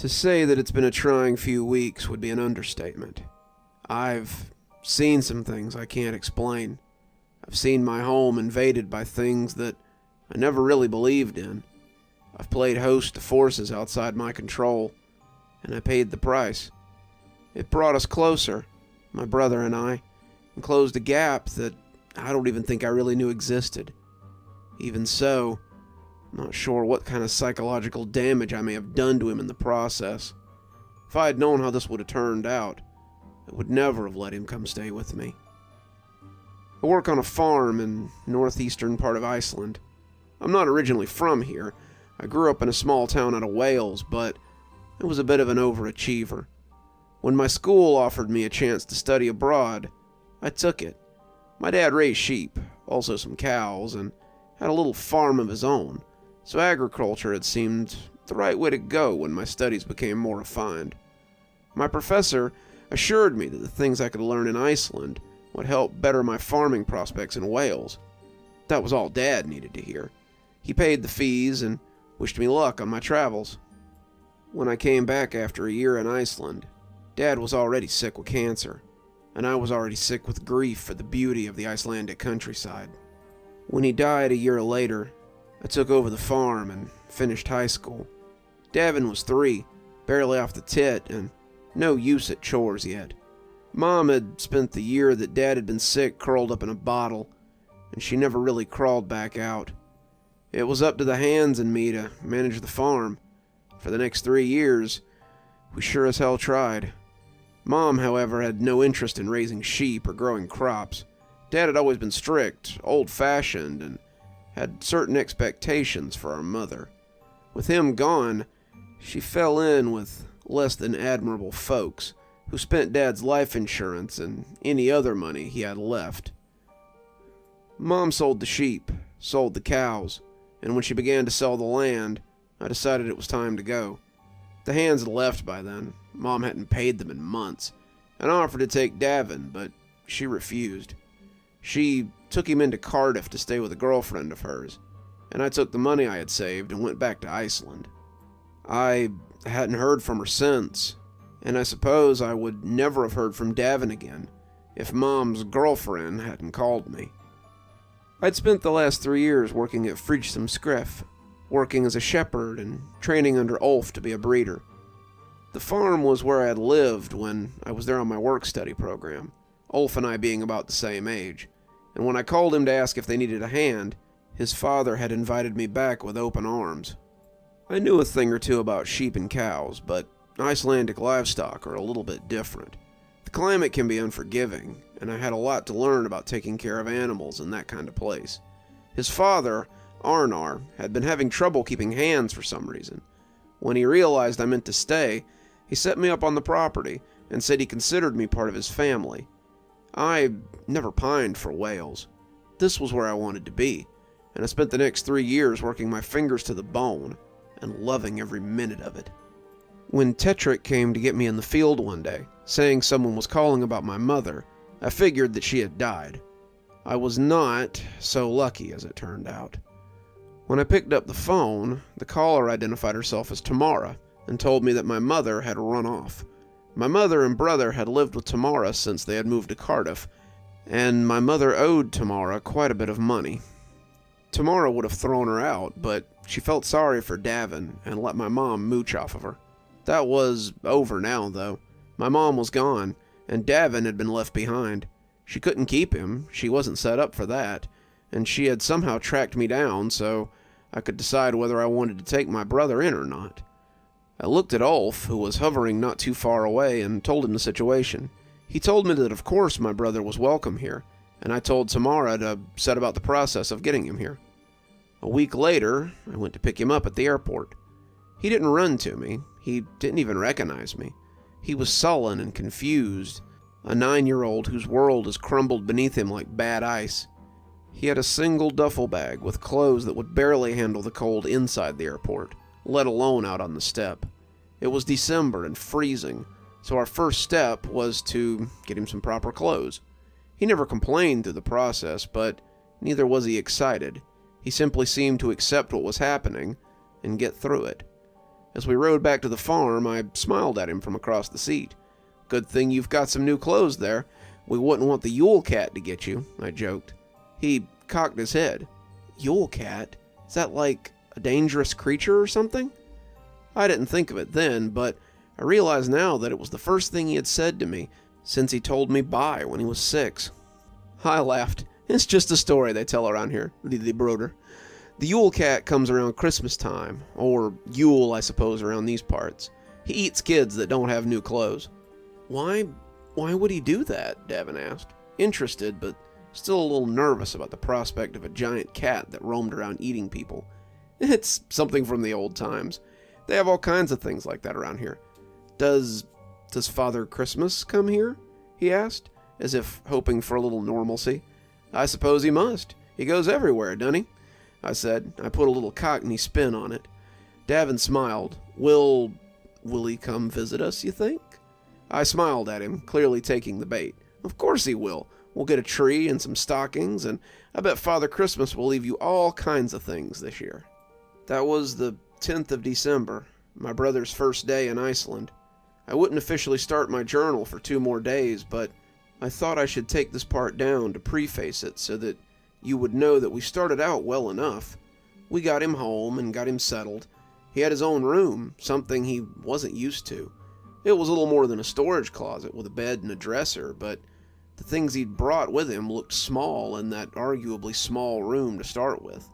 To say that it's been a trying few weeks would be an understatement. I've seen some things I can't explain. I've seen my home invaded by things that I never really believed in. I've played host to forces outside my control, and I paid the price. It brought us closer, my brother and I, and closed a gap that I don't even think I really knew existed. Even so, I'm not sure what kind of psychological damage I may have done to him in the process. If I had known how this would have turned out, I would never have let him come stay with me. I work on a farm in northeastern part of Iceland. I'm not originally from here. I grew up in a small town out of Wales, but I was a bit of an overachiever. When my school offered me a chance to study abroad, I took it. My dad raised sheep, also some cows, and had a little farm of his own, so agriculture had seemed the right way to go when my studies became more refined. My professor assured me that the things I could learn in Iceland would help better my farming prospects in Wales. That was all Dad needed to hear. He paid the fees and wished me luck on my travels. When I came back after a year in Iceland, Dad was already sick with cancer, and I was already sick with grief for the beauty of the Icelandic countryside. When he died a year later, I took over the farm and finished high school. Davin was 3, barely off the tit, and no use at chores yet. Mom had spent the year that Dad had been sick curled up in a bottle, and she never really crawled back out. It was up to the hands and me to manage the farm. For the next 3 years, we sure as hell tried. Mom, however, had no interest in raising sheep or growing crops. Dad had always been strict, old-fashioned, and had certain expectations for our mother. With him gone, she fell in with less than admirable folks who spent Dad's life insurance and any other money he had left. Mom sold the sheep, sold the cows, and when she began to sell the land, I decided it was time to go. The hands had left by then. Mom hadn't paid them in months, and offered to take Davin, but she refused. She took him into Cardiff to stay with a girlfriend of hers, and I took the money I had saved and went back to Iceland. I hadn't heard from her since, and I suppose I would never have heard from Davin again if Mom's girlfriend hadn't called me. I'd spent the last 3 years working at Fridgsam Skriff, working as a shepherd and training under Ulf to be a breeder. The farm was where I had lived when I was there on my work-study program, Ulf and I being about the same age, and when I called him to ask if they needed a hand, his father had invited me back with open arms. I knew a thing or two about sheep and cows, but Icelandic livestock are a little bit different. The climate can be unforgiving, and I had a lot to learn about taking care of animals in that kind of place. His father, Arnar, had been having trouble keeping hands for some reason. When he realized I meant to stay, he set me up on the property and said he considered me part of his family. I never pined for Wales. This was where I wanted to be, and I spent the next 3 years working my fingers to the bone and loving every minute of it. When Tetrick came to get me in the field one day, saying someone was calling about my mother, I figured that she had died. I was not so lucky, as it turned out. When I picked up the phone, the caller identified herself as Tamara and told me that my mother had run off. My mother and brother had lived with Tamara since they had moved to Cardiff, and my mother owed Tamara quite a bit of money. Tamara would have thrown her out, but she felt sorry for Davin and let my mom mooch off of her. That was over now, though. My mom was gone, and Davin had been left behind. She couldn't keep him, she wasn't set up for that, and she had somehow tracked me down so I could decide whether I wanted to take my brother in or not. I looked at Ulf, who was hovering not too far away, and told him the situation. He told me that of course my brother was welcome here, and I told Tamara to set about the process of getting him here. A week later, I went to pick him up at the airport. He didn't run to me. He didn't even recognize me. He was sullen and confused, a 9-year-old whose world has crumbled beneath him like bad ice. He had a single duffel bag with clothes that would barely handle the cold inside the airport, let alone out on the step. It was December and freezing, so our first step was to get him some proper clothes. He never complained through the process, but neither was he excited. He simply seemed to accept what was happening and get through it. As we rode back to the farm, I smiled at him from across the seat. "Good thing you've got some new clothes there. We wouldn't want the Yule cat to get you," I joked. He cocked his head. "Yule cat? Is that like a dangerous creature or something?" I didn't think of it then, but I realize now that it was the first thing he had said to me since he told me bye when he was 6. I laughed. "It's just a story they tell around here, Lily Broder. The Yule cat comes around Christmas time, or Yule, I suppose, around these parts. He eats kids that don't have new clothes." Why would he do that?" Davin asked, interested but still a little nervous about the prospect of a giant cat that roamed around eating people. "It's something from the old times. They have all kinds of things like that around here." Does Father Christmas come here?" he asked, as if hoping for a little normalcy. "I suppose he must. He goes everywhere, doesn't he?" I said. I put a little Cockney spin on it. Davin smiled. Will he come visit us, you think?" I smiled at him, clearly taking the bait. "Of course he will. We'll get a tree and some stockings, and I bet Father Christmas will leave you all kinds of things this year." That was the 10th of December, my brother's first day in Iceland. I wouldn't officially start my journal for 2 more days, but I thought I should take this part down to preface it so that you would know that we started out well enough. We got him home and got him settled. He had his own room, something he wasn't used to. It was a little more than a storage closet with a bed and a dresser, but the things he'd brought with him looked small in that arguably small room to start with.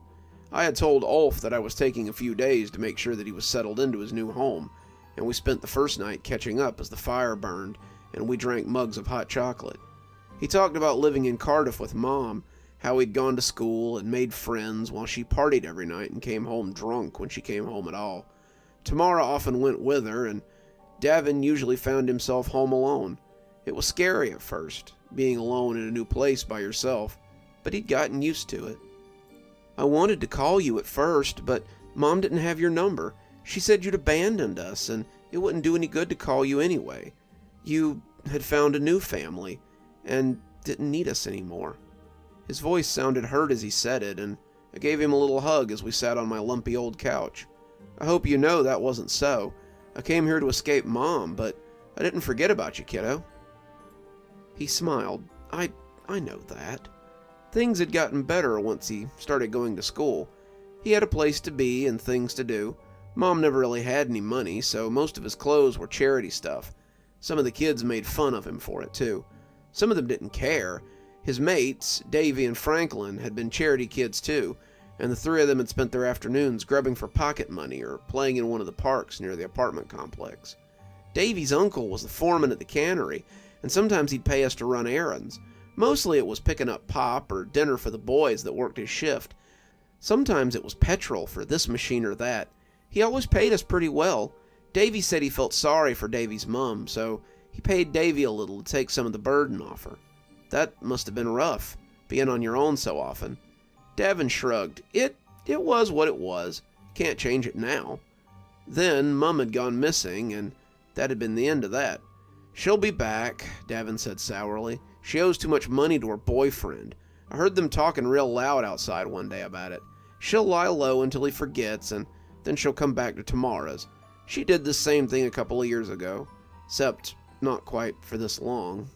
I had told Ulf that I was taking a few days to make sure that he was settled into his new home, and we spent the first night catching up as the fire burned and we drank mugs of hot chocolate. He talked about living in Cardiff with Mom, how he'd gone to school and made friends while she partied every night and came home drunk when she came home at all. Tamara often went with her, and Davin usually found himself home alone. It was scary at first, being alone in a new place by yourself, but he'd gotten used to it. "I wanted to call you at first, but Mom didn't have your number. She said you'd abandoned us, and it wouldn't do any good to call you anyway. You had found a new family, and didn't need us anymore." His voice sounded hurt as he said it, and I gave him a little hug as we sat on my lumpy old couch. "I hope you know that wasn't so. I came here to escape Mom, but I didn't forget about you, kiddo." He smiled. I know that. Things had gotten better once he started going to school. He had a place to be and things to do. Mom never really had any money, so most of his clothes were charity stuff. Some of the kids made fun of him for it, too. Some of them didn't care. His mates, Davy and Franklin, had been charity kids, too, and the 3 of them had spent their afternoons grubbing for pocket money or playing in one of the parks near the apartment complex. Davy's uncle was the foreman at the cannery, and sometimes he'd pay us to run errands. Mostly it was picking up pop or dinner for the boys that worked his shift. Sometimes it was petrol for this machine or that. He always paid us pretty well. Davy said he felt sorry for Davy's mom, so he paid Davy a little to take some of the burden off her. That must have been rough, being on your own so often. Davin shrugged. It was what it was. Can't change it now. Then Mum had gone missing, and that had been the end of that. "She'll be back," Davin said sourly. "She owes too much money to her boyfriend. I heard them talking real loud outside one day about it. She'll lie low until he forgets, and then she'll come back to Tamara's. She did the same thing a couple of years ago, except not quite for this long."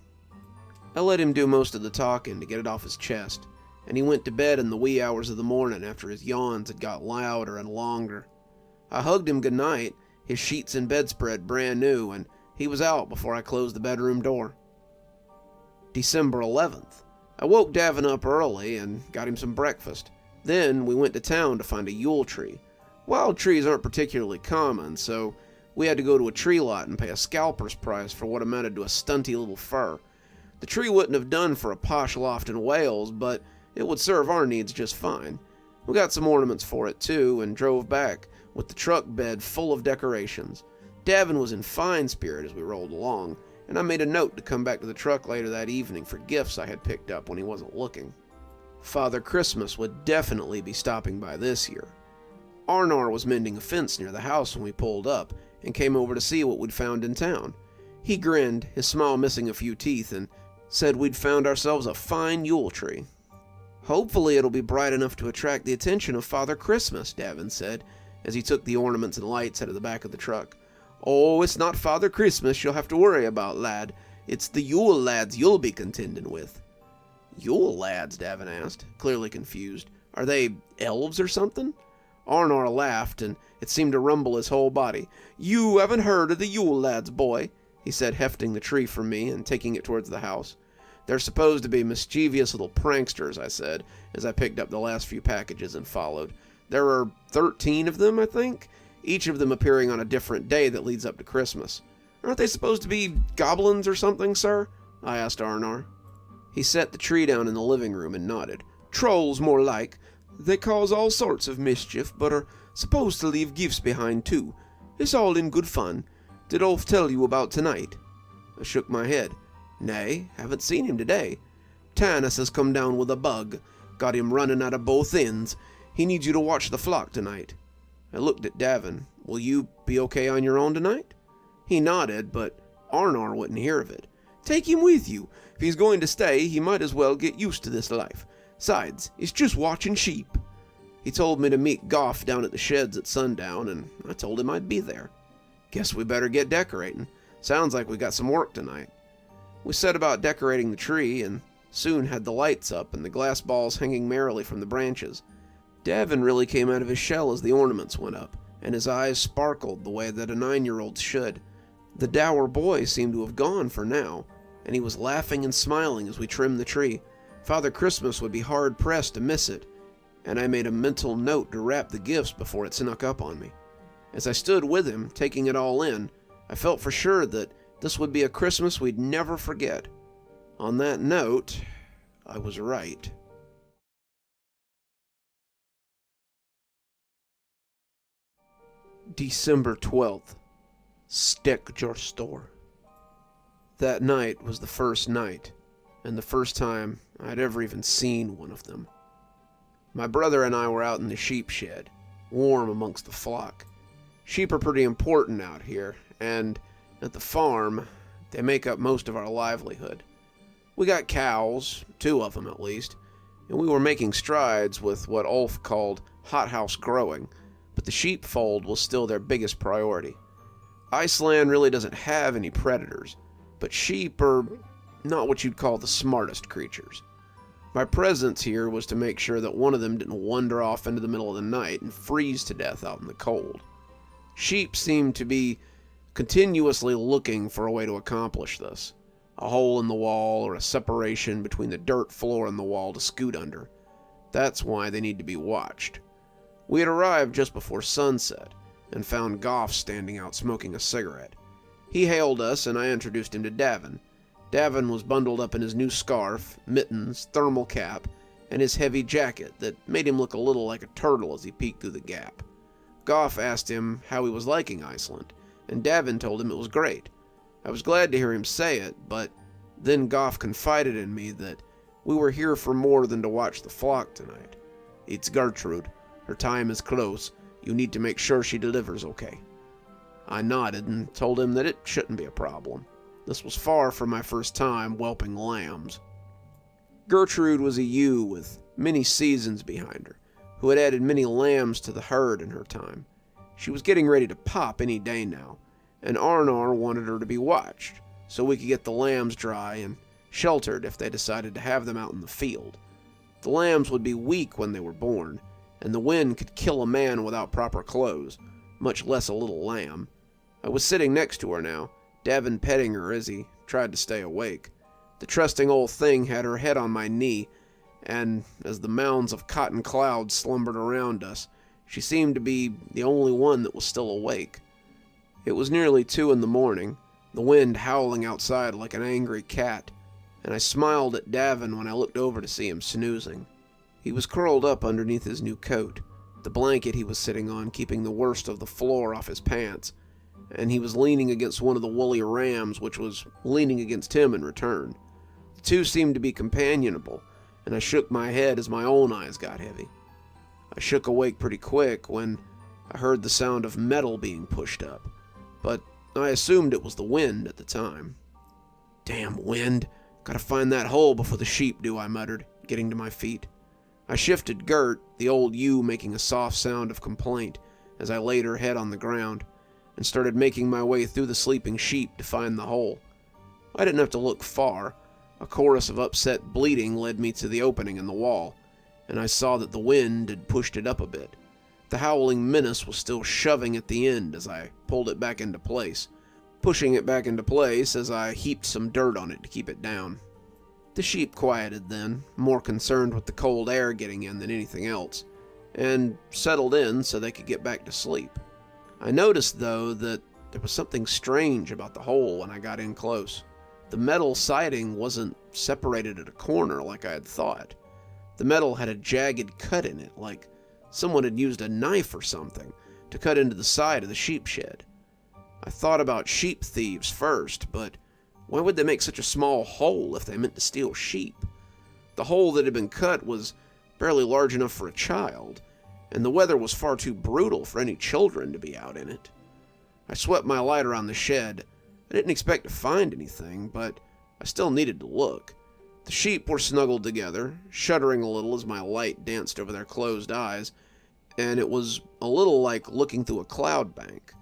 I let him do most of the talking to get it off his chest, and he went to bed in the wee hours of the morning after his yawns had got louder and longer. I hugged him goodnight, his sheets and bedspread brand new, and he was out before I closed the bedroom door. December 11th. I woke Davin up early and got him some breakfast. Then we went to town to find a Yule tree. Wild trees aren't particularly common, so we had to go to a tree lot and pay a scalper's price for what amounted to a stunty little fir. The tree wouldn't have done for a posh loft in Wales, but it would serve our needs just fine. We got some ornaments for it, too, and drove back with the truck bed full of decorations. Davin was in fine spirit as we rolled along, and I made a note to come back to the truck later that evening for gifts I had picked up when he wasn't looking. Father Christmas would definitely be stopping by this year. Arnar was mending a fence near the house when we pulled up, and came over to see what we'd found in town. He grinned, his smile missing a few teeth, and said we'd found ourselves a fine Yule tree. "Hopefully it'll be bright enough to attract the attention of Father Christmas," Davin said, as he took the ornaments and lights out of the back of the truck. "Oh, it's not Father Christmas you'll have to worry about, lad. It's the Yule lads you'll be contending with." "Yule lads?" Davin asked, clearly confused. "Are they elves or something?" Arnor laughed, and it seemed to rumble his whole body. "You haven't heard of the Yule lads, boy," he said, hefting the tree from me and taking it towards the house. "They're supposed to be mischievous little pranksters," I said, as I picked up the last few packages and followed. "There are 13 of them, I think, each of them appearing on a different day that leads up to Christmas. Aren't they supposed to be goblins or something, sir?" I asked Arnor. He set the tree down in the living room and nodded. "Trolls, more like. They cause all sorts of mischief, but are supposed to leave gifts behind, too. It's all in good fun. Did Ulf tell you about tonight?" I shook my head. "Nay, haven't seen him today. Tanis has come down with a bug. Got him running out of both ends. He needs you to watch the flock tonight." I looked at Davin. "Will you be okay on your own tonight?" He nodded, but Arnor wouldn't hear of it. "Take him with you. If he's going to stay, he might as well get used to this life. Sides, it's just watching sheep." He told me to meet Goff down at the sheds at sundown, and I told him I'd be there. Guess we better get decorating. Sounds like we got some work tonight. We set about decorating the tree, and soon had the lights up and the glass balls hanging merrily from the branches. Davin really came out of his shell as the ornaments went up, and his eyes sparkled the way that a 9-year-old's should. The dour boy seemed to have gone for now, and he was laughing and smiling as we trimmed the tree. Father Christmas would be hard-pressed to miss it, and I made a mental note to wrap the gifts before it snuck up on me. As I stood with him, taking it all in, I felt for sure that this would be a Christmas we'd never forget. On that note, I was right. December 12th. Stekkjorstår. That night was the first night, and the first time I'd ever even seen one of them. My brother and I were out in the sheep shed, warm amongst the flock. Sheep are pretty important out here, and at the farm, they make up most of our livelihood. We got cows, 2 of them at least, and we were making strides with what Ulf called hothouse growing, but the sheepfold was still their biggest priority. Iceland really doesn't have any predators, but sheep are not what you'd call the smartest creatures. My presence here was to make sure that one of them didn't wander off into the middle of the night and freeze to death out in the cold. Sheep seemed to be continuously looking for a way to accomplish this. A hole in the wall or a separation between the dirt floor and the wall to scoot under. That's why they need to be watched. We had arrived just before sunset and found Goff standing out smoking a cigarette. He hailed us and I introduced him to Davin. Davin was bundled up in his new scarf, mittens, thermal cap, and his heavy jacket that made him look a little like a turtle as he peeked through the gap. Goff asked him how he was liking Iceland, and Davin told him it was great. I was glad to hear him say it, but then Goff confided in me that we were here for more than to watch the flock tonight. "It's Gertrude. Her time is close. You need to make sure she delivers okay." I nodded and told him that it shouldn't be a problem. This was far from my first time whelping lambs. Gertrude was a ewe with many seasons behind her, who had added many lambs to the herd in her time. She was getting ready to pop any day now, and Arnor wanted her to be watched, so we could get the lambs dry and sheltered if they decided to have them out in the field. The lambs would be weak when they were born, and the wind could kill a man without proper clothes, much less a little lamb. I was sitting next to her now, Davin petting her as he tried to stay awake. The trusting old thing had her head on my knee, and as the mounds of cotton clouds slumbered around us, she seemed to be the only one that was still awake. It was nearly 2 in the morning, the wind howling outside like an angry cat, and I smiled at Davin when I looked over to see him snoozing. He was curled up underneath his new coat, the blanket he was sitting on keeping the worst of the floor off his pants, and he was leaning against one of the woolly rams which was leaning against him in return. The two seemed to be companionable, and I shook my head as my own eyes got heavy. I shook awake pretty quick when I heard the sound of metal being pushed up, but I assumed it was the wind at the time. "Damn wind! Gotta find that hole before the sheep do," I muttered, getting to my feet. I shifted Gert, the old ewe making a soft sound of complaint, as I laid her head on the ground and started making my way through the sleeping sheep to find the hole. I didn't have to look far. A chorus of upset bleating led me to the opening in the wall, and I saw that the wind had pushed it up a bit. The howling menace was still shoving at the end as I pulled it back into place, pushing it back into place as I heaped some dirt on it to keep it down. The sheep quieted then, more concerned with the cold air getting in than anything else, and settled in so they could get back to sleep. I noticed, though, that there was something strange about the hole when I got in close. The metal siding wasn't separated at a corner like I had thought. The metal had a jagged cut in it, like someone had used a knife or something to cut into the side of the sheep shed. I thought about sheep thieves first, but why would they make such a small hole if they meant to steal sheep? The hole that had been cut was barely large enough for a child, and the weather was far too brutal for any children to be out in it. I swept my light around the shed. I didn't expect to find anything, but I still needed to look. The sheep were snuggled together, shuddering a little as my light danced over their closed eyes, and it was a little like looking through a cloud bank.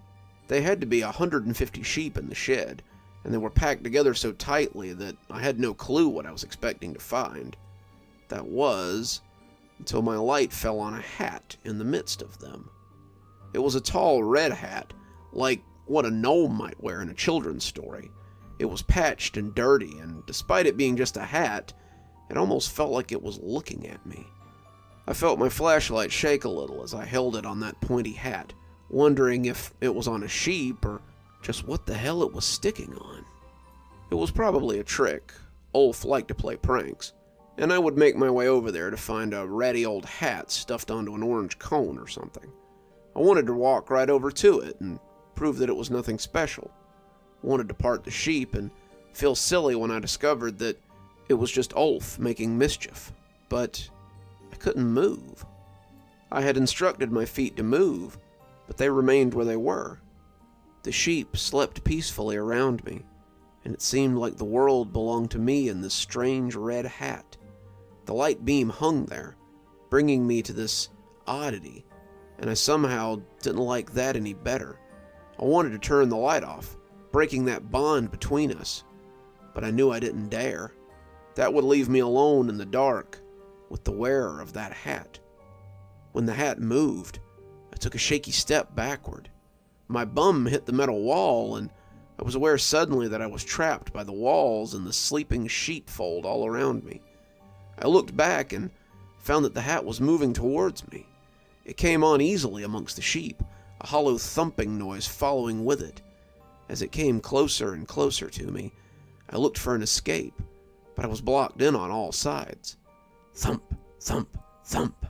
They had to be 150 sheep in the shed, and they were packed together so tightly that I had no clue what I was expecting to find. That was, until my light fell on a hat in the midst of them. It was a tall red hat, like what a gnome might wear in a children's story. It was patched and dirty, and despite it being just a hat, it almost felt like it was looking at me. I felt my flashlight shake a little as I held it on that pointy hat, wondering if it was on a sheep or just what the hell it was sticking on. It was probably a trick. Ulf liked to play pranks, and I would make my way over there to find a ratty old hat stuffed onto an orange cone or something. I wanted to walk right over to it and prove that it was nothing special. Wanted to part the sheep and feel silly when I discovered that it was just Ulf making mischief, but I couldn't move. I had instructed my feet to move, but they remained where they were. The sheep slept peacefully around me, and it seemed like the world belonged to me in this strange red hat. The light beam hung there, bringing me to this oddity, and I somehow didn't like that any better. I wanted to turn the light off, breaking that bond between us, but I knew I didn't dare. That would leave me alone in the dark with the wearer of that hat. When the hat moved, I took a shaky step backward. My bum hit the metal wall, and I was aware suddenly that I was trapped by the walls and the sleeping sheepfold all around me. I looked back and found that the hat was moving towards me. It came on easily amongst the sheep, a hollow thumping noise following with it. As it came closer and closer to me, I looked for an escape, but I was blocked in on all sides. Thump, thump, thump.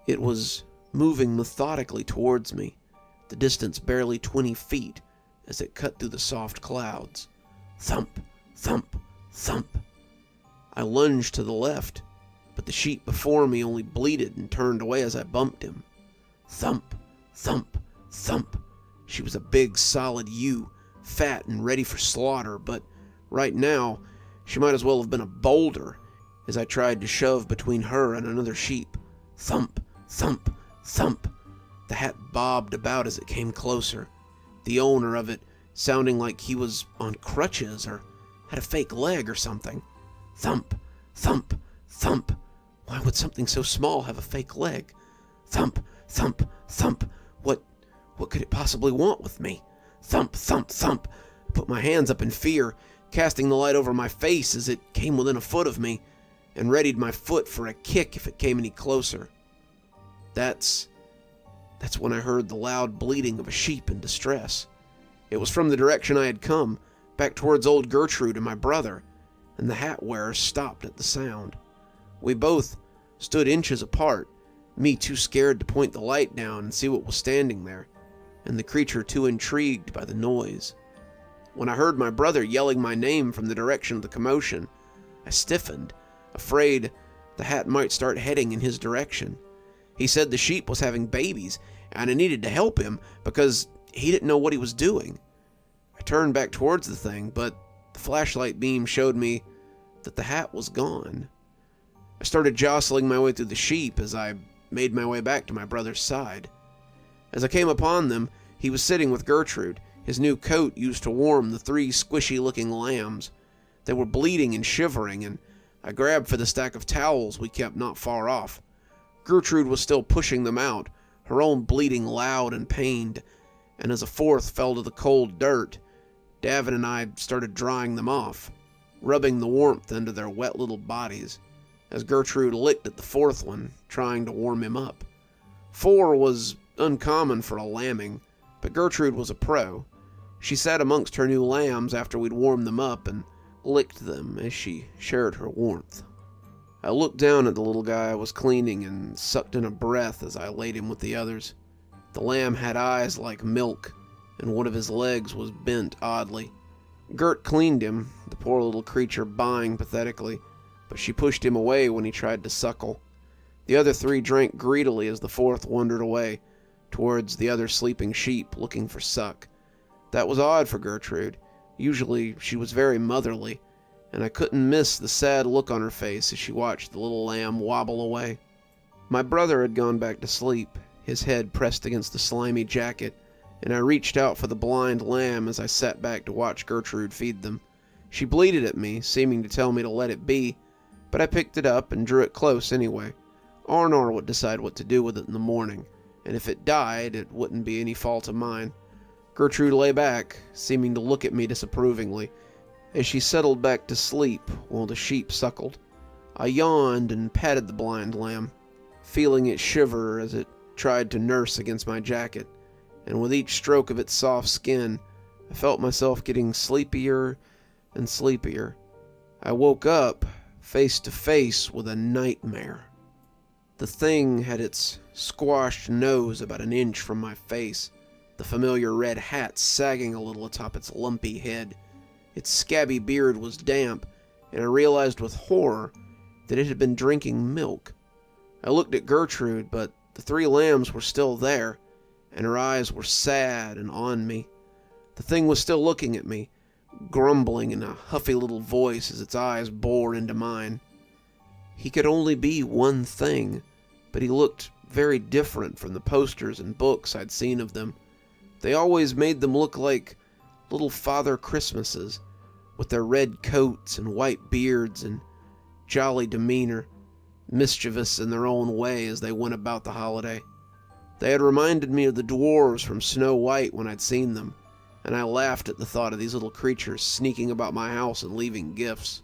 It was moving methodically towards me, the distance barely 20 feet as it cut through the soft clouds. Thump, thump, thump. I lunged to the left, but the sheep before me only bleated and turned away as I bumped him. Thump, thump, thump. She was a big, solid ewe, fat and ready for slaughter, but right now, she might as well have been a boulder as I tried to shove between her and another sheep. Thump, thump, thump. The hat bobbed about as it came closer, the owner of it sounding like he was on crutches or had a fake leg or something. Thump, thump, thump. Why would something so small have a fake leg? Thump, thump, thump. What could it possibly want with me? Thump, thump, thump. I put my hands up in fear, casting the light over my face as it came within a foot of me, and readied my foot for a kick if it came any closer. That's when I heard the loud bleating of a sheep in distress. It was from the direction I had come, back towards old Gertrude and my brother, and the hat wearer stopped at the sound. We both stood inches apart, me too scared to point the light down and see what was standing there, and the creature too intrigued by the noise. When I heard my brother yelling my name from the direction of the commotion, I stiffened, afraid the hat might start heading in his direction. He said the sheep was having babies, and I needed to help him because he didn't know what he was doing. I turned back towards the thing, but the flashlight beam showed me that the hat was gone. I started jostling my way through the sheep as I made my way back to my brother's side. As I came upon them, he was sitting with Gertrude, his new coat used to warm the 3 squishy-looking lambs. They were bleeding and shivering, and I grabbed for the stack of towels we kept not far off. Gertrude was still pushing them out, her own bleeding loud and pained, and as a 4th fell to the cold dirt, Davin and I started drying them off, rubbing the warmth into their wet little bodies, as Gertrude licked at the 4th one, trying to warm him up. 4 was uncommon for a lambing, but Gertrude was a pro. She sat amongst her new lambs after we'd warmed them up and licked them as she shared her warmth. I looked down at the little guy I was cleaning and sucked in a breath as I laid him with the others. The lamb had eyes like milk, and one of his legs was bent oddly. Gert cleaned him, the poor little creature baaing pathetically, but she pushed him away when he tried to suckle. The other 3 drank greedily as the 4th wandered away, towards the other sleeping sheep looking for suck. That was odd for Gertrude. Usually she was very motherly, and I couldn't miss the sad look on her face as she watched the little lamb wobble away. My brother had gone back to sleep, his head pressed against the slimy jacket, and I reached out for the blind lamb as I sat back to watch Gertrude feed them. She bleated at me, seeming to tell me to let it be, but I picked it up and drew it close anyway. Arnar would decide what to do with it in the morning, and if it died, it wouldn't be any fault of mine. Gertrude lay back, seeming to look at me disapprovingly, as she settled back to sleep while the sheep suckled. I yawned and patted the blind lamb, feeling it shiver as it tried to nurse against my jacket, and with each stroke of its soft skin, I felt myself getting sleepier and sleepier. I woke up face to face with a nightmare. The thing had its squashed nose about an inch from my face, the familiar red hat sagging a little atop its lumpy head. Its scabby beard was damp, and I realized with horror that it had been drinking milk. I looked at Gertrude, but the 3 lambs were still there, and her eyes were sad and on me. The thing was still looking at me, grumbling in a huffy little voice as its eyes bored into mine. He could only be one thing, but he looked very different from the posters and books I'd seen of them. They always made them look like little Father Christmases, with their red coats and white beards and jolly demeanor, mischievous in their own way as they went about the holiday. They had reminded me of the dwarves from Snow White when I'd seen them, and I laughed at the thought of these little creatures sneaking about my house and leaving gifts.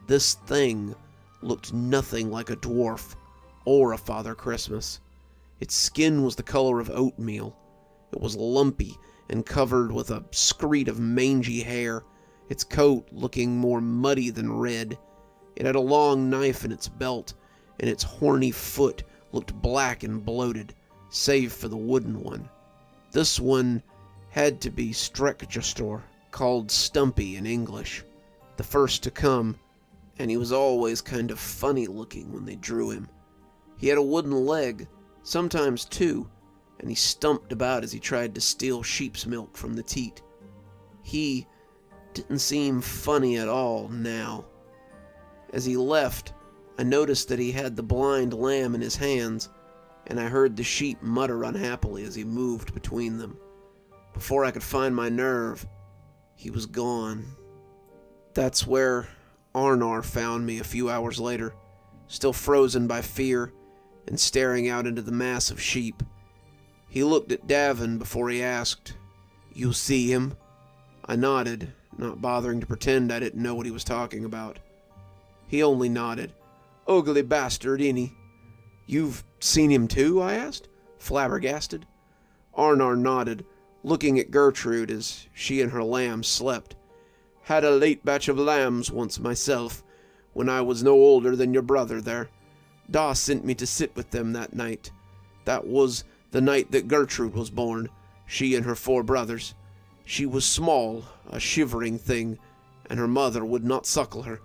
This thing looked nothing like a dwarf or a Father Christmas. Its skin was the color of oatmeal. It was lumpy and covered with a screed of mangy hair, its coat looking more muddy than red. It had a long knife in its belt, and its horny foot looked black and bloated, save for the wooden one. This one had to be Strekjastor, called Stumpy in English, the first to come, and he was always kind of funny looking when they drew him. He had a wooden leg, sometimes 2, and he stumped about as he tried to steal sheep's milk from the teat. He didn't seem funny at all now. As he left, I noticed that he had the blind lamb in his hands, and I heard the sheep mutter unhappily as he moved between them. Before I could find my nerve, he was gone. That's where Arnar found me a few hours later, still frozen by fear and staring out into the mass of sheep. He looked at Davin before he asked, "You see him?" I nodded, not bothering to pretend I didn't know what he was talking about. He only nodded. "Ugly bastard, ain't he?" "You've seen him too?" I asked, flabbergasted. Arnar nodded, looking at Gertrude as she and her lambs slept. "Had a late batch of lambs once myself, when I was no older than your brother there. Da sent me to sit with them that night. That was the night that Gertrude was born, she and her 4 brothers. She was small, a shivering thing, and her mother would not suckle her.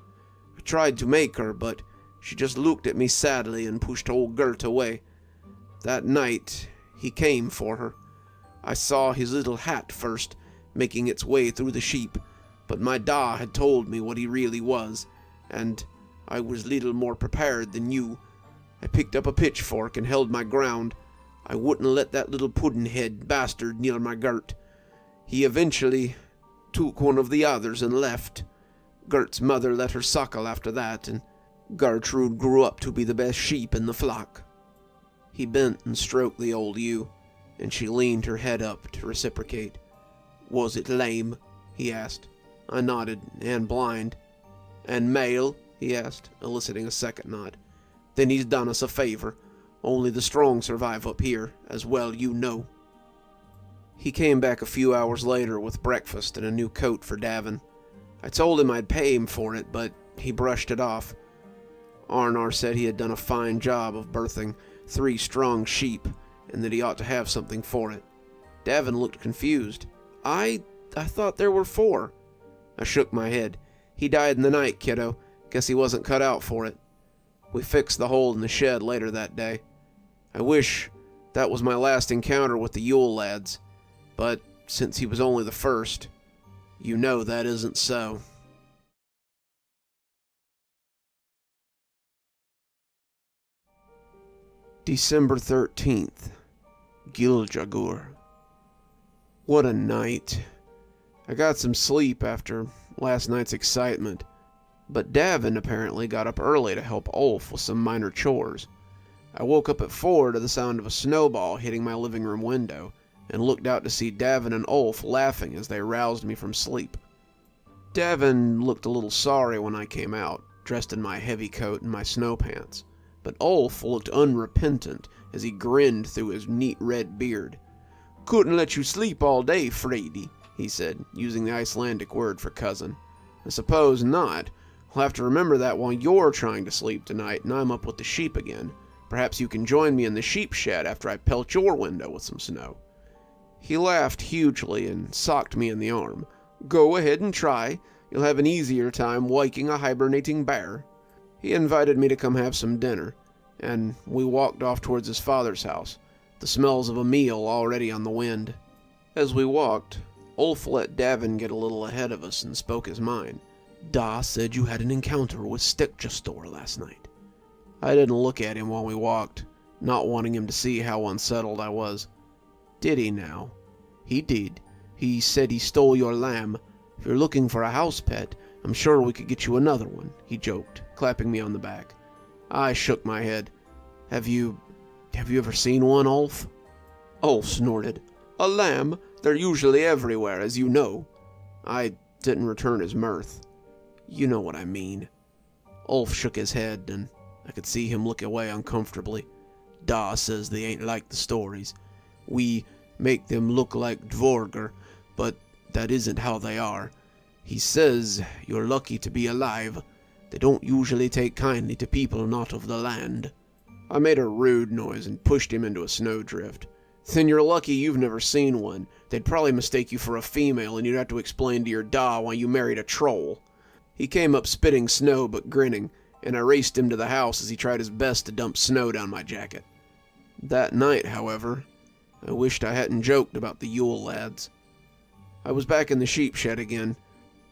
I tried to make her, but she just looked at me sadly and pushed old Gert away. That night, he came for her. I saw his little hat first, making its way through the sheep, but my Da had told me what he really was, and I was little more prepared than you. I picked up a pitchfork and held my ground. I wouldn't let that little puddin'-head bastard near my Gert. He eventually took one of the others and left. Gert's mother let her suckle after that, and Gertrude grew up to be the best sheep in the flock." He bent and stroked the old ewe, and she leaned her head up to reciprocate. "Was it lame?" he asked. I nodded, and blind. "And male?" he asked, eliciting a second nod. "Then he's done us a favor. Only the strong survive up here, as well you know." He came back a few hours later with breakfast and a new coat for Davin. I told him I'd pay him for it, but he brushed it off. Arnar said he had done a fine job of birthing 3 strong sheep, and that he ought to have something for it. Davin looked confused. I thought there were 4. I shook my head. "He died in the night, kiddo. Guess he wasn't cut out for it." We fixed the hole in the shed later that day. I wish that was my last encounter with the Yule lads, but since he was only the first, you know that isn't so. December 13th, Giljagur. What a night. I got some sleep after last night's excitement, but Davin apparently got up early to help Ulf with some minor chores. I woke up at 4 to the sound of a snowball hitting my living room window, and looked out to see Davin and Ulf laughing as they roused me from sleep. Davin looked a little sorry when I came out, dressed in my heavy coat and my snow pants, but Ulf looked unrepentant as he grinned through his neat red beard. "Couldn't let you sleep all day, Frady," he said, using the Icelandic word for cousin. "I suppose not. I'll have to remember that while you're trying to sleep tonight and I'm up with the sheep again. Perhaps you can join me in the sheep shed after I pelt your window with some snow." He laughed hugely and socked me in the arm. "Go ahead and try. You'll have an easier time waking a hibernating bear." He invited me to come have some dinner, and we walked off towards his father's house, the smells of a meal already on the wind. As we walked, Ulf let Davin get a little ahead of us and spoke his mind. "Da said you had an encounter with Stekjastor last night." I didn't look at him while we walked, not wanting him to see how unsettled I was. "Did he now?" "He did. He said he stole your lamb. If you're looking for a house pet, I'm sure we could get you another one," he joked, clapping me on the back. I shook my head. Have you ever seen one, Ulf?" Ulf snorted. "A lamb? They're usually everywhere, as you know." I didn't return his mirth. "You know what I mean." Ulf shook his head, and I could see him look away uncomfortably. "Da says they ain't like the stories. We make them look like Dvorgr, but that isn't how they are. He says you're lucky to be alive. They don't usually take kindly to people not of the land." I made a rude noise and pushed him into a snowdrift. "Then you're lucky you've never seen one. They'd probably mistake you for a female, and you'd have to explain to your da why you married a troll." He came up spitting snow but grinning, and I raced him to the house as he tried his best to dump snow down my jacket. That night, however, I wished I hadn't joked about the Yule lads. I was back in the sheep shed again.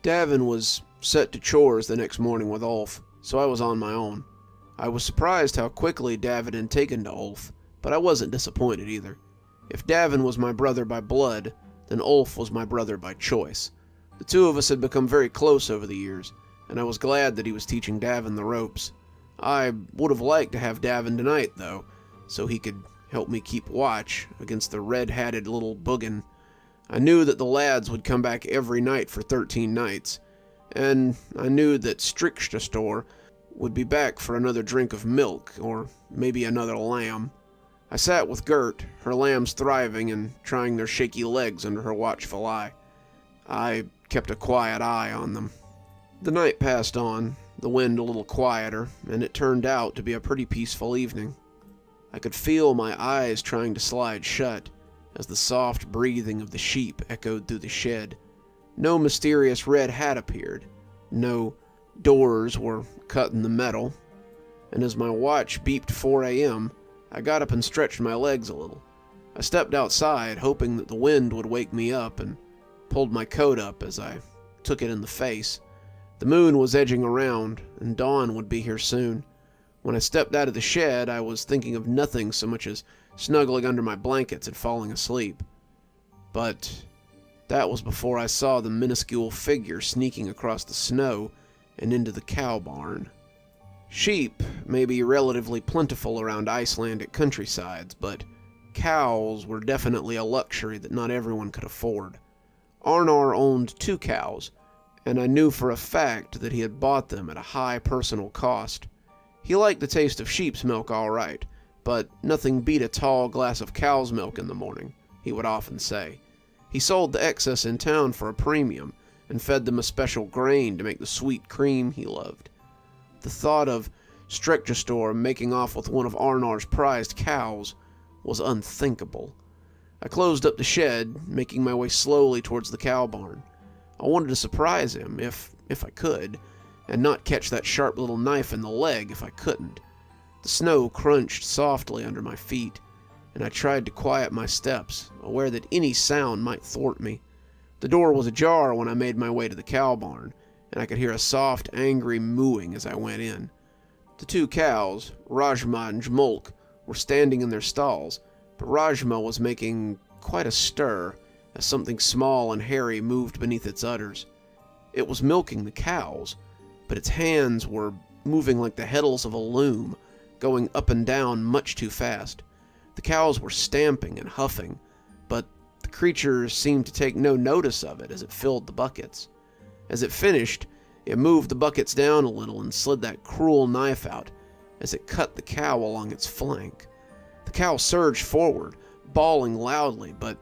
Davin was set to chores the next morning with Ulf, so I was on my own. I was surprised how quickly Davin had taken to Ulf, but I wasn't disappointed either. If Davin was my brother by blood, then Ulf was my brother by choice. The two of us had become very close over the years, and I was glad that he was teaching Davin the ropes. I would have liked to have Davin tonight, though, so he could help me keep watch against the red-hatted little boogin. I knew that the lads would come back every night for 13 nights, and I knew that Strixtastor would be back for another drink of milk, or maybe another lamb. I sat with Gert, her lambs thriving and trying their shaky legs under her watchful eye. I kept a quiet eye on them. The night passed on, the wind a little quieter, and it turned out to be a pretty peaceful evening. I could feel my eyes trying to slide shut as the soft breathing of the sheep echoed through the shed. No mysterious red hat appeared. No doors were cut in the metal. And as my watch beeped 4 a.m., I got up and stretched my legs a little. I stepped outside, hoping that the wind would wake me up, and pulled my coat up as I took it in the face. The moon was edging around, and dawn would be here soon. When I stepped out of the shed, I was thinking of nothing so much as snuggling under my blankets and falling asleep. But that was before I saw the minuscule figure sneaking across the snow and into the cow barn. Sheep may be relatively plentiful around Icelandic countrysides, but cows were definitely a luxury that not everyone could afford. Arnar owned 2 cows, and I knew for a fact that he had bought them at a high personal cost. He liked the taste of sheep's milk all right, but nothing beat a tall glass of cow's milk in the morning, he would often say. He sold the excess in town for a premium, and fed them a special grain to make the sweet cream he loved. The thought of Strekjastor making off with one of Arnar's prized cows was unthinkable. I closed up the shed, making my way slowly towards the cow barn. I wanted to surprise him, if I could, and not catch that sharp little knife in the leg if I couldn't. The snow crunched softly under my feet, and I tried to quiet my steps, aware that any sound might thwart me. The door was ajar when I made my way to the cow barn, and I could hear a soft, angry mooing as I went in. The 2 cows, Rajma and Jmolk, were standing in their stalls, but Rajma was making quite a stir as something small and hairy moved beneath its udders. It was milking the cows, but its hands were moving like the heddles of a loom, going up and down much too fast. The cows were stamping and huffing, but the creature seemed to take no notice of it as it filled the buckets. As it finished, it moved the buckets down a little and slid that cruel knife out as it cut the cow along its flank. The cow surged forward, bawling loudly, but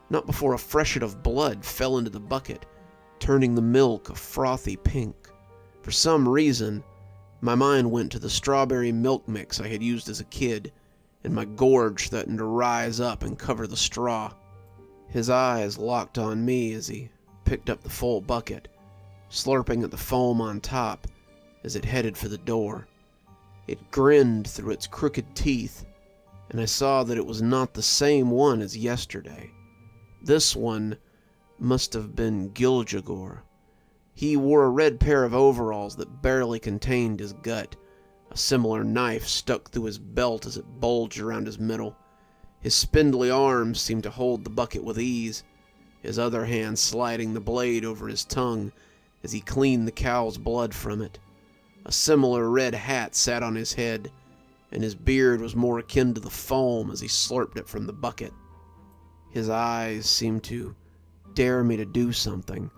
not before a freshet of blood fell into the bucket, turning the milk a frothy pink. For some reason, my mind went to the strawberry milk mix I had used as a kid, and my gorge threatened to rise up and cover the straw. His eyes locked on me as he picked up the full bucket, slurping at the foam on top as it headed for the door. It grinned through its crooked teeth, and I saw that it was not the same one as yesterday. This one must have been Giljagor. He wore a red pair of overalls that barely contained his gut. A similar knife stuck through his belt as it bulged around his middle. His spindly arms seemed to hold the bucket with ease, his other hand sliding the blade over his tongue as he cleaned the cow's blood from it. A similar red hat sat on his head, and his beard was more akin to the foam as he slurped it from the bucket. His eyes seemed to dare me to do something,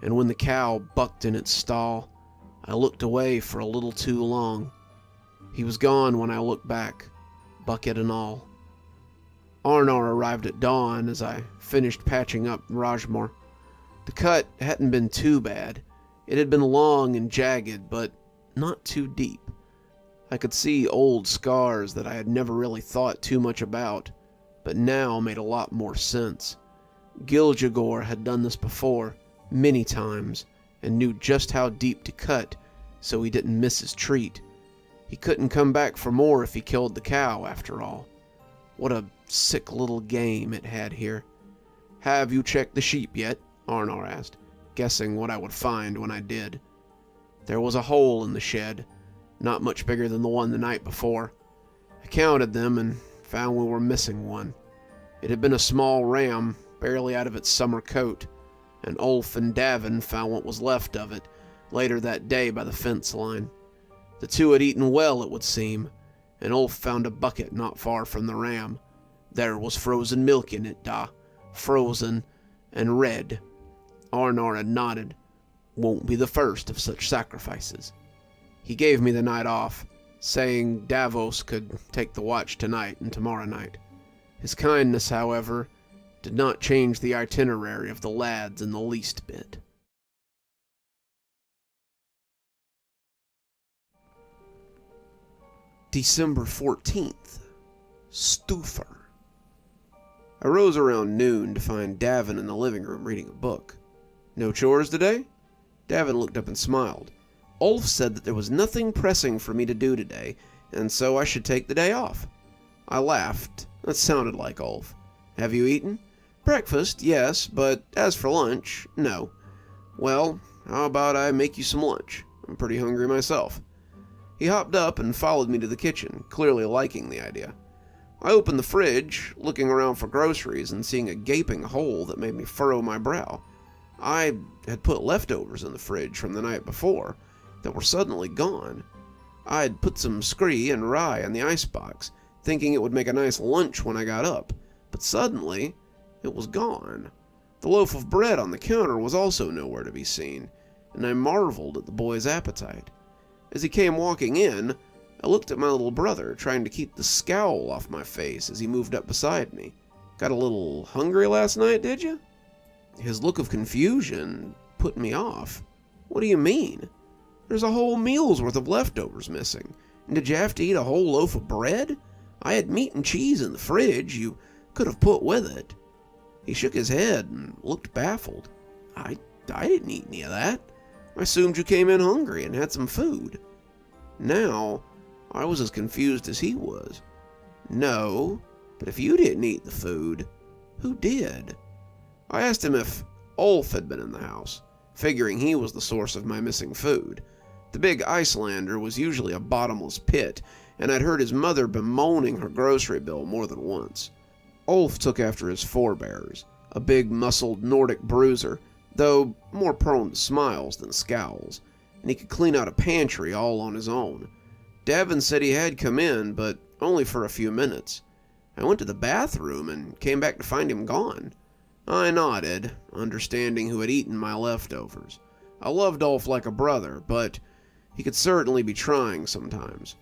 and when the cow bucked in its stall, I looked away for a little too long. He was gone when I looked back, bucket and all. Arnar arrived at dawn as I finished patching up Rajmar. The cut hadn't been too bad. It had been long and jagged, but not too deep. I could see old scars that I had never really thought too much about, but now made a lot more sense. Giljagor had done this before, many times, and knew just how deep to cut, so he didn't miss his treat. He couldn't come back for more if he killed the cow, after all. What a sick little game it had here. "Have you checked the sheep yet?" Arnar asked, guessing what I would find when I did. There was a hole in the shed, not much bigger than the one the night before. I counted them and found we were missing one. It had been a small ram, barely out of its summer coat, and Ulf and Davin found what was left of it later that day by the fence line. The 2 had eaten well, it would seem, and Ulf found a bucket not far from the ram. There was frozen milk in it, frozen and red. Arnar had nodded. Won't be the first of such sacrifices. He gave me the night off, saying Davos could take the watch tonight and tomorrow night. His kindness, however, did not change the itinerary of the lads in the least bit. December 14th. Stuffer. I rose around noon to find Davin in the living room reading a book. "No chores today?" Davin looked up and smiled. "Ulf said that there was nothing pressing for me to do today, and so I should take the day off." I laughed. That sounded like Ulf. "Have you eaten?" "Breakfast, yes, but as for lunch, no." "Well, how about I make you some lunch? I'm pretty hungry myself." He hopped up and followed me to the kitchen, clearly liking the idea. I opened the fridge, looking around for groceries and seeing a gaping hole that made me furrow my brow. I had put leftovers in the fridge from the night before that were suddenly gone. I had put some scree and rye in the icebox, thinking it would make a nice lunch when I got up, but suddenly it was gone. The loaf of bread on the counter was also nowhere to be seen, and I marveled at the boy's appetite. As he came walking in, I looked at my little brother, trying to keep the scowl off my face as he moved up beside me. "Got a little hungry last night, did you?" His look of confusion put me off. "What do you mean? There's a whole meal's worth of leftovers missing. And did you have to eat a whole loaf of bread? I had meat and cheese in the fridge you could have put with it." He shook his head and looked baffled. I didn't eat any of that. I assumed you came in hungry and had some food." Now, I was as confused as he was. "No, but if you didn't eat the food, who did?" I asked him if Ulf had been in the house, figuring he was the source of my missing food. The big Icelander was usually a bottomless pit, and I'd heard his mother bemoaning her grocery bill more than once. Ulf took after his forebears, a big muscled Nordic bruiser, though more prone to smiles than scowls, and he could clean out a pantry all on his own. Davin said he had come in, but only for a few minutes. I went to the bathroom and came back to find him gone. I nodded, understanding who had eaten my leftovers. I loved Ulf like a brother, but he could certainly be trying sometimes.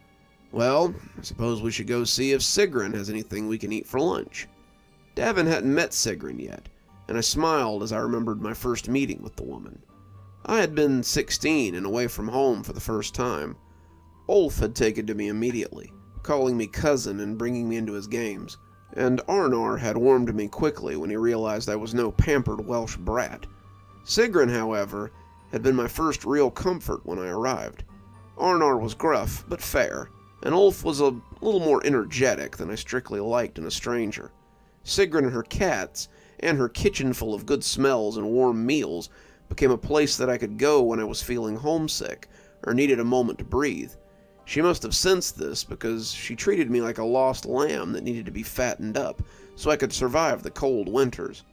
"Well, I suppose we should go see if Sigrun has anything we can eat for lunch." Davin hadn't met Sigrun yet, and I smiled as I remembered my first meeting with the woman. I had been 16 and away from home for the first time. Ulf had taken to me immediately, calling me cousin and bringing me into his games, and Arnar had warmed to me quickly when he realized I was no pampered Welsh brat. Sigrun, however, had been my first real comfort when I arrived. Arnar was gruff but fair, and Ulf was a little more energetic than I strictly liked in a stranger. Sigrun and her cats, and her kitchen full of good smells and warm meals, became a place that I could go when I was feeling homesick or needed a moment to breathe. She must have sensed this because she treated me like a lost lamb that needed to be fattened up so I could survive the cold winters.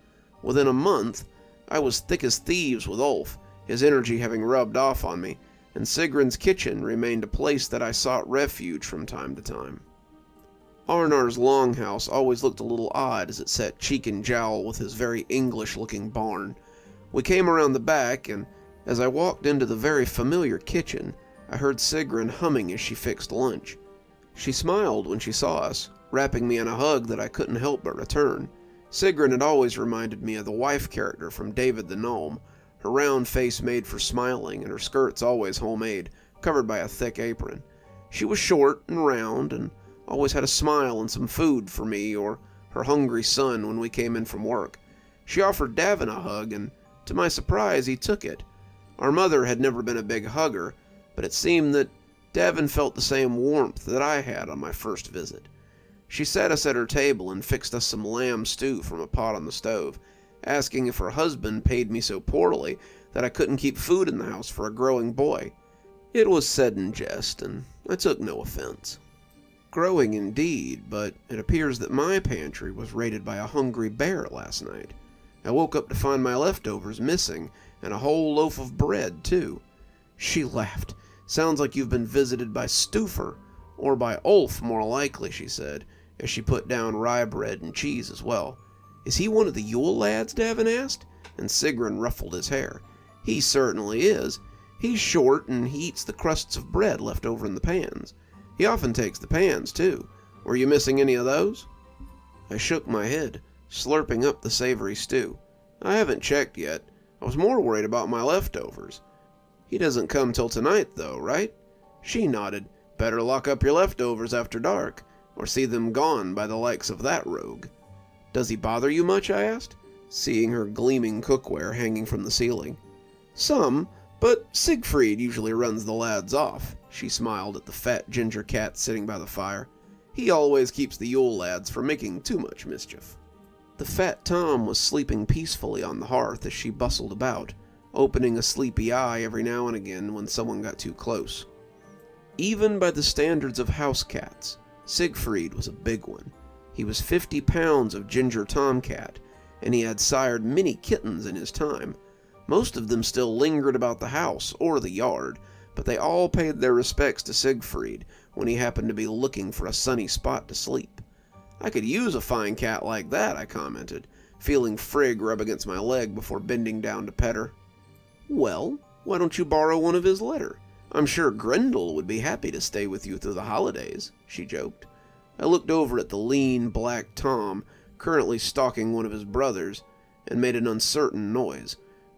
Within a month, I was thick as thieves with Ulf, his energy having rubbed off on me, and Sigrun's kitchen remained a place that I sought refuge from time to time. Arnar's longhouse always looked a little odd as it sat cheek and jowl with his very English-looking barn. We came around the back, and as I walked into the very familiar kitchen, I heard Sigrun humming as she fixed lunch. She smiled when she saw us, wrapping me in a hug that I couldn't help but return. Sigrun had always reminded me of the wife character from David the Gnome, her round face made for smiling and her skirts always homemade, covered by a thick apron. She was short and round and always had a smile and some food for me or her hungry son when we came in from work. She offered Davin a hug, and to my surprise he took it. Our mother had never been a big hugger, but it seemed that Davin felt the same warmth that I had on my first visit. She sat us at her table and fixed us some lamb stew from a pot on the stove, asking if her husband paid me so poorly that I couldn't keep food in the house for a growing boy. It was said in jest, and I took no offense. Growing indeed, but it appears that my pantry was raided by a hungry bear last night. I woke up to find my leftovers missing, and a whole loaf of bread, too. She laughed. "Sounds like you've been visited by Stuffer, or by Ulf, more likely," she said, as she put down rye bread and cheese as well. "Is he one of the Yule lads?" Davin asked, and Sigrun ruffled his hair. "He certainly is. He's short, and he eats the crusts of bread left over in the pans. He often takes the pans, too. Were you missing any of those?" I shook my head, slurping up the savory stew. "I haven't checked yet. I was more worried about my leftovers. He doesn't come till tonight, though, right?" She nodded. "Better lock up your leftovers after dark, or see them gone by the likes of that rogue." "Does he bother you much?" I asked, seeing her gleaming cookware hanging from the ceiling. "Some, but Siegfried usually runs the lads off." She smiled at the fat ginger cat sitting by the fire. "He always keeps the Yule lads from making too much mischief." The fat Tom was sleeping peacefully on the hearth as she bustled about, opening a sleepy eye every now and again when someone got too close. Even by the standards of house cats, Siegfried was a big one. He was 50 pounds of ginger tomcat, and he had sired many kittens in his time. Most of them still lingered about the house or the yard, but they all paid their respects to Siegfried when he happened to be looking for a sunny spot to sleep. "I could use a fine cat like that," I commented, feeling Frigg rub against my leg before bending down to pet her. "Well, why don't you borrow one of his litter? I'm sure Grendel would be happy to stay with you through the holidays," she joked. I looked over at the lean, black Tom, currently stalking one of his brothers, and made an uncertain noise.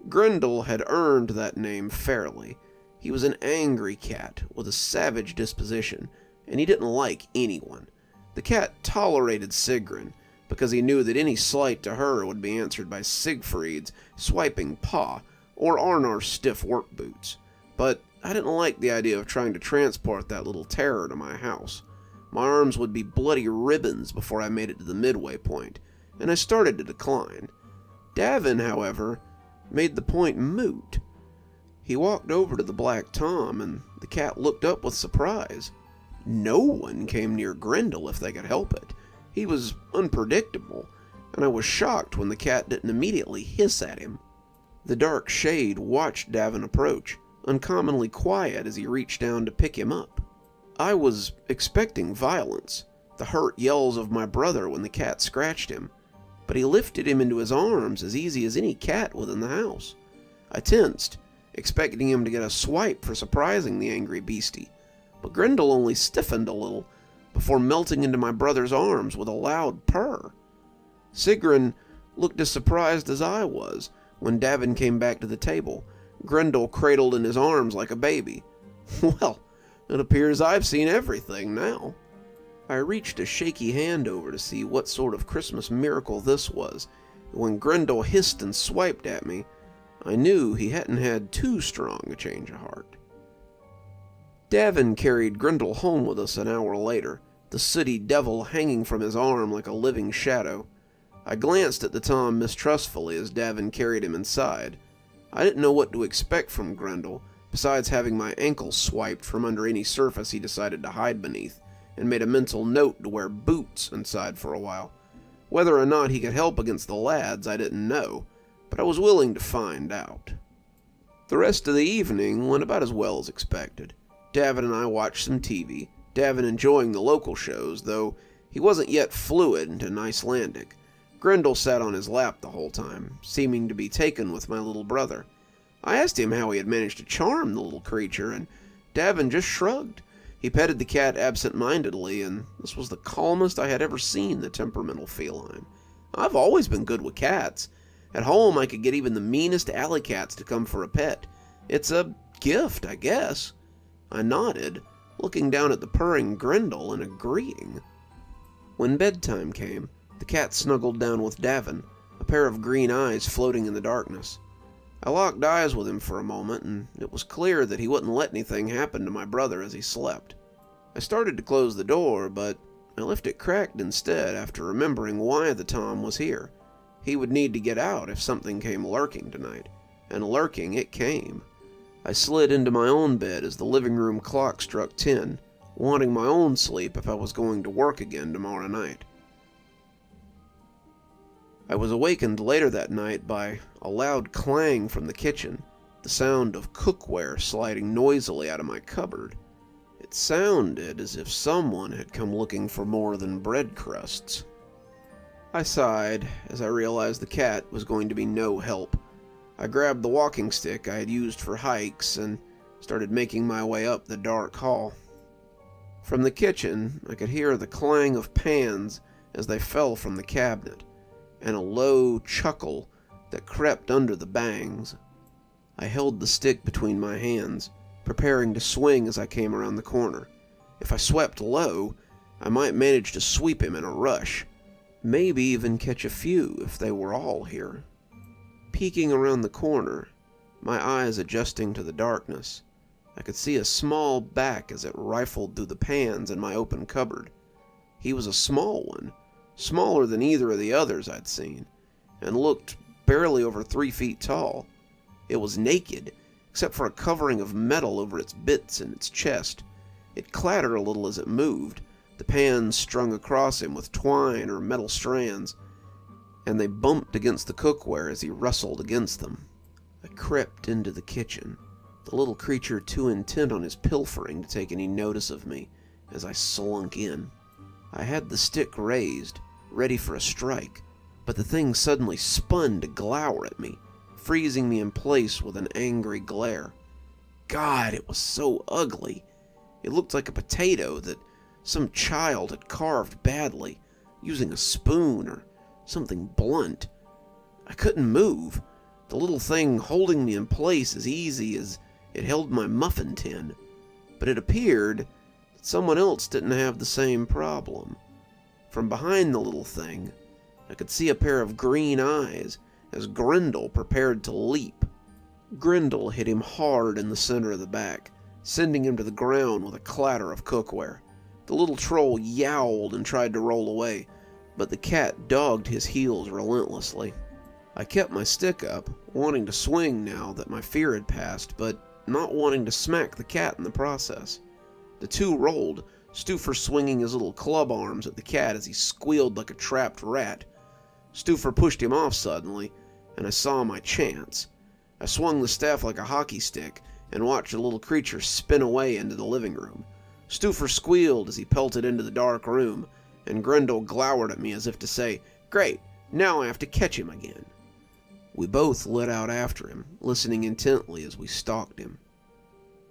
Grendel had earned that name fairly. He was an angry cat with a savage disposition, and he didn't like anyone. The cat tolerated Sigrun because he knew that any slight to her would be answered by Siegfried's swiping paw or Arnar's stiff work boots. But I didn't like the idea of trying to transport that little terror to my house. My arms would be bloody ribbons before I made it to the midway point, and I started to decline. Davin, however, made the point moot. He walked over to the black Tom, and the cat looked up with surprise. No one came near Grendel if they could help it. He was unpredictable, and I was shocked when the cat didn't immediately hiss at him. The dark shade watched Davin approach, uncommonly quiet as he reached down to pick him up. I was expecting violence, the hurt yells of my brother when the cat scratched him, but he lifted him into his arms as easy as any cat within the house. I tensed, expecting him to get a swipe for surprising the angry beastie, but Grendel only stiffened a little before melting into my brother's arms with a loud purr. Sigrun looked as surprised as I was when Davin came back to the table, Grendel cradled in his arms like a baby. Well, it appears I've seen everything now. I reached a shaky hand over to see what sort of Christmas miracle this was, and when Grendel hissed and swiped at me, I knew he hadn't had too strong a change of heart. Davin carried Grendel home with us an hour later, the sooty devil hanging from his arm like a living shadow. I glanced at the Tom mistrustfully as Davin carried him inside. I didn't know what to expect from Grendel, besides having my ankle swiped from under any surface he decided to hide beneath, and made a mental note to wear boots inside for a while. Whether or not he could help against the lads, I didn't know, but I was willing to find out. The rest of the evening went about as well as expected. Davin and I watched some TV, Davin enjoying the local shows, though he wasn't yet fluent in Icelandic. Grendel sat on his lap the whole time, seeming to be taken with my little brother. I asked him how he had managed to charm the little creature, and Davin just shrugged. He petted the cat absent-mindedly, and this was the calmest I had ever seen the temperamental feline. I've always been good with cats. At home, I could get even the meanest alley cats to come for a pet. It's a gift, I guess. I nodded, looking down at the purring Grendel and agreeing. When bedtime came, the cat snuggled down with Davin, a pair of green eyes floating in the darkness. I locked eyes with him for a moment, and it was clear that he wouldn't let anything happen to my brother as he slept. I started to close the door, but I left it cracked instead after remembering why the Tom was here. He would need to get out if something came lurking tonight, and lurking it came. I slid into my own bed as the living room clock struck 10, wanting my own sleep if I was going to work again tomorrow night. I was awakened later that night by a loud clang from the kitchen, the sound of cookware sliding noisily out of my cupboard. It sounded as if someone had come looking for more than bread crusts. I sighed as I realized the cat was going to be no help. I grabbed the walking stick I had used for hikes and started making my way up the dark hall. From the kitchen, I could hear the clang of pans as they fell from the cabinet, and a low chuckle that crept under the bangs. I held the stick between my hands, preparing to swing as I came around the corner. If I swept low, I might manage to sweep him in a rush, maybe even catch a few if they were all here. Peeking around the corner, my eyes adjusting to the darkness, I could see a small back as it rifled through the pans in my open cupboard. He was a small one, smaller than either of the others I'd seen, and looked barely over 3 feet tall. It was naked, except for a covering of metal over its bits and its chest. It clattered a little as it moved, the pans strung across him with twine or metal strands, and they bumped against the cookware as he rustled against them. I crept into the kitchen, the little creature too intent on his pilfering to take any notice of me as I slunk in. I had the stick raised, ready for a strike, but the thing suddenly spun to glower at me, freezing me in place with an angry glare. God, it was so ugly. It looked like a potato that some child had carved badly, using a spoon or something blunt. I couldn't move, the little thing holding me in place as easy as it held my muffin tin. But it appeared that someone else didn't have the same problem. From behind the little thing, I could see a pair of green eyes as Grendel prepared to leap. Grendel hit him hard in the center of the back, sending him to the ground with a clatter of cookware. The little troll yowled and tried to roll away, but the cat dogged his heels relentlessly. I kept my stick up, wanting to swing now that my fear had passed, but not wanting to smack the cat in the process. The two rolled, Stuffer swinging his little club arms at the cat as he squealed like a trapped rat. Stuffer pushed him off suddenly, and I saw my chance. I swung the staff like a hockey stick and watched the little creature spin away into the living room. Stuffer squealed as he pelted into the dark room, and Grendel glowered at me as if to say, "Great, now I have to catch him again." We both lit out after him, listening intently as we stalked him.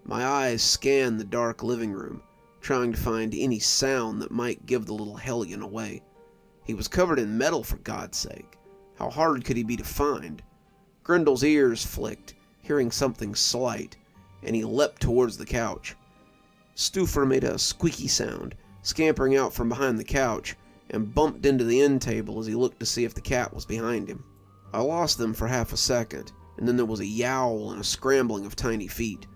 My eyes scanned the dark living room, trying to find any sound that might give the little hellion away. He was covered in metal, for God's sake. How hard could he be to find? Grendel's ears flicked, hearing something slight, and he leapt towards the couch. Stuffer made a squeaky sound, scampering out from behind the couch, and bumped into the end table as he looked to see if the cat was behind him. I lost them for half a second, and then there was a yowl and a scrambling of tiny feet.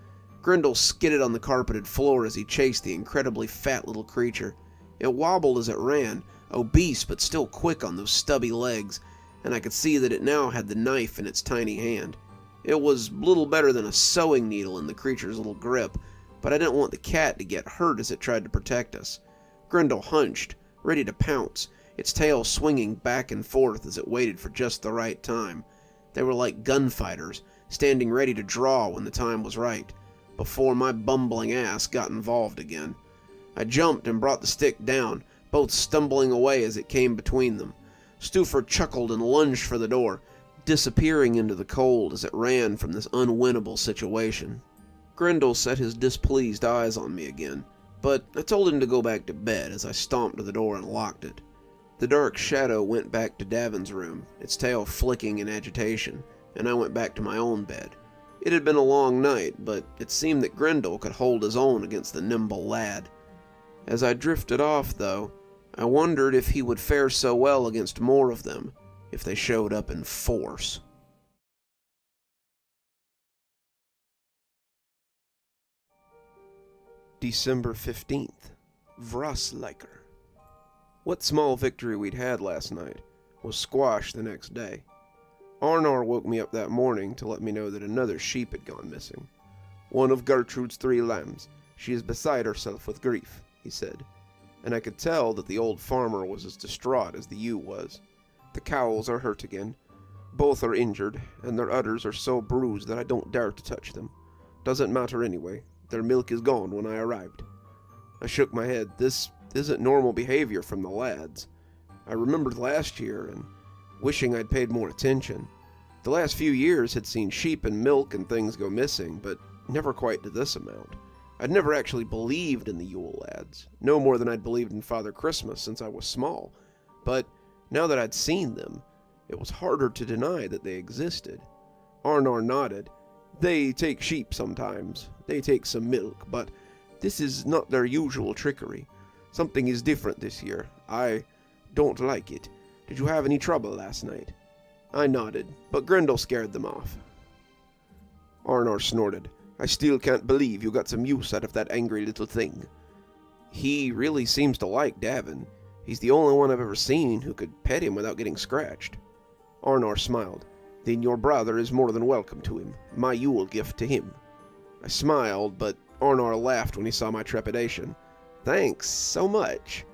Grendel skidded on the carpeted floor as he chased the incredibly fat little creature. It wobbled as it ran, obese but still quick on those stubby legs, and I could see that it now had the knife in its tiny hand. It was little better than a sewing needle in the creature's little grip, but I didn't want the cat to get hurt as it tried to protect us. Grendel hunched, ready to pounce, its tail swinging back and forth as it waited for just the right time. They were like gunfighters, standing ready to draw when the time was right, before my bumbling ass got involved again. I jumped and brought the stick down, both stumbling away as it came between them. Stuffer chuckled and lunged for the door, disappearing into the cold as it ran from this unwinnable situation. Grendel set his displeased eyes on me again, but I told him to go back to bed as I stomped to the door and locked it. The dark shadow went back to Davin's room, its tail flicking in agitation, and I went back to my own bed. It had been a long night, but it seemed that Grendel could hold his own against the nimble lad. As I drifted off, though, I wondered if he would fare so well against more of them if they showed up in force. December 15th. Vrasliker. What small victory we'd had last night was squashed the next day. Arnar woke me up that morning to let me know that another sheep had gone missing. "One of Gertrude's 3 lambs. She is beside herself with grief," he said, and I could tell that the old farmer was as distraught as the ewe was. "The cows are hurt again. Both are injured, and their udders are so bruised that I don't dare to touch them. Doesn't matter anyway. Their milk is gone when I arrived." I shook my head. This isn't normal behavior from the lads. I remembered last year and wishing I'd paid more attention. The last few years had seen sheep and milk and things go missing, but never quite to this amount. I'd never actually believed in the Yule lads, no more than I'd believed in Father Christmas since I was small. But now that I'd seen them, it was harder to deny that they existed. Arnar nodded. "They take sheep sometimes. They take some milk, but this is not their usual trickery. Something is different this year. I don't like it. Did you have any trouble last night?" I nodded, but Grendel scared them off. Arnar snorted. "I still can't believe you got some use out of that angry little thing." He really seems to like Davin. He's the only one I've ever seen who could pet him without getting scratched. Arnar smiled. "Then your brother is more than welcome to him. My Yule gift to him." I smiled, but Arnar laughed when he saw my trepidation. Thanks so much.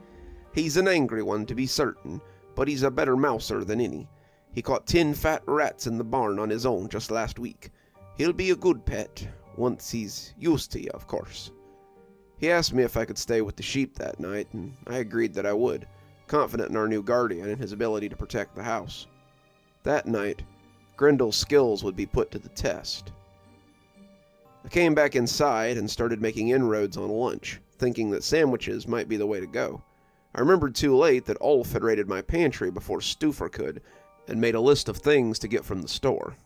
He's an angry one, to be certain, but he's a better mouser than any. He caught 10 fat rats in the barn on his own just last week. He'll be a good pet, once he's used to you, of course. He asked me if I could stay with the sheep that night, and I agreed that I would, confident in our new guardian and his ability to protect the house. That night, Grendel's skills would be put to the test. I came back inside and started making inroads on lunch, thinking that sandwiches might be the way to go. I remembered too late that Ulf had raided my pantry before Stuffer could, and made a list of things to get from the store.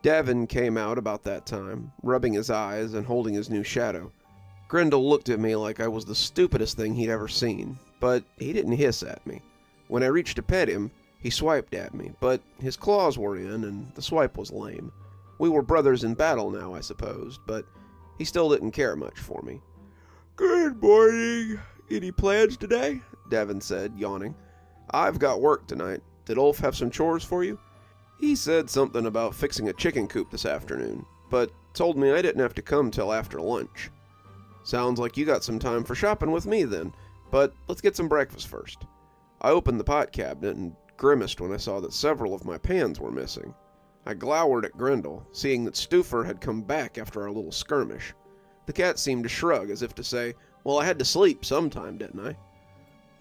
Davin came out about that time, rubbing his eyes and holding his new shadow. Grendel looked at me like I was the stupidest thing he'd ever seen, but he didn't hiss at me. When I reached to pet him, he swiped at me, but his claws were in and the swipe was lame. We were brothers in battle now, I supposed, but he still didn't care much for me. "Good morning. Any plans today?" Davin said, yawning. "I've got work tonight. Did Ulf have some chores for you?" He said something about fixing a chicken coop this afternoon, but told me I didn't have to come till after lunch. "Sounds like you got some time for shopping with me then, but let's get some breakfast first." I opened the pot cabinet and grimaced when I saw that several of my pans were missing. I glowered at Grendel, seeing that Stuffer had come back after our little skirmish. The cat seemed to shrug as if to say, "Well, I had to sleep sometime, didn't I?"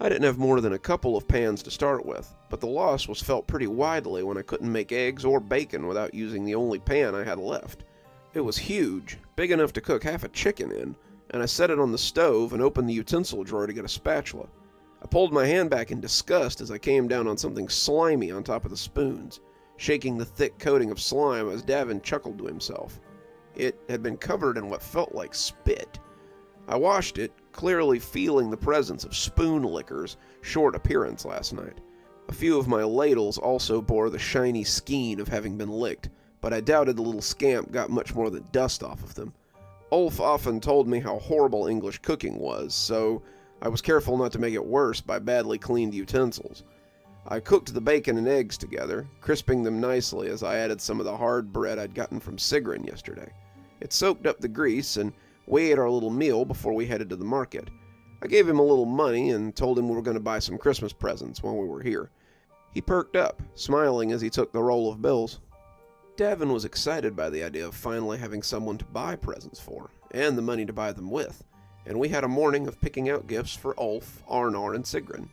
I didn't have more than a couple of pans to start with, but the loss was felt pretty widely when I couldn't make eggs or bacon without using the only pan I had left. It was huge, big enough to cook half a chicken in, and I set it on the stove and opened the utensil drawer to get a spatula. I pulled my hand back in disgust as I came down on something slimy on top of the spoons, shaking the thick coating of slime as Davin chuckled to himself. It had been covered in what felt like spit. I washed it, clearly feeling the presence of spoon licker's short appearance last night. A few of my ladles also bore the shiny skein of having been licked, but I doubted the little scamp got much more than dust off of them. Ulf often told me how horrible English cooking was, so I was careful not to make it worse by badly cleaned utensils. I cooked the bacon and eggs together, crisping them nicely as I added some of the hard bread I'd gotten from Sigrun yesterday. It soaked up the grease, and we ate our little meal before we headed to the market. I gave him a little money and told him we were going to buy some Christmas presents when we were here. He perked up, smiling as he took the roll of bills. Davin was excited by the idea of finally having someone to buy presents for, and the money to buy them with, and we had a morning of picking out gifts for Ulf, Arnar, and Sigrun.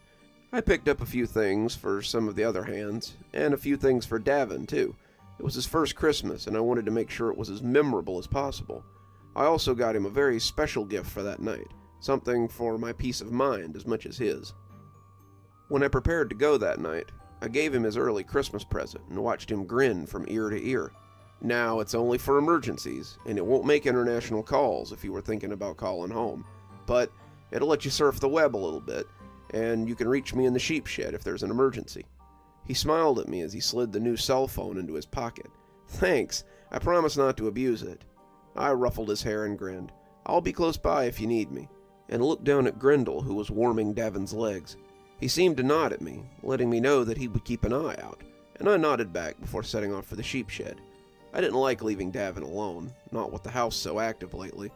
I picked up a few things for some of the other hands, and a few things for Davin, too. It was his first Christmas, and I wanted to make sure it was as memorable as possible. I also got him a very special gift for that night, something for my peace of mind as much as his. When I prepared to go that night, I gave him his early Christmas present and watched him grin from ear to ear. Now it's only for emergencies, and it won't make international calls if you were thinking about calling home, but it'll let you surf the web a little bit, and you can reach me in the sheep shed if there's an emergency. He smiled at me as he slid the new cell phone into his pocket. "Thanks, I promise not to abuse it." I ruffled his hair and grinned. "I'll be close by if you need me," and looked down at Grendel, who was warming Davin's legs. He seemed to nod at me, letting me know that he would keep an eye out, and I nodded back before setting off for the sheep shed. I didn't like leaving Davin alone, not with the house so active lately,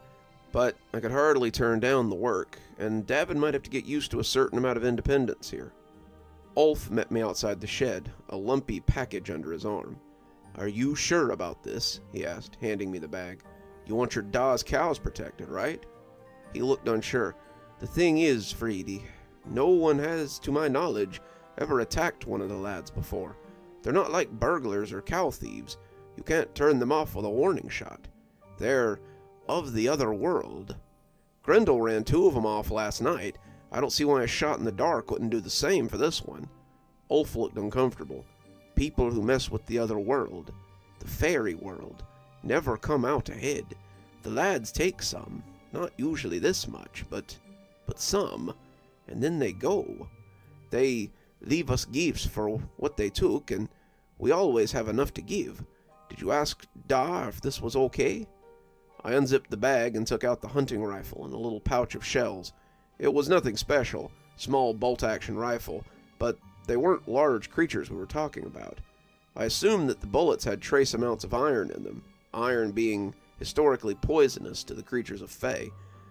but I could hardly turn down the work, and Davin might have to get used to a certain amount of independence here. Ulf met me outside the shed, a lumpy package under his arm. "Are you sure about this?" he asked, handing me the bag. "You want your Dawes cows protected, right?" He looked unsure. "The thing is, Freedy, no one has, to my knowledge, ever attacked one of the lads before. They're not like burglars or cow thieves. You can't turn them off with a warning shot. They're of the other world. Grendel ran 2 of them off last night. I don't see why a shot in the dark wouldn't do the same for this one." Ulf looked uncomfortable. "People who mess with the other world, the fairy world, never come out ahead. The lads take some, not usually this much, but some, and then they go. They leave us gifts for what they took, and we always have enough to give. Did you ask Da if this was okay?" I unzipped the bag and took out the hunting rifle and a little pouch of shells. It was nothing special, small bolt-action rifle, but they weren't large creatures we were talking about. I assumed that the bullets had trace amounts of iron in them, iron being historically poisonous to the creatures of Fae,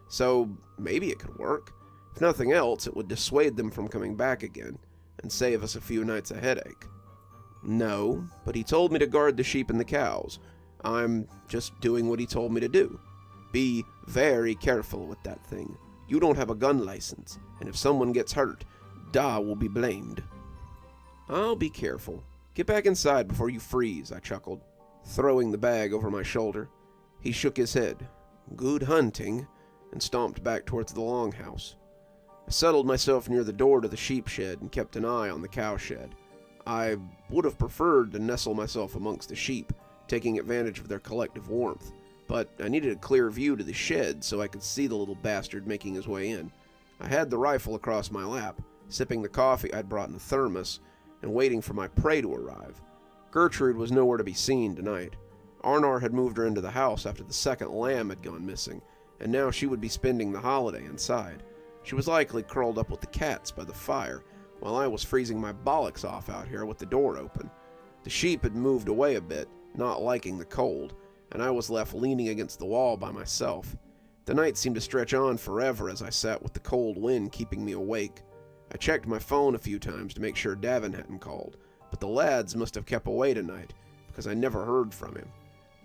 so maybe it could work. If nothing else, it would dissuade them from coming back again, and save us a few nights of headache. No, but he told me to guard the sheep and the cows. I'm just doing what he told me to do. Be very careful with that thing. You don't have a gun license, and if someone gets hurt, Da will be blamed. I'll be careful. Get back inside before you freeze, I chuckled, throwing the bag over my shoulder. He shook his head. Good hunting, and stomped back towards the longhouse. I settled myself near the door to the sheep shed and kept an eye on the cow shed. I would have preferred to nestle myself amongst the sheep, taking advantage of their collective warmth, but I needed a clear view to the shed so I could see the little bastard making his way in. I had the rifle across my lap, sipping the coffee I'd brought in a thermos, and waiting for my prey to arrive. Gertrude was nowhere to be seen tonight. Arnar had moved her into the house after the second lamb had gone missing, and now she would be spending the holiday inside. She was likely curled up with the cats by the fire, while I was freezing my bollocks off out here with the door open. The sheep had moved away a bit, not liking the cold, and I was left leaning against the wall by myself. The night seemed to stretch on forever as I sat with the cold wind keeping me awake. I checked my phone a few times to make sure Davin hadn't called, but the lads must have kept away tonight, because I never heard from him.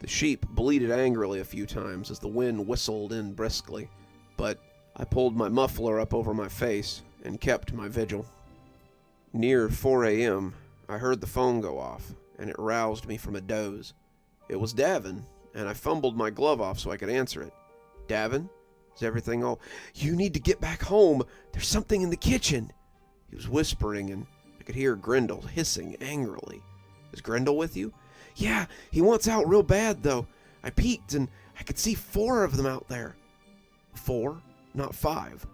The sheep bleated angrily a few times as the wind whistled in briskly, but I pulled my muffler up over my face and kept my vigil. Near 4 a.m., I heard the phone go off, and it roused me from a doze. It was Davin, and I fumbled my glove off so I could answer it. Davin? Is everything all... You need to get back home. There's something in the kitchen. He was whispering, and I could hear Grendel hissing angrily. Is Grendel with you? Yeah, he wants out real bad, though. I peeked, and I could see 4 of them out there. 4? Not 5.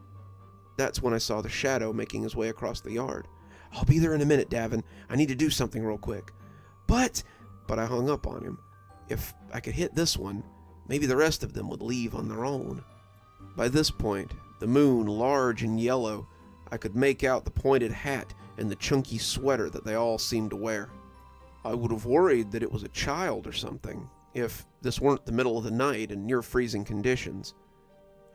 That's when I saw the shadow making his way across the yard. I'll be there in a minute, Davin. I need to do something real quick. But I hung up on him. If I could hit this one, maybe the rest of them would leave on their own. By this point, the moon large and yellow, I could make out the pointed hat and the chunky sweater that they all seemed to wear. I would have worried that it was a child or something, if this weren't the middle of the night and near freezing conditions.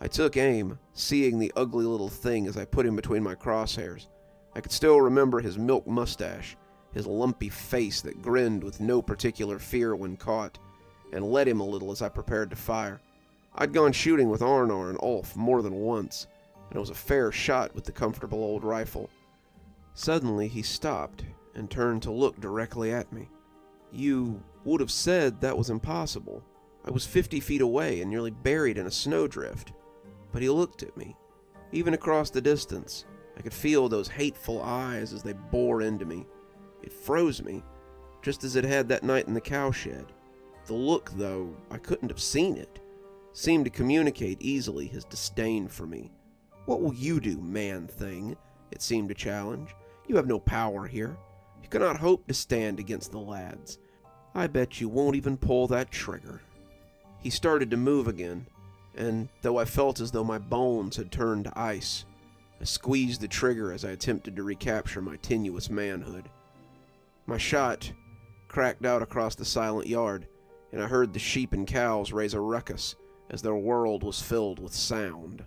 I took aim, seeing the ugly little thing as I put him between my crosshairs. I could still remember his milk mustache, his lumpy face that grinned with no particular fear when caught, and led him a little as I prepared to fire. I'd gone shooting with Arnar and Ulf more than once, and it was a fair shot with the comfortable old rifle. Suddenly he stopped and turned to look directly at me. You would have said that was impossible. I was 50 feet away and nearly buried in a snowdrift. But he looked at me. Even across the distance, I could feel those hateful eyes as they bore into me. It froze me, just as it had that night in the cowshed. The look, though I couldn't have seen it, seemed to communicate easily his disdain for me. What will you do, man-thing? It seemed to challenge. You have no power here. You cannot hope to stand against the lads. I bet you won't even pull that trigger. He started to move again, and though I felt as though my bones had turned to ice, I squeezed the trigger as I attempted to recapture my tenuous manhood. My shot cracked out across the silent yard, and I heard the sheep and cows raise a ruckus as their world was filled with sound.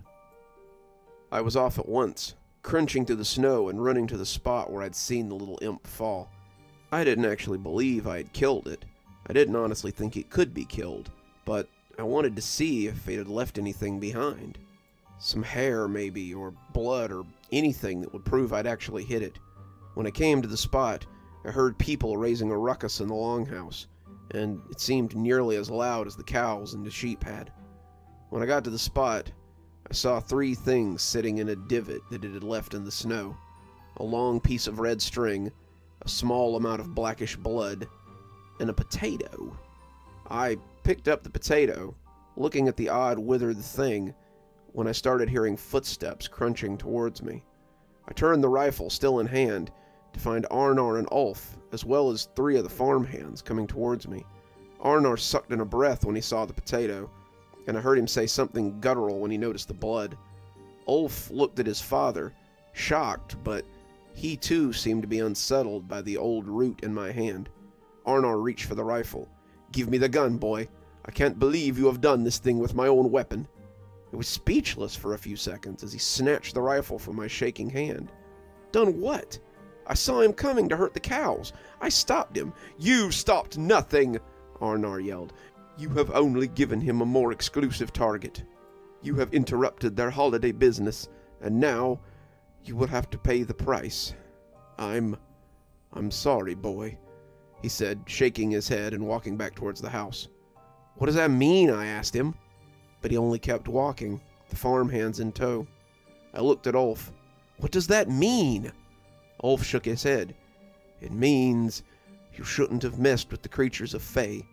I was off at once, crunching through the snow and running to the spot where I'd seen the little imp fall. I didn't actually believe I had killed it. I didn't honestly think it could be killed, but I wanted to see if it had left anything behind. Some hair, maybe, or blood, or anything that would prove I'd actually hit it. When I came to the spot, I heard people raising a ruckus in the longhouse, and it seemed nearly as loud as the cows and the sheep had. When I got to the spot, I saw 3 things sitting in a divot that it had left in the snow. A long piece of red string, a small amount of blackish blood, and a potato. I picked up the potato, looking at the odd withered thing, when I started hearing footsteps crunching towards me. I turned the rifle, still in hand, to find Arnar and Ulf, as well as 3 of the farmhands coming towards me. Arnar sucked in a breath when he saw the potato, and I heard him say something guttural when he noticed the blood. Ulf looked at his father, shocked, but he too seemed to be unsettled by the old root in my hand. Arnar reached for the rifle. "Give me the gun, boy. I can't believe you have done this thing with my own weapon." I was speechless for a few seconds as he snatched the rifle from my shaking hand. Done what? I saw him coming to hurt the cows. I stopped him. You stopped nothing, Arnar yelled. You have only given him a more exclusive target. You have interrupted their holiday business, and now you will have to pay the price. I'm sorry, boy, he said, shaking his head and walking back towards the house. What does that mean? I asked him. But he only kept walking, the farmhands in tow. I looked at Ulf. What does that mean? Ulf shook his head. It means you shouldn't have messed with the creatures of Fae.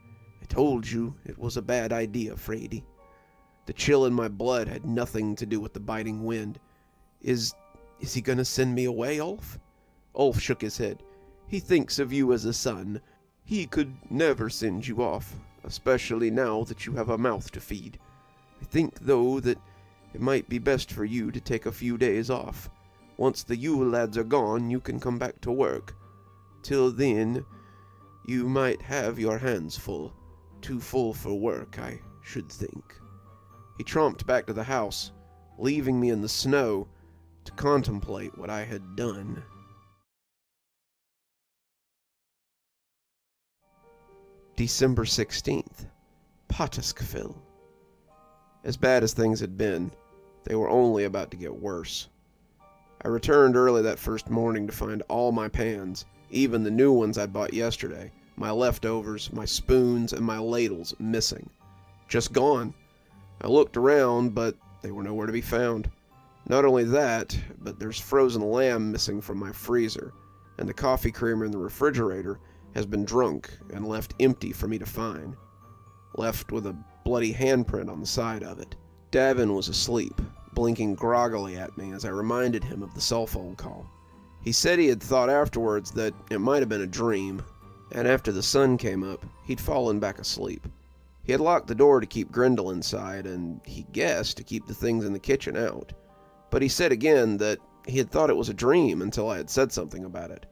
I told you it was a bad idea, Frady. The chill in my blood had nothing to do with the biting wind. Is he gonna send me away, Ulf? Ulf shook his head. He thinks of you as a son. He could never send you off, especially now that you have a mouth to feed. I think, though, that it might be best for you to take a few days off. Once the Yule lads are gone, you can come back to work. Till then, you might have your hands full. Too full for work, I should think. He tromped back to the house, leaving me in the snow to contemplate what I had done. December 16th, Pataskville. As bad as things had been, they were only about to get worse. I returned early that first morning to find all my pans, even the new ones I'd bought yesterday, my leftovers, my spoons, and my ladles missing. Just gone. I looked around, but they were nowhere to be found. Not only that, but there's frozen lamb missing from my freezer, and the coffee creamer in the refrigerator has been drunk and left empty for me to find. Left with a bloody handprint on the side of it. Davin was asleep, blinking groggily at me as I reminded him of the cell phone call. He said he had thought afterwards that it might have been a dream, and after the sun came up, he'd fallen back asleep. He had locked the door to keep Grendel inside, and he guessed to keep the things in the kitchen out. But he said again that he had thought it was a dream until I had said something about it.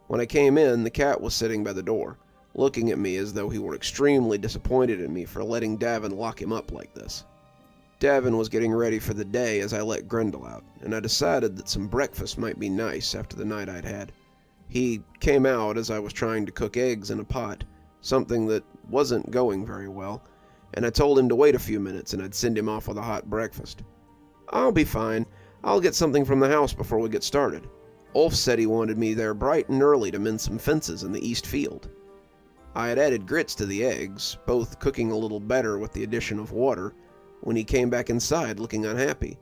When I came in, the cat was sitting by the door, looking at me as though he were extremely disappointed in me for letting Davin lock him up like this. Davin was getting ready for the day as I let Grendel out, and I decided that some breakfast might be nice after the night I'd had. He came out as I was trying to cook eggs in a pot, something that wasn't going very well, and I told him to wait a few minutes and I'd send him off with a hot breakfast. I'll be fine. I'll get something from the house before we get started. Ulf said he wanted me there bright and early to mend some fences in the east field. I had added grits to the eggs, both cooking a little better with the addition of water, when he came back inside looking unhappy.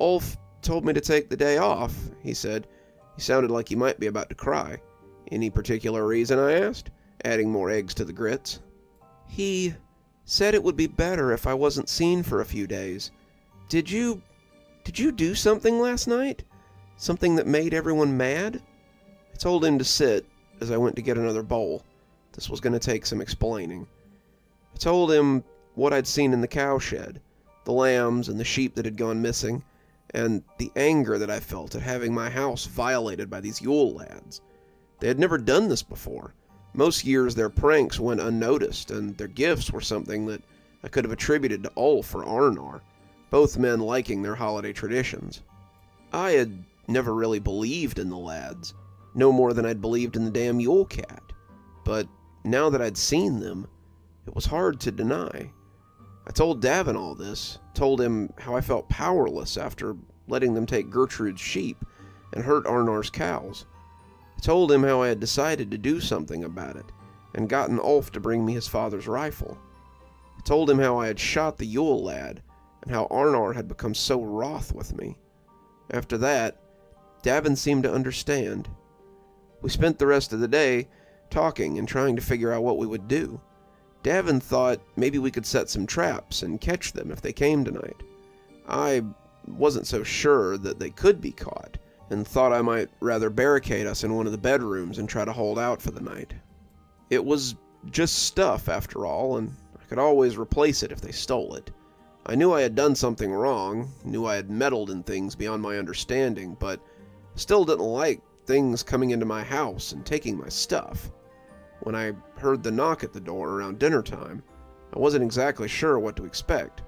Ulf told me to take the day off, he said. He sounded like he might be about to cry. Any particular reason, I asked, adding more eggs to the grits. He said it would be better if I wasn't seen for a few days. Did you do something last night? Something that made everyone mad? I told him to sit as I went to get another bowl. This was going to take some explaining. I told him what I'd seen in the cowshed, the lambs and the sheep that had gone missing, and the anger that I felt at having my house violated by these Yule lads. They had never done this before. Most years their pranks went unnoticed, and their gifts were something that I could have attributed to Ulf or Arnar, both men liking their holiday traditions. I had never really believed in the lads, no more than I'd believed in the damn Yule cat, but now that I'd seen them, it was hard to deny. I told Davin all this, told him how I felt powerless after letting them take Gertrude's sheep and hurt Arnar's cows. I told him how I had decided to do something about it and gotten Ulf to bring me his father's rifle. I told him how I had shot the Yule lad and how Arnar had become so wroth with me. After that, Davin seemed to understand. We spent the rest of the day talking and trying to figure out what we would do. Davin thought maybe we could set some traps and catch them if they came tonight. I wasn't so sure that they could be caught, and thought I might rather barricade us in one of the bedrooms and try to hold out for the night. It was just stuff, after all, and I could always replace it if they stole it. I knew I had done something wrong, knew I had meddled in things beyond my understanding, but still didn't like things coming into my house and taking my stuff. When I heard the knock at the door around dinner time, I wasn't exactly sure what to expect.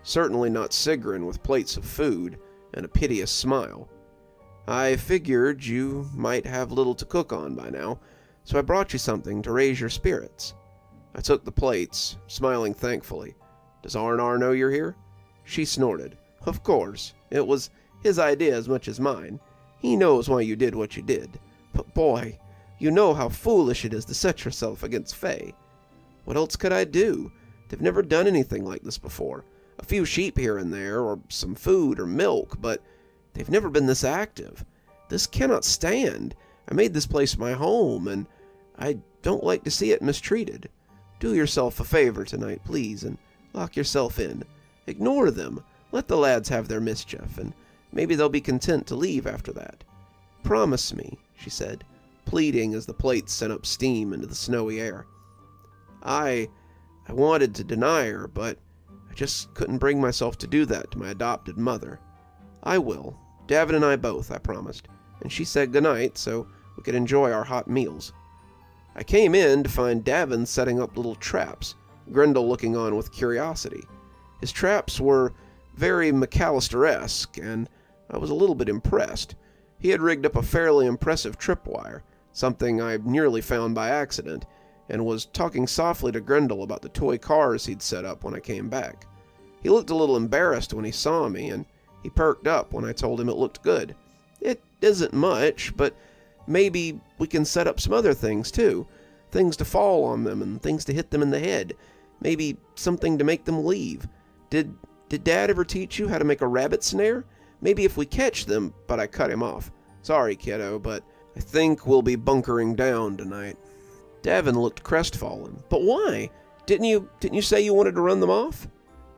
certainly not Sigrun with plates of food and a piteous smile. I figured you might have little to cook on by now, so I brought you something to raise your spirits. I took the plates, smiling thankfully. Does Arnar know you're here? She snorted. Of course. It was his idea as much as mine. He knows why you did what you did. But boy, you know how foolish it is to set yourself against Fae. What else could I do? They've never done anything like this before. A few sheep here and there, or some food or milk, but they've never been this active. This cannot stand. I made this place my home, and I don't like to see it mistreated. Do yourself a favor tonight, please, and lock yourself in. Ignore them. Let the lads have their mischief, and maybe they'll be content to leave after that. Promise me, she said, pleading as the plates sent up steam into the snowy air. I wanted to deny her, but I just couldn't bring myself to do that to my adopted mother. I will. Davin and I both, I promised, and she said goodnight so we could enjoy our hot meals. I came in to find Davin setting up little traps, Grendel looking on with curiosity. His traps were very McAllister-esque, and I was a little bit impressed. He had rigged up a fairly impressive tripwire, something I nearly found by accident, and was talking softly to Grendel about the toy cars he'd set up when I came back. He looked a little embarrassed when he saw me, and he perked up when I told him it looked good. It isn't much, but maybe we can set up some other things too. Things to fall on them and things to hit them in the head. Maybe something to make them leave. Did Dad ever teach you how to make a rabbit snare? Maybe if we catch them, but I cut him off. Sorry, kiddo, but I think we'll be bunkering down tonight. Davin looked crestfallen. But why? Didn't you say you wanted to run them off?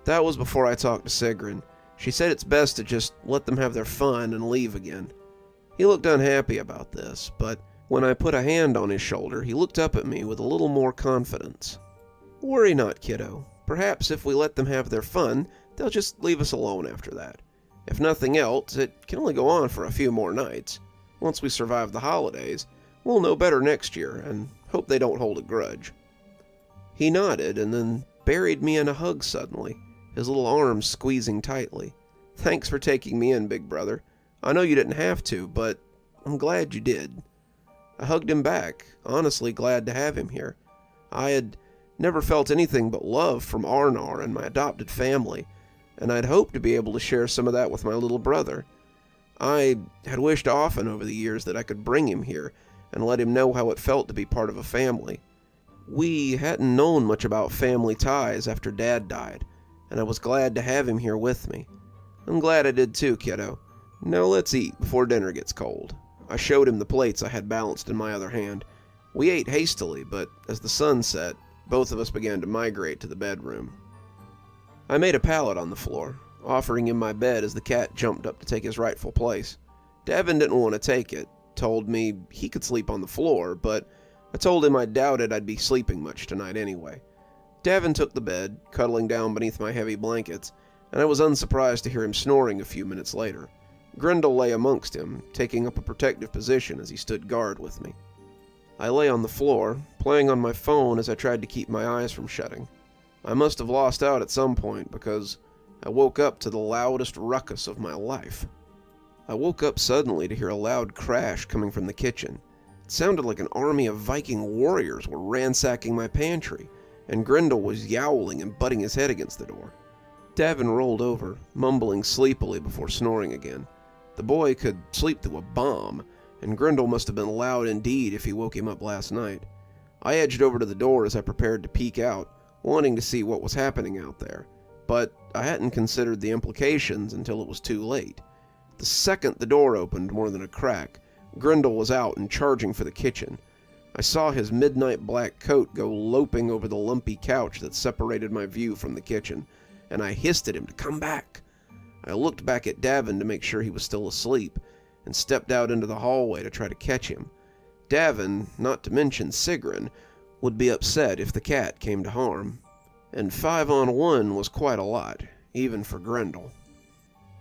That was before I talked to Sigrun. She said it's best to just let them have their fun and leave again. He looked unhappy about this, but when I put a hand on his shoulder, he looked up at me with a little more confidence. Worry not, kiddo. Perhaps if we let them have their fun, they'll just leave us alone after that. If nothing else, it can only go on for a few more nights. Once we survive the holidays, we'll know better next year, and hope they don't hold a grudge. He nodded and then buried me in a hug suddenly, his little arms squeezing tightly. Thanks for taking me in, big brother. I know you didn't have to, but I'm glad you did. I hugged him back, honestly glad to have him here. I had never felt anything but love from Arnar and my adopted family, and I'd hoped to be able to share some of that with my little brother. I had wished often over the years that I could bring him here and let him know how it felt to be part of a family. We hadn't known much about family ties after Dad died, and I was glad to have him here with me. I'm glad I did too, kiddo. Now let's eat before dinner gets cold. I showed him the plates I had balanced in my other hand. We ate hastily, but as the sun set, both of us began to migrate to the bedroom. I made a pallet on the floor, offering him my bed as the cat jumped up to take his rightful place. Davin didn't want to take it, told me he could sleep on the floor, but I told him I doubted I'd be sleeping much tonight anyway. Davin took the bed, cuddling down beneath my heavy blankets, and I was unsurprised to hear him snoring a few minutes later. Grendel lay amongst him, taking up a protective position as he stood guard with me. I lay on the floor, playing on my phone as I tried to keep my eyes from shutting. I must have lost out at some point because I woke up to the loudest ruckus of my life. I woke up suddenly to hear a loud crash coming from the kitchen. It sounded like an army of Viking warriors were ransacking my pantry, and Grendel was yowling and butting his head against the door. Davin rolled over, mumbling sleepily before snoring again. The boy could sleep through a bomb, and Grendel must have been loud indeed if he woke him up last night. I edged over to the door as I prepared to peek out, wanting to see what was happening out there, but I hadn't considered the implications until it was too late. The second the door opened more than a crack, Grendel was out and charging for the kitchen. I saw his midnight black coat go loping over the lumpy couch that separated my view from the kitchen, and I hissed at him to come back. I looked back at Davin to make sure he was still asleep, and stepped out into the hallway to try to catch him. Davin, not to mention Sigrun, would be upset if the cat came to harm, and 5-on-1 was quite a lot, even for Grendel.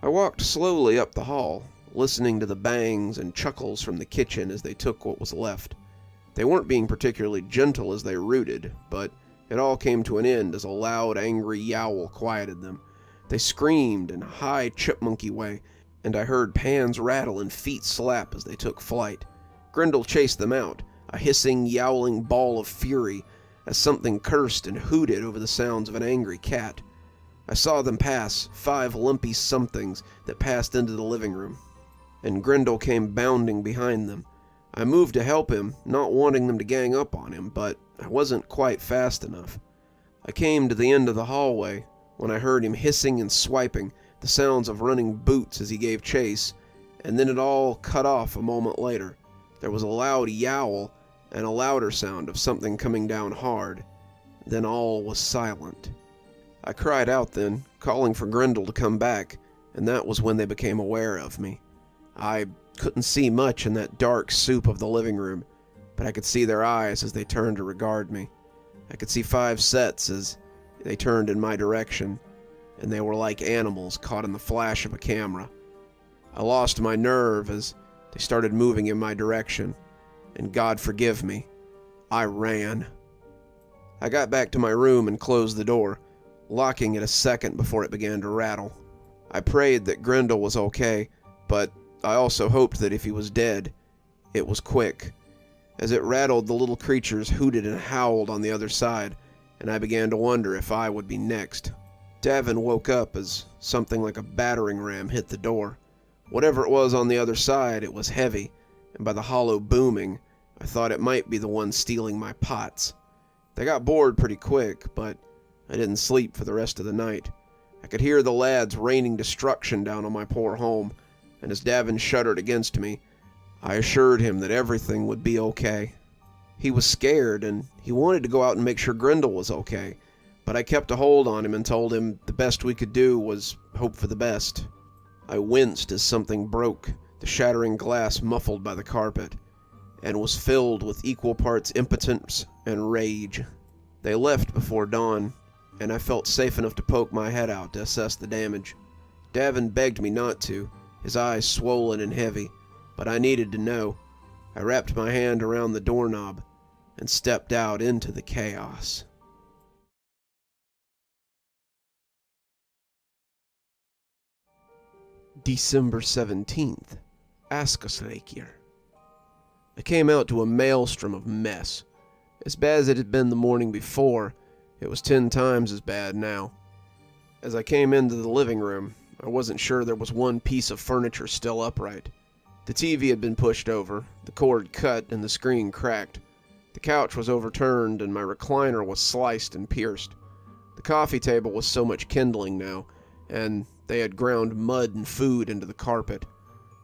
I walked slowly up the hall, listening to the bangs and chuckles from the kitchen as they took what was left. They weren't being particularly gentle as they rooted, but it all came to an end as a loud, angry yowl quieted them. They screamed in a high chipmunky way, and I heard pans rattle and feet slap as they took flight. Grendel chased them out, a hissing, yowling ball of fury, as something cursed and hooted over the sounds of an angry cat. I saw them pass, 5 lumpy somethings that passed into the living room, and Grendel came bounding behind them. I moved to help him, not wanting them to gang up on him, but I wasn't quite fast enough. I came to the end of the hallway when I heard him hissing and swiping, the sounds of running boots as he gave chase, and then it all cut off a moment later. There was a loud yowl and a louder sound of something coming down hard. Then all was silent. I cried out then, calling for Grendel to come back, and that was when they became aware of me. I couldn't see much in that dark soup of the living room, but I could see their eyes as they turned to regard me. I could see 5 sets as they turned in my direction, and they were like animals caught in the flash of a camera. I lost my nerve as they started moving in my direction, and God forgive me, I ran. I got back to my room and closed the door, locking it a second before it began to rattle. I prayed that Grendel was okay, but I also hoped that if he was dead, it was quick. As it rattled, the little creatures hooted and howled on the other side, and I began to wonder if I would be next. Davin woke up as something like a battering ram hit the door. Whatever it was on the other side, it was heavy, and by the hollow booming, I thought it might be the one stealing my pots. They got bored pretty quick, but I didn't sleep for the rest of the night. I could hear the lads raining destruction down on my poor home, and as Davin shuddered against me, I assured him that everything would be okay. He was scared, and he wanted to go out and make sure Grendel was okay, but I kept a hold on him and told him the best we could do was hope for the best. I winced as something broke, the shattering glass muffled by the carpet, and was filled with equal parts impotence and rage. They left before dawn, and I felt safe enough to poke my head out to assess the damage. Davin begged me not to, his eyes swollen and heavy, but I needed to know. I wrapped my hand around the doorknob and stepped out into the chaos. December 17th, Askasleikir. I came out to a maelstrom of mess. As bad as it had been the morning before, it was 10 times as bad now. As I came into the living room, I wasn't sure there was one piece of furniture still upright. The TV had been pushed over, the cord cut, and the screen cracked. The couch was overturned, and my recliner was sliced and pierced. The coffee table was so much kindling now, and they had ground mud and food into the carpet.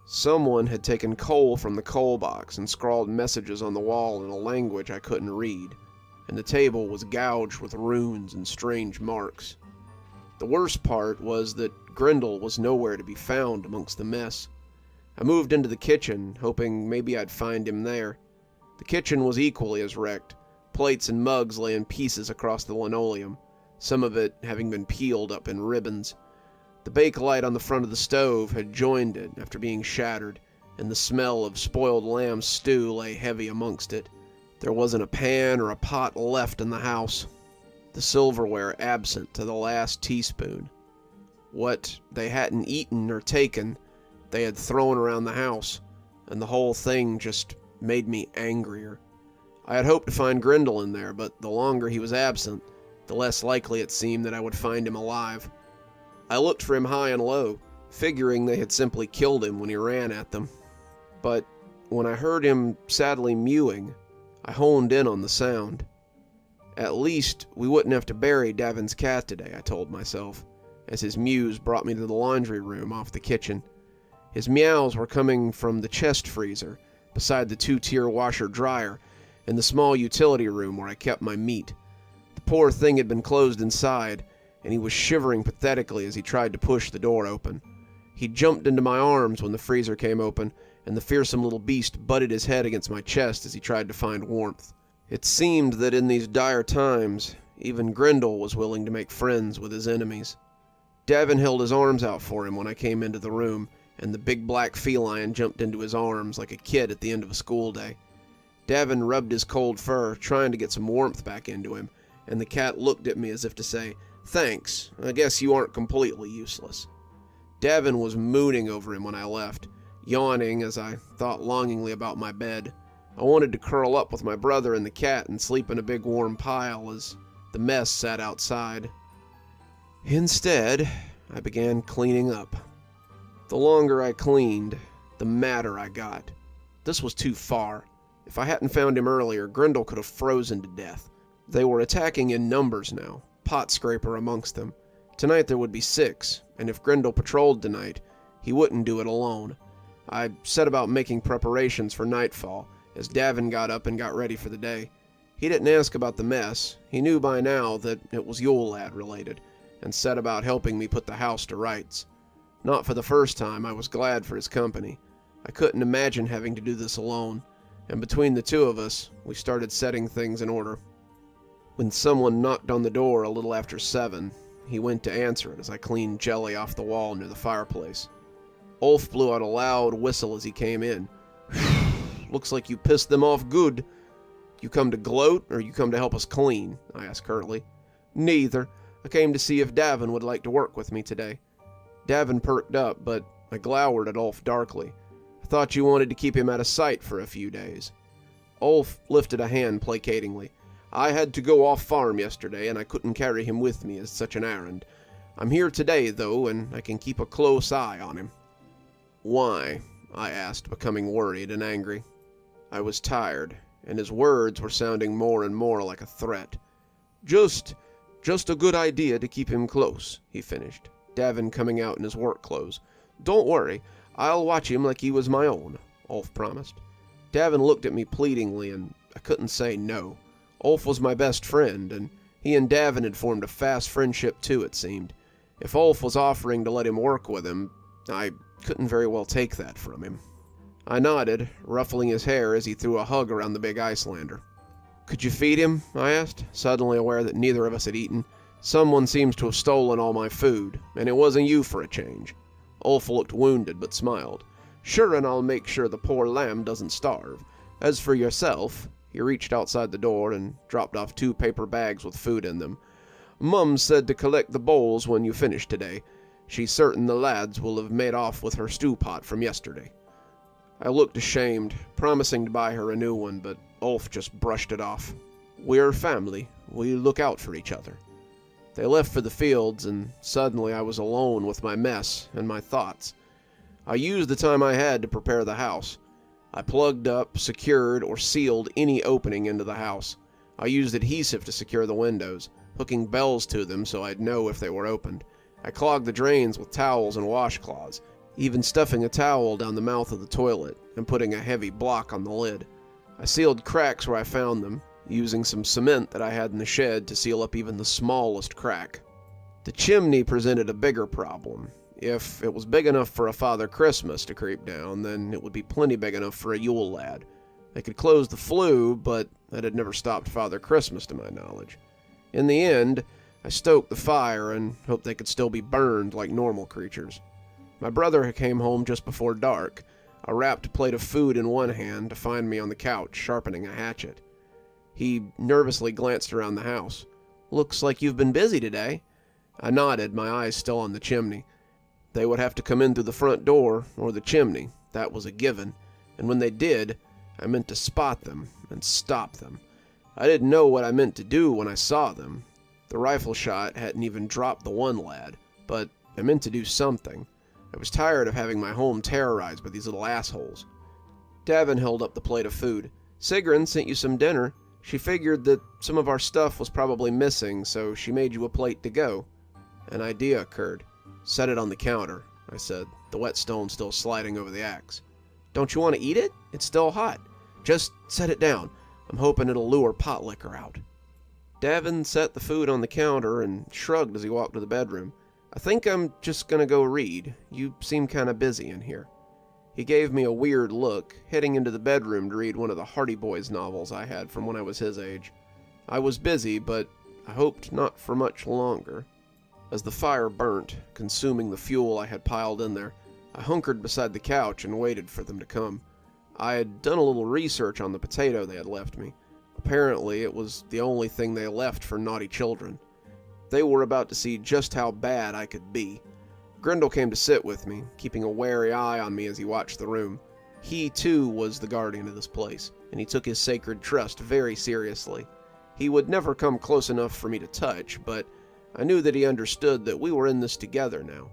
Someone had taken coal from the coal box and scrawled messages on the wall in a language I couldn't read, and the table was gouged with runes and strange marks. The worst part was that Grendel was nowhere to be found amongst the mess. I moved into the kitchen, hoping maybe I'd find him there. The kitchen was equally as wrecked. Plates and mugs lay in pieces across the linoleum, some of it having been peeled up in ribbons. The bake light on the front of the stove had joined it after being shattered, and the smell of spoiled lamb stew lay heavy amongst it. There wasn't a pan or a pot left in the house, the silverware absent to the last teaspoon. What they hadn't eaten or taken, they had thrown around the house, and the whole thing just made me angrier. I had hoped to find Grendel in there, but the longer he was absent, the less likely it seemed that I would find him alive. I looked for him high and low, figuring they had simply killed him when he ran at them. But when I heard him sadly mewing, I honed in on the sound. At least we wouldn't have to bury Davin's cat today, I told myself, as his mews brought me to the laundry room off the kitchen. His meows were coming from the chest freezer, beside the 2-tier washer-dryer, and the small utility room where I kept my meat. The poor thing had been closed inside, and he was shivering pathetically as he tried to push the door open. He jumped into my arms when the freezer came open, and the fearsome little beast butted his head against my chest as he tried to find warmth. It seemed that in these dire times, even Grendel was willing to make friends with his enemies. Davin held his arms out for him when I came into the room, and the big black feline jumped into his arms like a kid at the end of a school day. Davin rubbed his cold fur, trying to get some warmth back into him, and the cat looked at me as if to say, Thanks. I guess you aren't completely useless. Davin was mooning over him when I left, yawning as I thought longingly about my bed. I wanted to curl up with my brother and the cat and sleep in a big warm pile as the mess sat outside. Instead, I began cleaning up. The longer I cleaned, the madder I got. This was too far. If I hadn't found him earlier, Grendel could have frozen to death. They were attacking in numbers now, Potscraper amongst them. Tonight there would be 6, and if Grendel patrolled tonight, he wouldn't do it alone. I set about making preparations for nightfall, as Davin got up and got ready for the day. He didn't ask about the mess. He knew by now that it was Yule lad related, and set about helping me put the house to rights. Not for the first time, I was glad for his company. I couldn't imagine having to do this alone, and between the two of us, we started setting things in order. When someone knocked on the door a little after 7, he went to answer it as I cleaned jelly off the wall near the fireplace. Ulf blew out a loud whistle as he came in. Looks like you pissed them off good. You come to gloat, or you come to help us clean? I asked curtly. Neither. I came to see if Davin would like to work with me today. Davin perked up, but I glowered at Ulf darkly. I thought you wanted to keep him out of sight for a few days. Ulf lifted a hand placatingly. I had to go off farm yesterday, and I couldn't carry him with me as such an errand. I'm here today, though, and I can keep a close eye on him. Why? I asked, becoming worried and angry. I was tired, and his words were sounding more and more like a threat. Just a good idea to keep him close, he finished, Davin coming out in his work clothes. Don't worry, I'll watch him like he was my own, Ulf promised. Davin looked at me pleadingly, and I couldn't say no. Ulf was my best friend, and he and Davin had formed a fast friendship too, it seemed. If Ulf was offering to let him work with him, I couldn't very well take that from him. I nodded, ruffling his hair as he threw a hug around the big Icelander. Could you feed him? I asked, suddenly aware that neither of us had eaten. Someone seems to have stolen all my food, and it wasn't you for a change. Ulf looked wounded, but smiled. Sure, and I'll make sure the poor lamb doesn't starve. As for yourself, he reached outside the door and dropped off 2 paper bags with food in them. Mum said to collect the bowls when you finish today. She's certain the lads will have made off with her stew pot from yesterday. I looked ashamed, promising to buy her a new one, but Ulf just brushed it off. We're family. We look out for each other. They left for the fields, and suddenly I was alone with my mess and my thoughts. I used the time I had to prepare the house. I plugged up, secured, or sealed any opening into the house. I used adhesive to secure the windows, hooking bells to them so I'd know if they were opened. I clogged the drains with towels and washcloths, even stuffing a towel down the mouth of the toilet and putting a heavy block on the lid. I sealed cracks where I found them, using some cement that I had in the shed to seal up even the smallest crack. The chimney presented a bigger problem. If it was big enough for a Father Christmas to creep down, then it would be plenty big enough for a Yule lad. They could close the flue, but that had never stopped Father Christmas to my knowledge. In the end, I stoked the fire and hoped they could still be burned like normal creatures. My brother came home just before dark, a wrapped plate of food in one hand, to find me on the couch sharpening a hatchet. He nervously glanced around the house. Looks like you've been busy today. I nodded, my eyes still on the chimney. They would have to come in through the front door or the chimney. That was a given. And when they did, I meant to spot them and stop them. I didn't know what I meant to do when I saw them. The rifle shot hadn't even dropped the one lad, but I meant to do something. I was tired of having my home terrorized by these little assholes. Davin held up the plate of food. Sigrun sent you some dinner. She figured that some of our stuff was probably missing, so she made you a plate to go. An idea occurred. Set it on the counter, I said, the whetstone still sliding over the axe. Don't you want to eat it? It's still hot. Just set it down. I'm hoping it'll lure pot liquor out. Davin set the food on the counter and shrugged as he walked to the bedroom. I think I'm just gonna go read. You seem kinda busy in here. He gave me a weird look, heading into the bedroom to read one of the Hardy Boys novels I had from when I was his age. I was busy, but I hoped not for much longer. As the fire burnt, consuming the fuel I had piled in there, I hunkered beside the couch and waited for them to come. I had done a little research on the potato they had left me. Apparently, it was the only thing they left for naughty children. They were about to see just how bad I could be. Grendel came to sit with me, keeping a wary eye on me as he watched the room. He, too, was the guardian of this place, and he took his sacred trust very seriously. He would never come close enough for me to touch, but I knew that he understood that we were in this together now.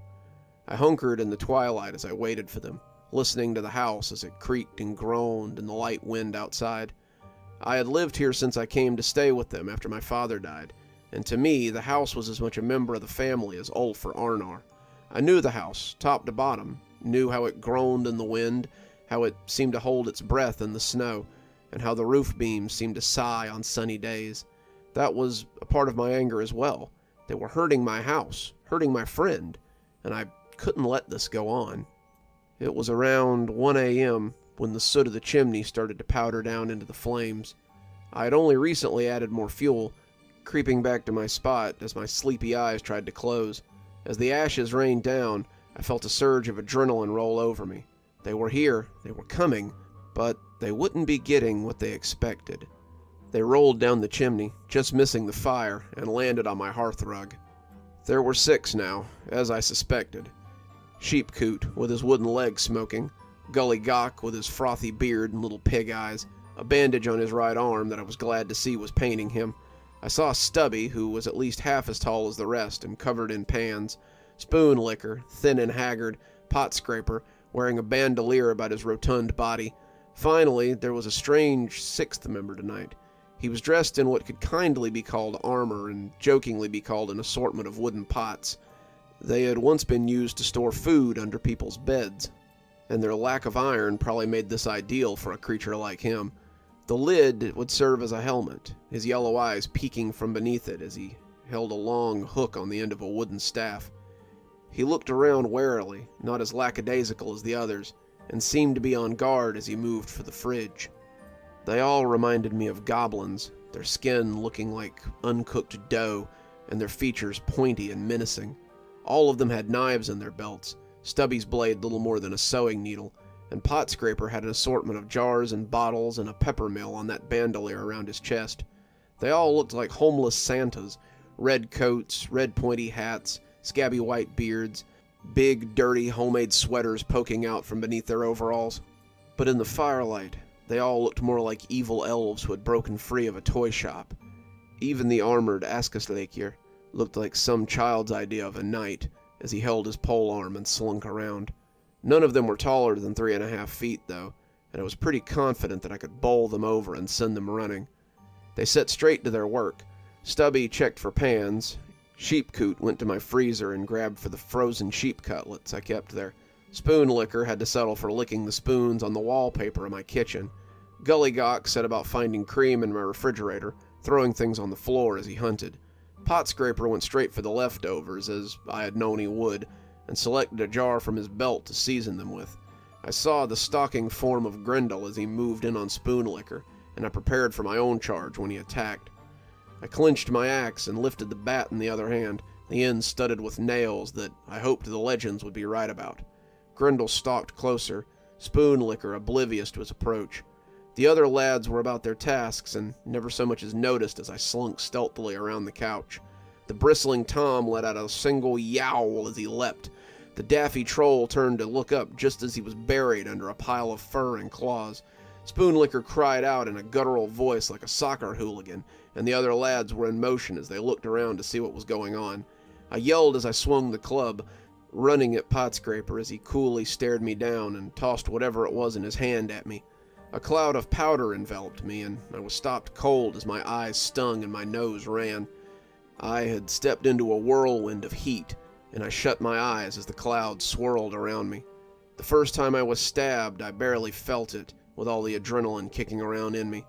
I hunkered in the twilight as I waited for them, listening to the house as it creaked and groaned in the light wind outside. I had lived here since I came to stay with them after my father died, and to me, the house was as much a member of the family as Ulf or Arnar. I knew the house, top to bottom, knew how it groaned in the wind, how it seemed to hold its breath in the snow, and how the roof beams seemed to sigh on sunny days. That was a part of my anger as well. They were hurting my house, hurting my friend, and I couldn't let this go on. It was around 1 a.m. when the soot of the chimney started to powder down into the flames. I had only recently added more fuel, creeping back to my spot as my sleepy eyes tried to close. As the ashes rained down, I felt a surge of adrenaline roll over me. They were here, they were coming, but they wouldn't be getting what they expected. They rolled down the chimney, just missing the fire, and landed on my hearthrug. There were 6 now, as I suspected. Sheepcoot, with his wooden leg smoking, Gully Gawk with his frothy beard and little pig eyes, a bandage on his right arm that I was glad to see was paining him. I saw Stubby, who was at least half as tall as the rest and covered in pans, Spoon Licker, thin and haggard, Pot Scraper, wearing a bandolier about his rotund body. Finally, there was a strange 6th member tonight. He was dressed in what could kindly be called armor and jokingly be called an assortment of wooden pots. They had once been used to store food under people's beds, and their lack of iron probably made this ideal for a creature like him. The lid would serve as a helmet, his yellow eyes peeking from beneath it as he held a long hook on the end of a wooden staff. He looked around warily, not as lackadaisical as the others, and seemed to be on guard as he moved for the fridge. They all reminded me of goblins, their skin looking like uncooked dough, and their features pointy and menacing. All of them had knives in their belts, Stubby's blade little more than a sewing needle, and Pot Scraper had an assortment of jars and bottles and a pepper mill on that bandolier around his chest. They all looked like homeless Santas, red coats, red pointy hats, scabby white beards, big, dirty, homemade sweaters poking out from beneath their overalls. But in the firelight, they all looked more like evil elves who had broken free of a toy shop. Even the armored Askasleikir looked like some child's idea of a knight as he held his polearm and slunk around. None of them were taller than 3.5 feet, though, and I was pretty confident that I could bowl them over and send them running. They set straight to their work. Stubby checked for pans. Sheepcoot went to my freezer and grabbed for the frozen sheep cutlets I kept there. Spoon Licker had to settle for licking the spoons on the wallpaper of my kitchen. Gully Gawk set about finding cream in my refrigerator, throwing things on the floor as he hunted. Pot Scraper went straight for the leftovers, as I had known he would, and selected a jar from his belt to season them with. I saw the stalking form of Grendel as he moved in on Spoon Licker, and I prepared for my own charge when he attacked. I clenched my axe and lifted the bat in the other hand, the end studded with nails that I hoped the legends would be right about. Grendel stalked closer, Spoon Licker oblivious to his approach. The other lads were about their tasks and never so much as noticed as I slunk stealthily around the couch. The bristling Tom let out a single yowl as he leapt. The daffy troll turned to look up just as he was buried under a pile of fur and claws. Spoon Licker cried out in a guttural voice like a soccer hooligan, and the other lads were in motion as they looked around to see what was going on. I yelled as I swung the club, running at Pot Scraper as he coolly stared me down and tossed whatever it was in his hand at me. A cloud of powder enveloped me, and I was stopped cold as my eyes stung and my nose ran. I had stepped into a whirlwind of heat, and I shut my eyes as the cloud swirled around me. The first time I was stabbed, I barely felt it, with all the adrenaline kicking around in me.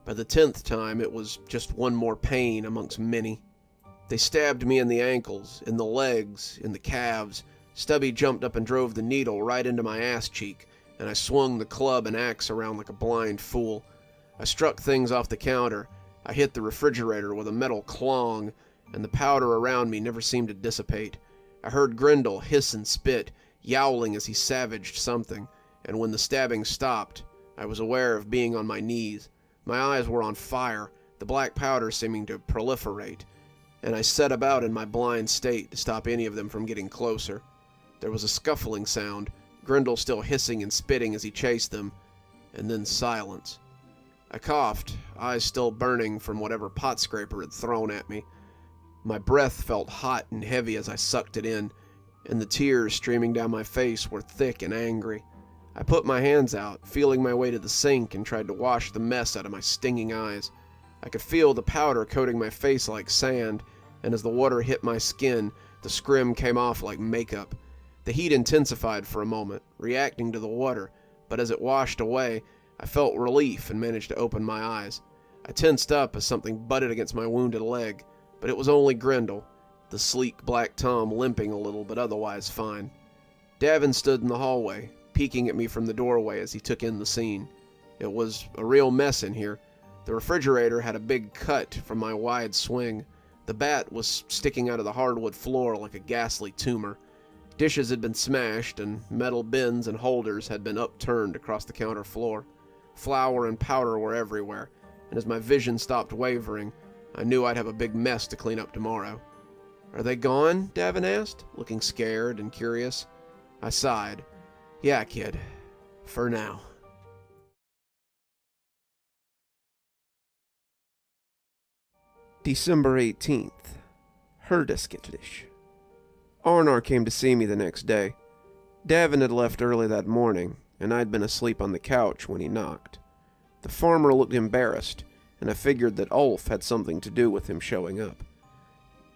By the 10th time, it was just one more pain amongst many. They stabbed me in the ankles, in the legs, in the calves. Stubby jumped up and drove the needle right into my ass cheek, and I swung the club and axe around like a blind fool. I struck things off the counter. I hit the refrigerator with a metal clong, and the powder around me never seemed to dissipate. I heard Grendel hiss and spit, yowling as he savaged something, and when the stabbing stopped, I was aware of being on my knees. My eyes were on fire, the black powder seeming to proliferate, and I set about in my blind state to stop any of them from getting closer. There was a scuffling sound, Grendel still hissing and spitting as he chased them, and then silence. I coughed, eyes still burning from whatever pot scraper had thrown at me. My breath felt hot and heavy as I sucked it in, and the tears streaming down my face were thick and angry. I put my hands out, feeling my way to the sink, and tried to wash the mess out of my stinging eyes. I could feel the powder coating my face like sand, and as the water hit my skin, the scrim came off like makeup. The heat intensified for a moment, reacting to the water, but as it washed away, I felt relief and managed to open my eyes. I tensed up as something butted against my wounded leg, but it was only Grendel, the sleek black Tom limping a little but otherwise fine. Davin stood in the hallway, peeking at me from the doorway as he took in the scene. It was a real mess in here. The refrigerator had a big cut from my wide swing. The bat was sticking out of the hardwood floor like a ghastly tumor. Dishes had been smashed, and metal bins and holders had been upturned across the counter floor. Flour and powder were everywhere, and as my vision stopped wavering, I knew I'd have a big mess to clean up tomorrow. "Are they gone?" Davin asked, looking scared and curious. I sighed. "Yeah, kid. For now." December 18th. Herdeskitlish. Arnar came to see me the next day. Davin had left early that morning, and I'd been asleep on the couch when he knocked. The farmer looked embarrassed, and I figured that Ulf had something to do with him showing up.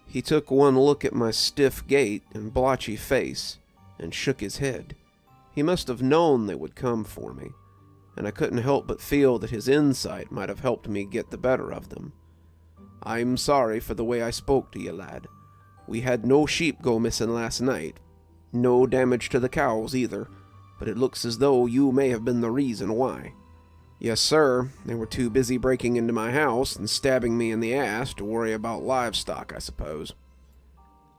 He took one look at my stiff gait and blotchy face, and shook his head. He must have known they would come for me, and I couldn't help but feel that his insight might have helped me get the better of them. "I'm sorry for the way I spoke to you, lad. We had no sheep go missing last night. No damage to the cows either, but it looks as though you may have been the reason why." "Yes, sir. They were too busy breaking into my house and stabbing me in the ass to worry about livestock, I suppose."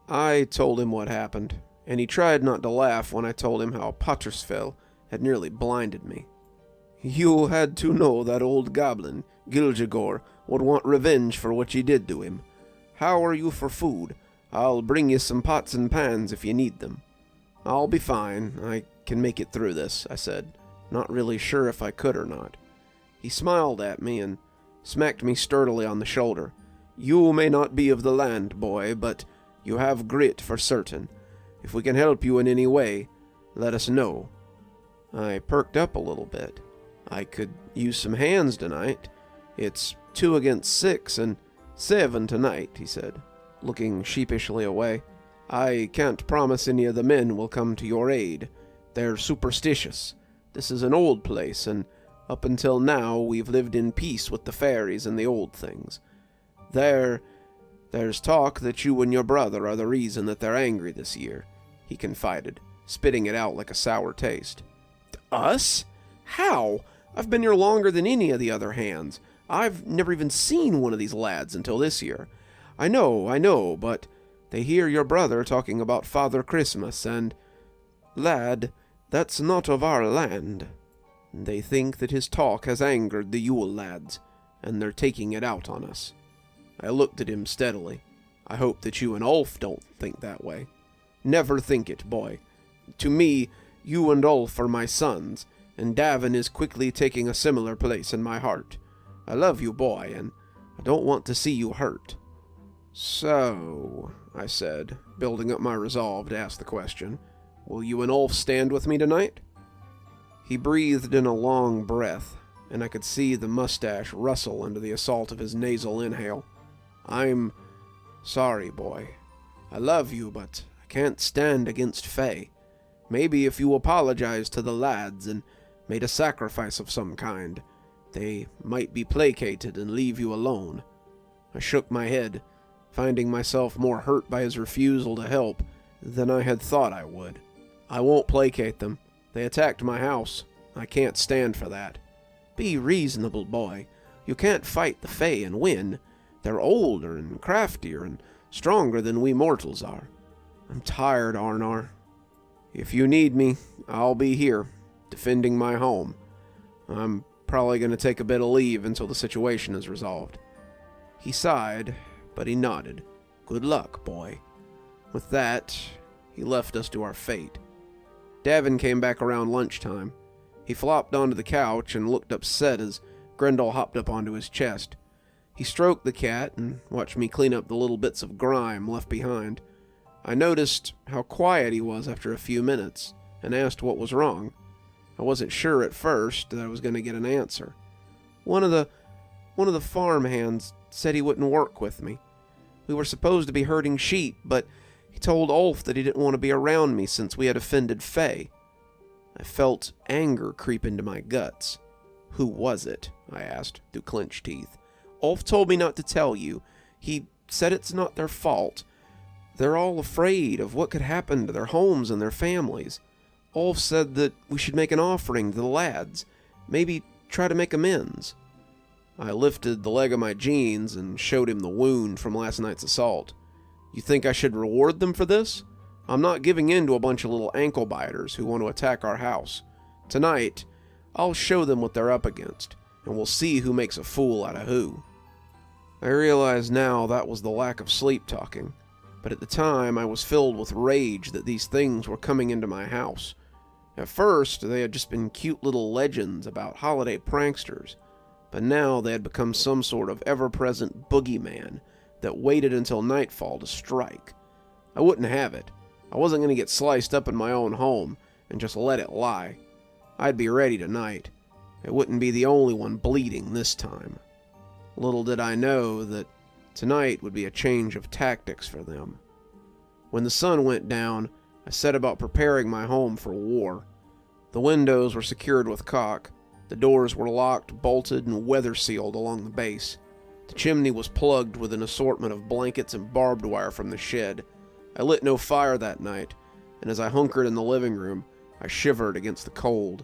I told him what happened, and he tried not to laugh when I told him how Pottersfell had nearly blinded me. "You had to know that old goblin, Gilgigor, would want revenge for what you did to him. How are you for food? I'll bring you some pots and pans if you need them." "I'll be fine. I can make it through this," I said, not really sure if I could or not. He smiled at me and smacked me sturdily on the shoulder. "You may not be of the land, boy, but you have grit for certain. If we can help you in any way, let us know." I perked up a little bit. "I could use some hands tonight. It's 2 against 6 and 7 tonight," he said, looking sheepishly away. "I can't promise any of the men will come to your aid. They're superstitious. This is an old place, and up until now we've lived in peace with the fairies and the old things. There's talk that you and your brother are the reason that they're angry this year," he confided, spitting it out like a sour taste. "Us? How? I've been here longer than any of the other hands. I've never even seen one of these lads until this year. I know, but they hear your brother talking about Father Christmas, and, lad, that's not of our land. They think that his talk has angered the Yule lads, and they're taking it out on us." I looked at him steadily. "I hope that you and Ulf don't think that way." "Never think it, boy. To me, you and Ulf are my sons, and Davin is quickly taking a similar place in my heart. I love you, boy, and I don't want to see you hurt." "So," I said, building up my resolve to ask the question, "will you and Ulf stand with me tonight?" He breathed in a long breath, and I could see the mustache rustle under the assault of his nasal inhale. "I'm sorry, boy. I love you, but I can't stand against Fae. Maybe if you apologize to the lads and made a sacrifice of some kind, they might be placated and leave you alone." I shook my head, finding myself more hurt by his refusal to help than I had thought I would. "I won't placate them. They attacked my house. I can't stand for that." "Be reasonable, boy. You can't fight the Fae and win. They're older and craftier and stronger than we mortals are. I'm tired, Arnar. If you need me, I'll be here, defending my home. I'm probably going to take a bit of leave until the situation is resolved." He sighed, but he nodded. Good luck, boy." With that, he left us to our fate. Davin came back around lunchtime. He flopped onto the couch and looked upset as Grendel hopped up onto his chest. He stroked the cat and watched me clean up the little bits of grime left behind. I noticed how quiet he was after a few minutes and asked what was wrong. I wasn't sure at first that I was going to get an answer. One of the farm hands said he wouldn't work with me. We were supposed to be herding sheep, but he told Ulf that he didn't want to be around me since we had offended Faye. I felt anger creep into my guts. "Who was it?" I asked through clenched teeth. "Ulf told me not to tell you. He said it's not their fault. They're all afraid of what could happen to their homes and their families. Ulf said that we should make an offering to the lads, maybe try to make amends." I lifted the leg of my jeans and showed him the wound from last night's assault. "You think I should reward them for this? I'm not giving in to a bunch of little ankle biters who want to attack our house. Tonight, I'll show them what they're up against, and we'll see who makes a fool out of who." I realize now that was the lack of sleep talking, but at the time I was filled with rage that these things were coming into my house. At first, they had just been cute little legends about holiday pranksters, but now they had become some sort of ever-present boogeyman that waited until nightfall to strike. I wouldn't have it. I wasn't going to get sliced up in my own home and just let it lie. I'd be ready tonight. I wouldn't be the only one bleeding this time. Little did I know that tonight would be a change of tactics for them. When the sun went down, I set about preparing my home for war. The windows were secured with caulk. The doors were locked, bolted, and weather-sealed along the base. The chimney was plugged with an assortment of blankets and barbed wire from the shed. I lit no fire that night, and as I hunkered in the living room, I shivered against the cold.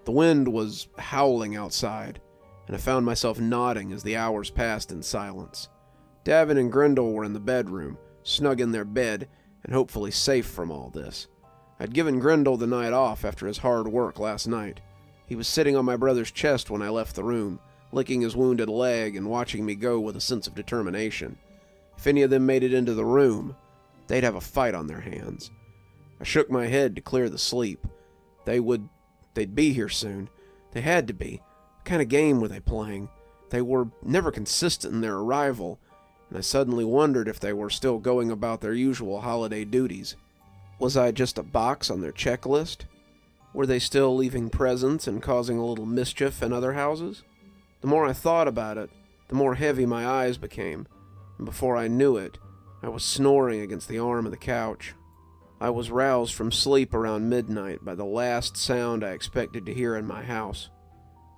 The wind was howling outside, and I found myself nodding as the hours passed in silence. Davin and Grendel were in the bedroom, snug in their bed, and hopefully safe from all this. I'd given Grendel the night off after his hard work last night. He was sitting on my brother's chest when I left the room, licking his wounded leg and watching me go with a sense of determination. If any of them made it into the room, they'd have a fight on their hands. I shook my head to clear the sleep. They'd be here soon. They had to be. What kind of game were they playing? They were never consistent in their arrival, and I suddenly wondered if they were still going about their usual holiday duties. Was I just a box on their checklist? Were they still leaving presents and causing a little mischief in other houses? The more I thought about it, the more heavy my eyes became, and before I knew it, I was snoring against the arm of the couch. I was roused from sleep around midnight by the last sound I expected to hear in my house.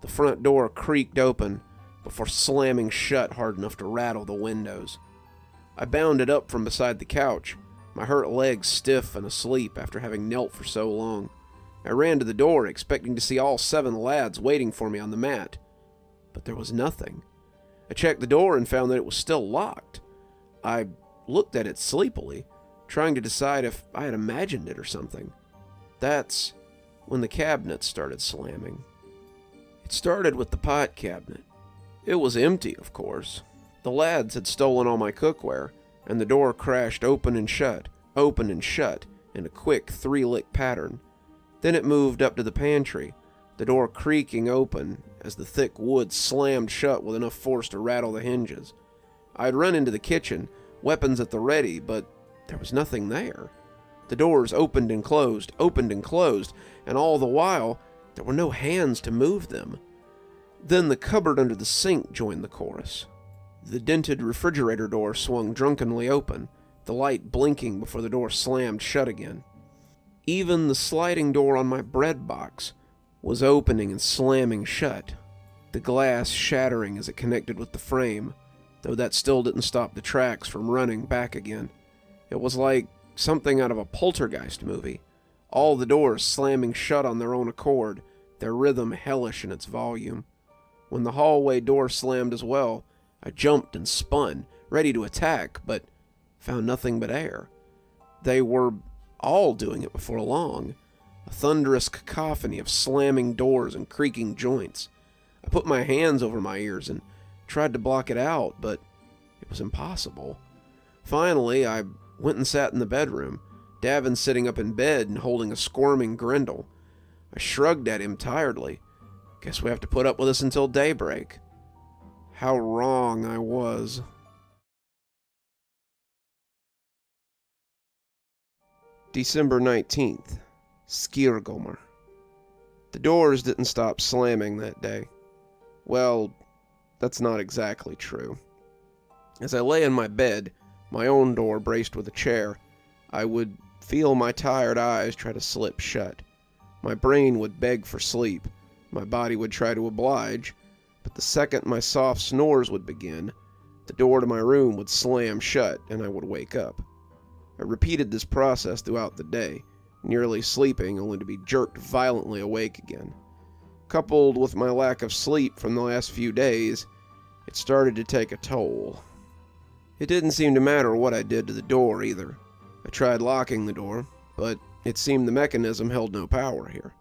The front door creaked open before slamming shut hard enough to rattle the windows. I bounded up from beside the couch, my hurt legs stiff and asleep after having knelt for so long. I ran to the door, expecting to see all 7 lads waiting for me on the mat. But there was nothing. I checked the door and found that it was still locked. I looked at it sleepily, trying to decide if I had imagined it or something. That's when the cabinet started slamming. It started with the pot cabinet. It was empty, of course. The lads had stolen all my cookware, and the door crashed open and shut in a quick 3-lick pattern. Then it moved up to the pantry, the door creaking open as the thick wood slammed shut with enough force to rattle the hinges. I'd run into the kitchen, weapons at the ready, but there was nothing there. The doors opened and closed, and all the while, there were no hands to move them. Then the cupboard under the sink joined the chorus. The dented refrigerator door swung drunkenly open, the light blinking before the door slammed shut again. Even the sliding door on my bread box was opening and slamming shut, the glass shattering as it connected with the frame, though that still didn't stop the tracks from running back again. It was like something out of a poltergeist movie, all the doors slamming shut on their own accord, their rhythm hellish in its volume. When the hallway door slammed as well, I jumped and spun, ready to attack, but found nothing but air. They were all doing it before long, a thunderous cacophony of slamming doors and creaking joints. I put my hands over my ears and tried to block it out, but it was impossible. Finally, I went and sat in the bedroom, Davin sitting up in bed and holding a squirming Grendel. I shrugged at him tiredly. Guess we have to put up with this until daybreak. How wrong I was. December 19th, Skirgomer. The doors didn't stop slamming that day. Well, that's not exactly true. As I lay in my bed, my own door braced with a chair, I would feel my tired eyes try to slip shut. My brain would beg for sleep. My body would try to oblige, but the second my soft snores would begin, the door to my room would slam shut and I would wake up. I repeated this process throughout the day, nearly sleeping only to be jerked violently awake again. Coupled with my lack of sleep from the last few days, it started to take a toll. It didn't seem to matter what I did to the door either. I tried locking the door, but it seemed the mechanism held no power here.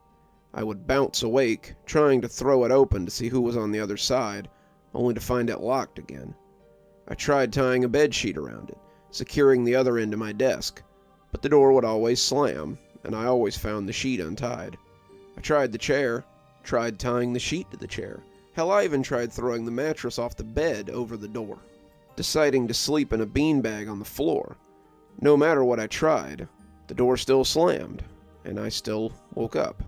I would bounce awake, trying to throw it open to see who was on the other side, only to find it locked again. I tried tying a bedsheet around it, securing the other end to my desk, but the door would always slam, and I always found the sheet untied. I tried the chair, tried tying the sheet to the chair. Hell, I even tried throwing the mattress off the bed over the door, deciding to sleep in a beanbag on the floor. No matter what I tried, the door still slammed, and I still woke up.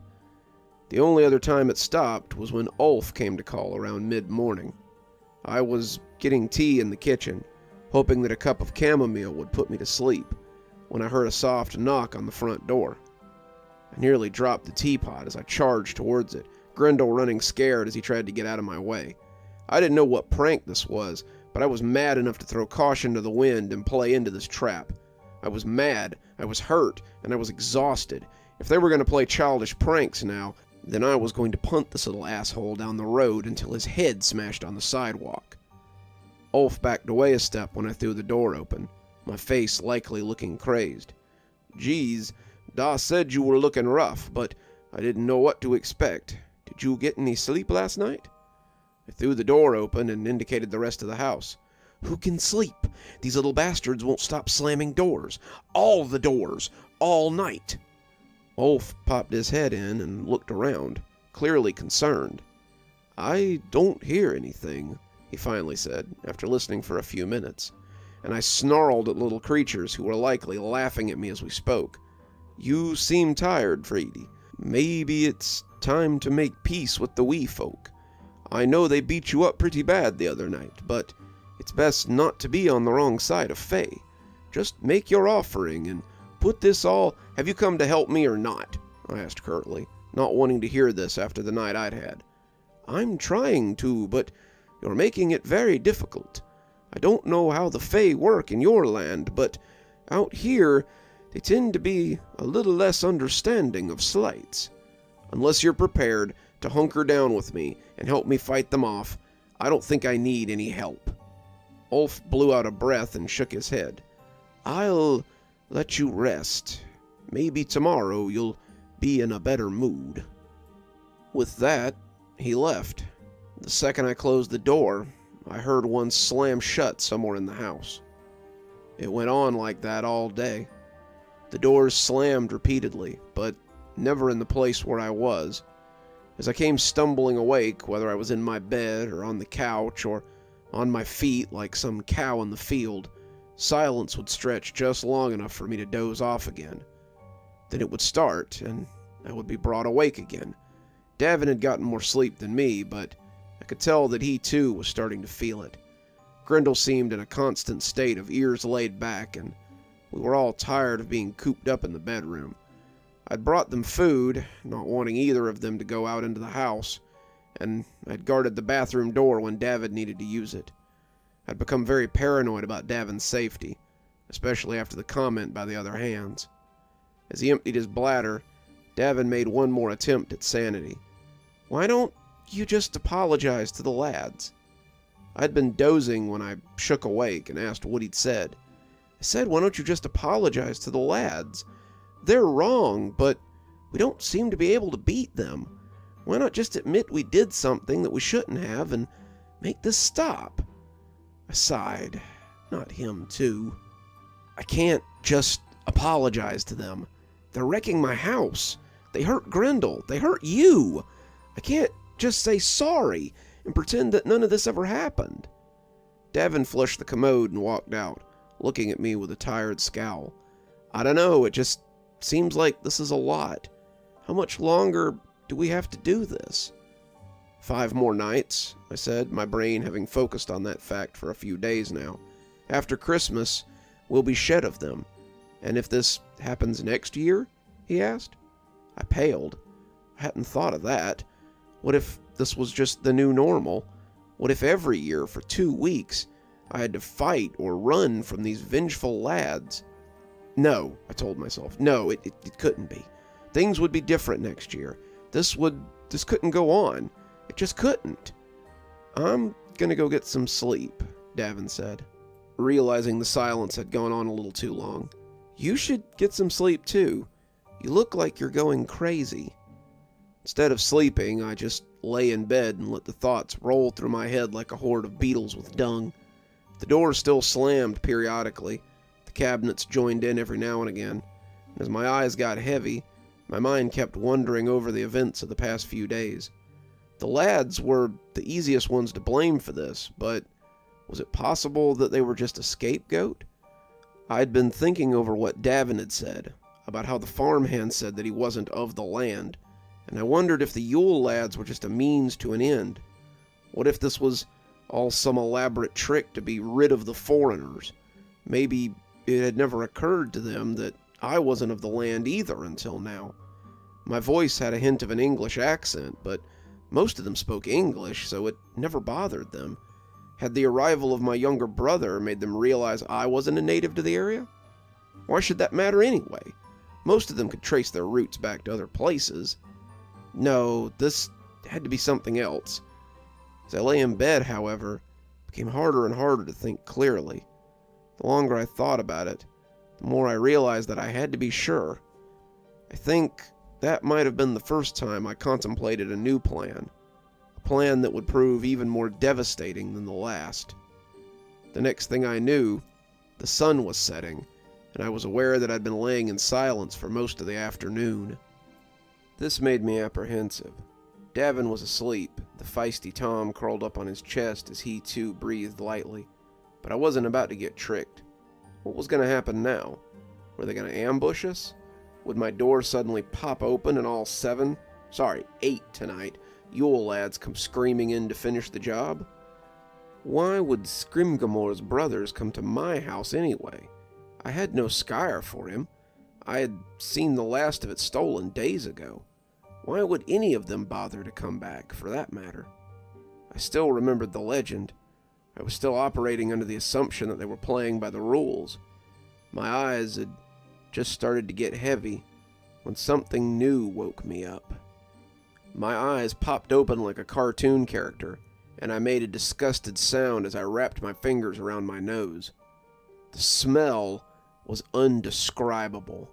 The only other time it stopped was when Ulf came to call around mid-morning. I was getting tea in the kitchen, hoping that a cup of chamomile would put me to sleep, when I heard a soft knock on the front door. I nearly dropped the teapot as I charged towards it, Grendel running scared as he tried to get out of my way. I didn't know what prank this was, but I was mad enough to throw caution to the wind and play into this trap. I was mad, I was hurt, and I was exhausted. If they were going to play childish pranks now, then I was going to punt this little asshole down the road until his head smashed on the sidewalk. Ulf backed away a step when I threw the door open, my face likely looking crazed. "Geez, Da said you were looking rough, but I didn't know what to expect. Did you get any sleep last night?" I threw the door open and indicated the rest of the house. "Who can sleep? These little bastards won't stop slamming doors. All the doors. All night." Ulf popped his head in and looked around, clearly concerned. "I don't hear anything," he finally said, after listening for a few minutes, and I snarled at little creatures who were likely laughing at me as we spoke. "You seem tired, Frady. Maybe it's time to make peace with the wee folk. I know they beat you up pretty bad the other night, but it's best not to be on the wrong side of Faye. Just make your offering and put this all—" "Have you come to help me or not?" I asked curtly, not wanting to hear this after the night I'd had. "I'm trying to, but you're making it very difficult. I don't know how the Fae work in your land, but out here they tend to be a little less understanding of slights. Unless you're prepared to hunker down with me and help me fight them off, I don't think I need any help." Ulf blew out a breath and shook his head. "I'll let you rest. Maybe tomorrow you'll be in a better mood." With that, he left. The second I closed the door, I heard one slam shut somewhere in the house. It went on like that all day. The doors slammed repeatedly, but never in the place where I was. As I came stumbling awake, whether I was in my bed or on the couch or on my feet like some cow in the field, silence would stretch just long enough for me to doze off again. Then it would start, and I would be brought awake again. Davin had gotten more sleep than me, but I could tell that he too was starting to feel it. Grendel seemed in a constant state of ears laid back, and we were all tired of being cooped up in the bedroom. I'd brought them food, not wanting either of them to go out into the house, and I'd guarded the bathroom door when David needed to use it. I'd become very paranoid about Davin's safety, especially after the comment by the other hands. As he emptied his bladder, Davin made one more attempt at sanity. "Why don't you just apologize to the lads?" I'd been dozing when I shook awake and asked what he'd said. I said, "Why don't you just apologize to the lads? They're wrong, but we don't seem to be able to beat them. Why not just admit we did something that we shouldn't have and make this stop?" I sighed. Not him, too. I can't just apologize to them. They're wrecking my house. They hurt Grendel. They hurt you. I can't just say sorry and pretend that none of this ever happened. Davin flushed the commode and walked out, looking at me with a tired scowl. I don't know, it just seems like this is a lot. How much longer do we have to do this? 5 more nights, I said, my brain having focused on that fact for a few days now. After Christmas, we'll be shed of them. And if this happens next year? He asked. I paled. I hadn't thought of that. What if this was just the new normal? What if every year for 2 weeks I had to fight or run from these vengeful lads? No, I told myself. No, it couldn't be. Things would be different next year. This couldn't go on. It just couldn't. I'm gonna go get some sleep, Davin said, realizing the silence had gone on a little too long. You should get some sleep too. You look like you're going crazy. Instead of sleeping, I just lay in bed and let the thoughts roll through my head like a horde of beetles with dung. The door still slammed periodically. The cabinets joined in every now and again. And as my eyes got heavy, my mind kept wandering over the events of the past few days. The lads were the easiest ones to blame for this, but was it possible that they were just a scapegoat? I'd been thinking over what Davin had said, about how the farmhand said that he wasn't of the land, and I wondered if the Yule lads were just a means to an end. What if this was all some elaborate trick to be rid of the foreigners? Maybe it had never occurred to them that I wasn't of the land either until now. My voice had a hint of an English accent, but most of them spoke English, so it never bothered them. Had the arrival of my younger brother made them realize I wasn't a native to the area? Why should that matter anyway? Most of them could trace their roots back to other places. No, this had to be something else. As I lay in bed, however, it became harder and harder to think clearly. The longer I thought about it, the more I realized that I had to be sure. I think that might have been the first time I contemplated a new plan. A plan that would prove even more devastating than the last. The next thing I knew, the sun was setting, and I was aware that I'd been laying in silence for most of the afternoon. This made me apprehensive. Davin was asleep, the feisty Tom curled up on his chest as he too breathed lightly. But I wasn't about to get tricked. What was going to happen now? Were they going to ambush us? Would my door suddenly pop open and all 8 tonight, Yule lads come screaming in to finish the job? Why would Scrimgeour's brothers come to my house anyway? I had no skyre for him. I had seen the last of it stolen days ago. Why would any of them bother to come back, for that matter? I still remembered the legend. I was still operating under the assumption that they were playing by the rules. My eyes had just started to get heavy when something new woke me up. My eyes popped open like a cartoon character, and I made a disgusted sound as I wrapped my fingers around my nose. The smell was undescribable.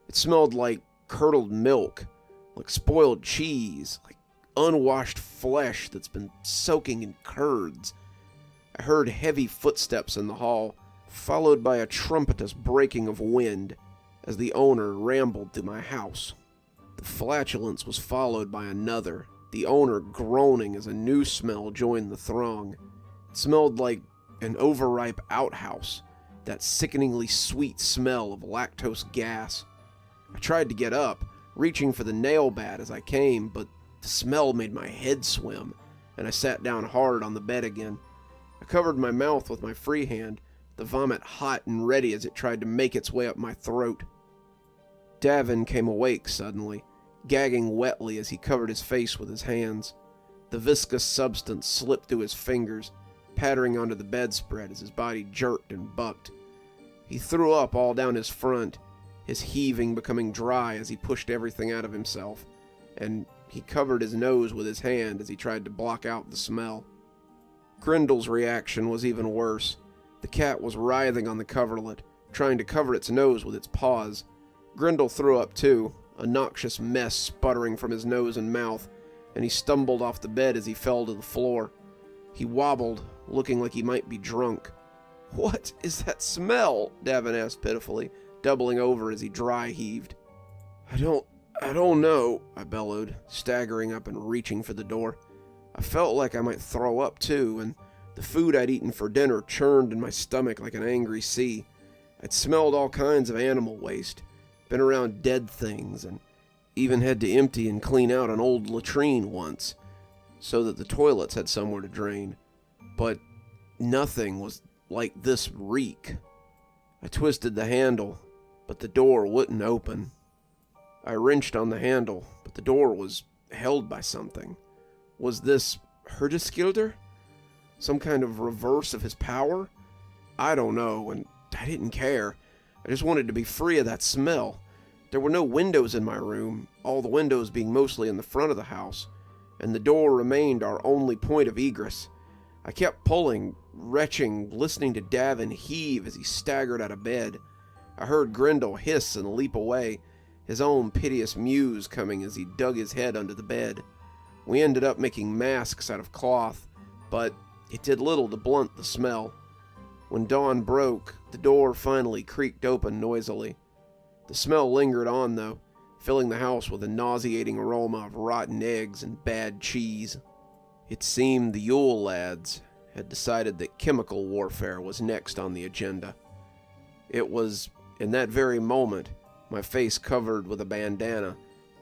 It smelled like curdled milk, like spoiled cheese, like unwashed flesh that's been soaking in curds. I heard heavy footsteps in the hall, followed by a trumpetous breaking of wind as the owner rambled through my house. The flatulence was followed by another, the owner groaning as a new smell joined the throng. It smelled like an overripe outhouse, that sickeningly sweet smell of lactose gas. I tried to get up, reaching for the nail bat as I came, but the smell made my head swim, and I sat down hard on the bed again. I covered my mouth with my free hand, the vomit hot and ready as it tried to make its way up my throat. Davin came awake suddenly, gagging wetly as he covered his face with his hands. The viscous substance slipped through his fingers, pattering onto the bedspread as his body jerked and bucked. He threw up all down his front, his heaving becoming dry as he pushed everything out of himself, and he covered his nose with his hand as he tried to block out the smell. Grendel's reaction was even worse. The cat was writhing on the coverlet, trying to cover its nose with its paws. Grendel threw up too, a noxious mess sputtering from his nose and mouth, and he stumbled off the bed as he fell to the floor. He wobbled, looking like he might be drunk. "What is that smell?" Davin asked pitifully, doubling over as he dry heaved. I don't know, I bellowed, staggering up and reaching for the door. I felt like I might throw up too, and the food I'd eaten for dinner churned in my stomach like an angry sea. I'd smelled all kinds of animal waste, been around dead things, and even had to empty and clean out an old latrine once, so that the toilets had somewhere to drain. But nothing was like this reek. I twisted the handle, but the door wouldn't open. I wrenched on the handle, but the door was held by something. Was this Herdiskilder? Some kind of reverse of his power? I don't know, and I didn't care. I just wanted to be free of that smell. There were no windows in my room, all the windows being mostly in the front of the house, and the door remained our only point of egress. I kept pulling, retching, listening to Davin heave as he staggered out of bed. I heard Grendel hiss and leap away, his own piteous mews coming as he dug his head under the bed. We ended up making masks out of cloth, but it did little to blunt the smell. When dawn broke, the door finally creaked open noisily. The smell lingered on, though, filling the house with a nauseating aroma of rotten eggs and bad cheese. It seemed the Yule lads had decided that chemical warfare was next on the agenda. It was, in that very moment, my face covered with a bandana,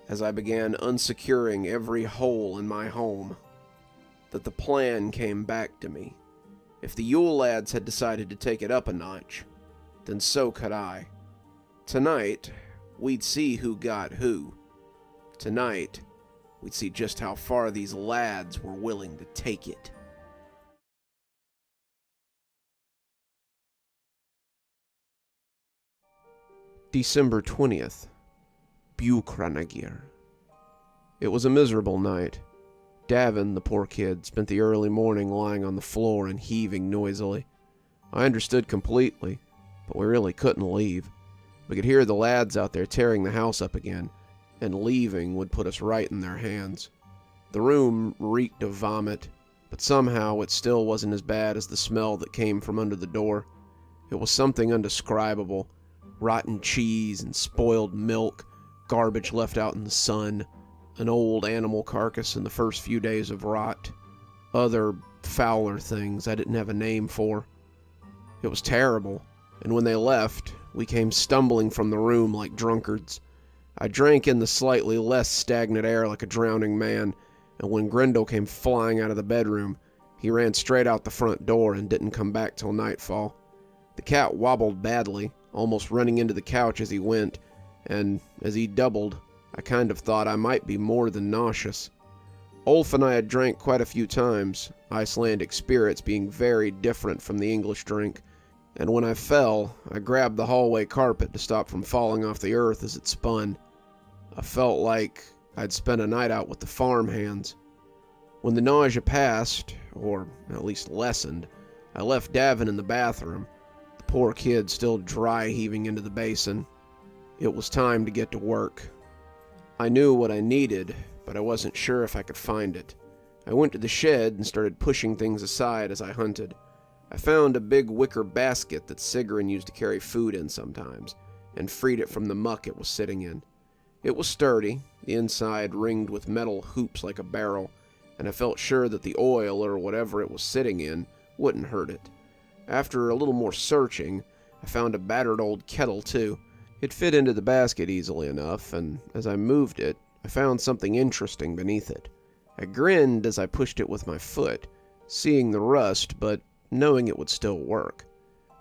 as I began unsecuring every hole in my home, that the plan came back to me. If the Yule lads had decided to take it up a notch, then so could I. Tonight, we'd see who got who. Tonight, we'd see just how far these lads were willing to take it. December 20th. Bukranagir. It was a miserable night. Davin, the poor kid, spent the early morning lying on the floor and heaving noisily. I understood completely, but we really couldn't leave. We could hear the lads out there tearing the house up again, and leaving would put us right in their hands. The room reeked of vomit, but somehow it still wasn't as bad as the smell that came from under the door. It was something indescribable. Rotten cheese and spoiled milk, garbage left out in the sun, an old animal carcass in the first few days of rot, other fouler things I didn't have a name for. It was terrible, and when they left, we came stumbling from the room like drunkards. I drank in the slightly less stagnant air like a drowning man, and when Grendel came flying out of the bedroom, he ran straight out the front door and didn't come back till nightfall. The cat wobbled badly, almost running into the couch as he went, and as he doubled, I kind of thought I might be more than nauseous. Ulf and I had drank quite a few times, Icelandic spirits being very different from the English drink, and when I fell, I grabbed the hallway carpet to stop from falling off the earth as it spun. I felt like I'd spent a night out with the farm hands. When the nausea passed, or at least lessened, I left Davin in the bathroom, the poor kid still dry heaving into the basin. It was time to get to work. I knew what I needed, but I wasn't sure if I could find it. I went to the shed and started pushing things aside as I hunted. I found a big wicker basket that Sigrun used to carry food in sometimes, and freed it from the muck it was sitting in. It was sturdy, the inside ringed with metal hoops like a barrel, and I felt sure that the oil or whatever it was sitting in wouldn't hurt it. After a little more searching, I found a battered old kettle too. It fit into the basket easily enough, and as I moved it, I found something interesting beneath it. I grinned as I pushed it with my foot, seeing the rust, but knowing it would still work.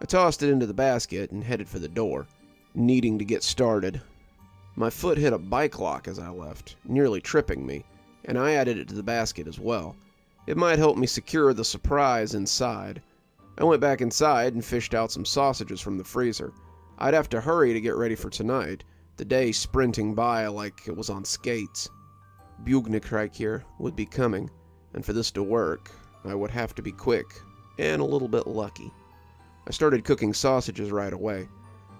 I tossed it into the basket and headed for the door, needing to get started. My foot hit a bike lock as I left, nearly tripping me, and I added it to the basket as well. It might help me secure the surprise inside. I went back inside and fished out some sausages from the freezer. I'd have to hurry to get ready for tonight, the day sprinting by like it was on skates. Bugnikreikir would be coming, and for this to work, I would have to be quick and a little bit lucky. I started cooking sausages right away.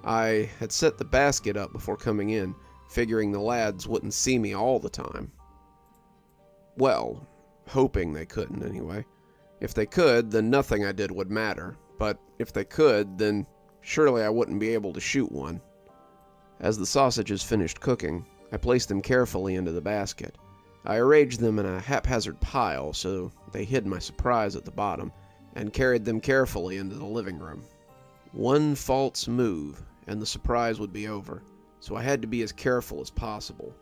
I had set the basket up before coming in, figuring the lads wouldn't see me all the time. Well, hoping they couldn't anyway. If they could, then nothing I did would matter, but if they could, then surely I wouldn't be able to shoot one. As the sausages finished cooking, I placed them carefully into the basket. I arranged them in a haphazard pile so they hid my surprise at the bottom, and carried them carefully into the living room. One false move, and the surprise would be over, so I had to be as careful as possible.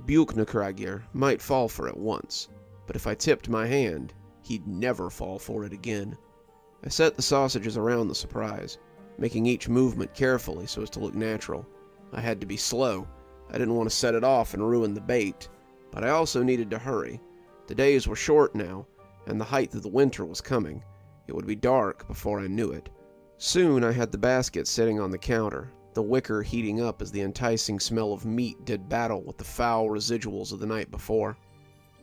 Bjuknakragir might fall for it once, but if I tipped my hand, he'd never fall for it again. I set the sausages around the surprise, making each movement carefully so as to look natural. I had to be slow. I didn't want to set it off and ruin the bait, but I also needed to hurry. The days were short now, and the height of the winter was coming. It would be dark before I knew it. Soon I had the basket sitting on the counter, the wicker heating up as the enticing smell of meat did battle with the foul residuals of the night before.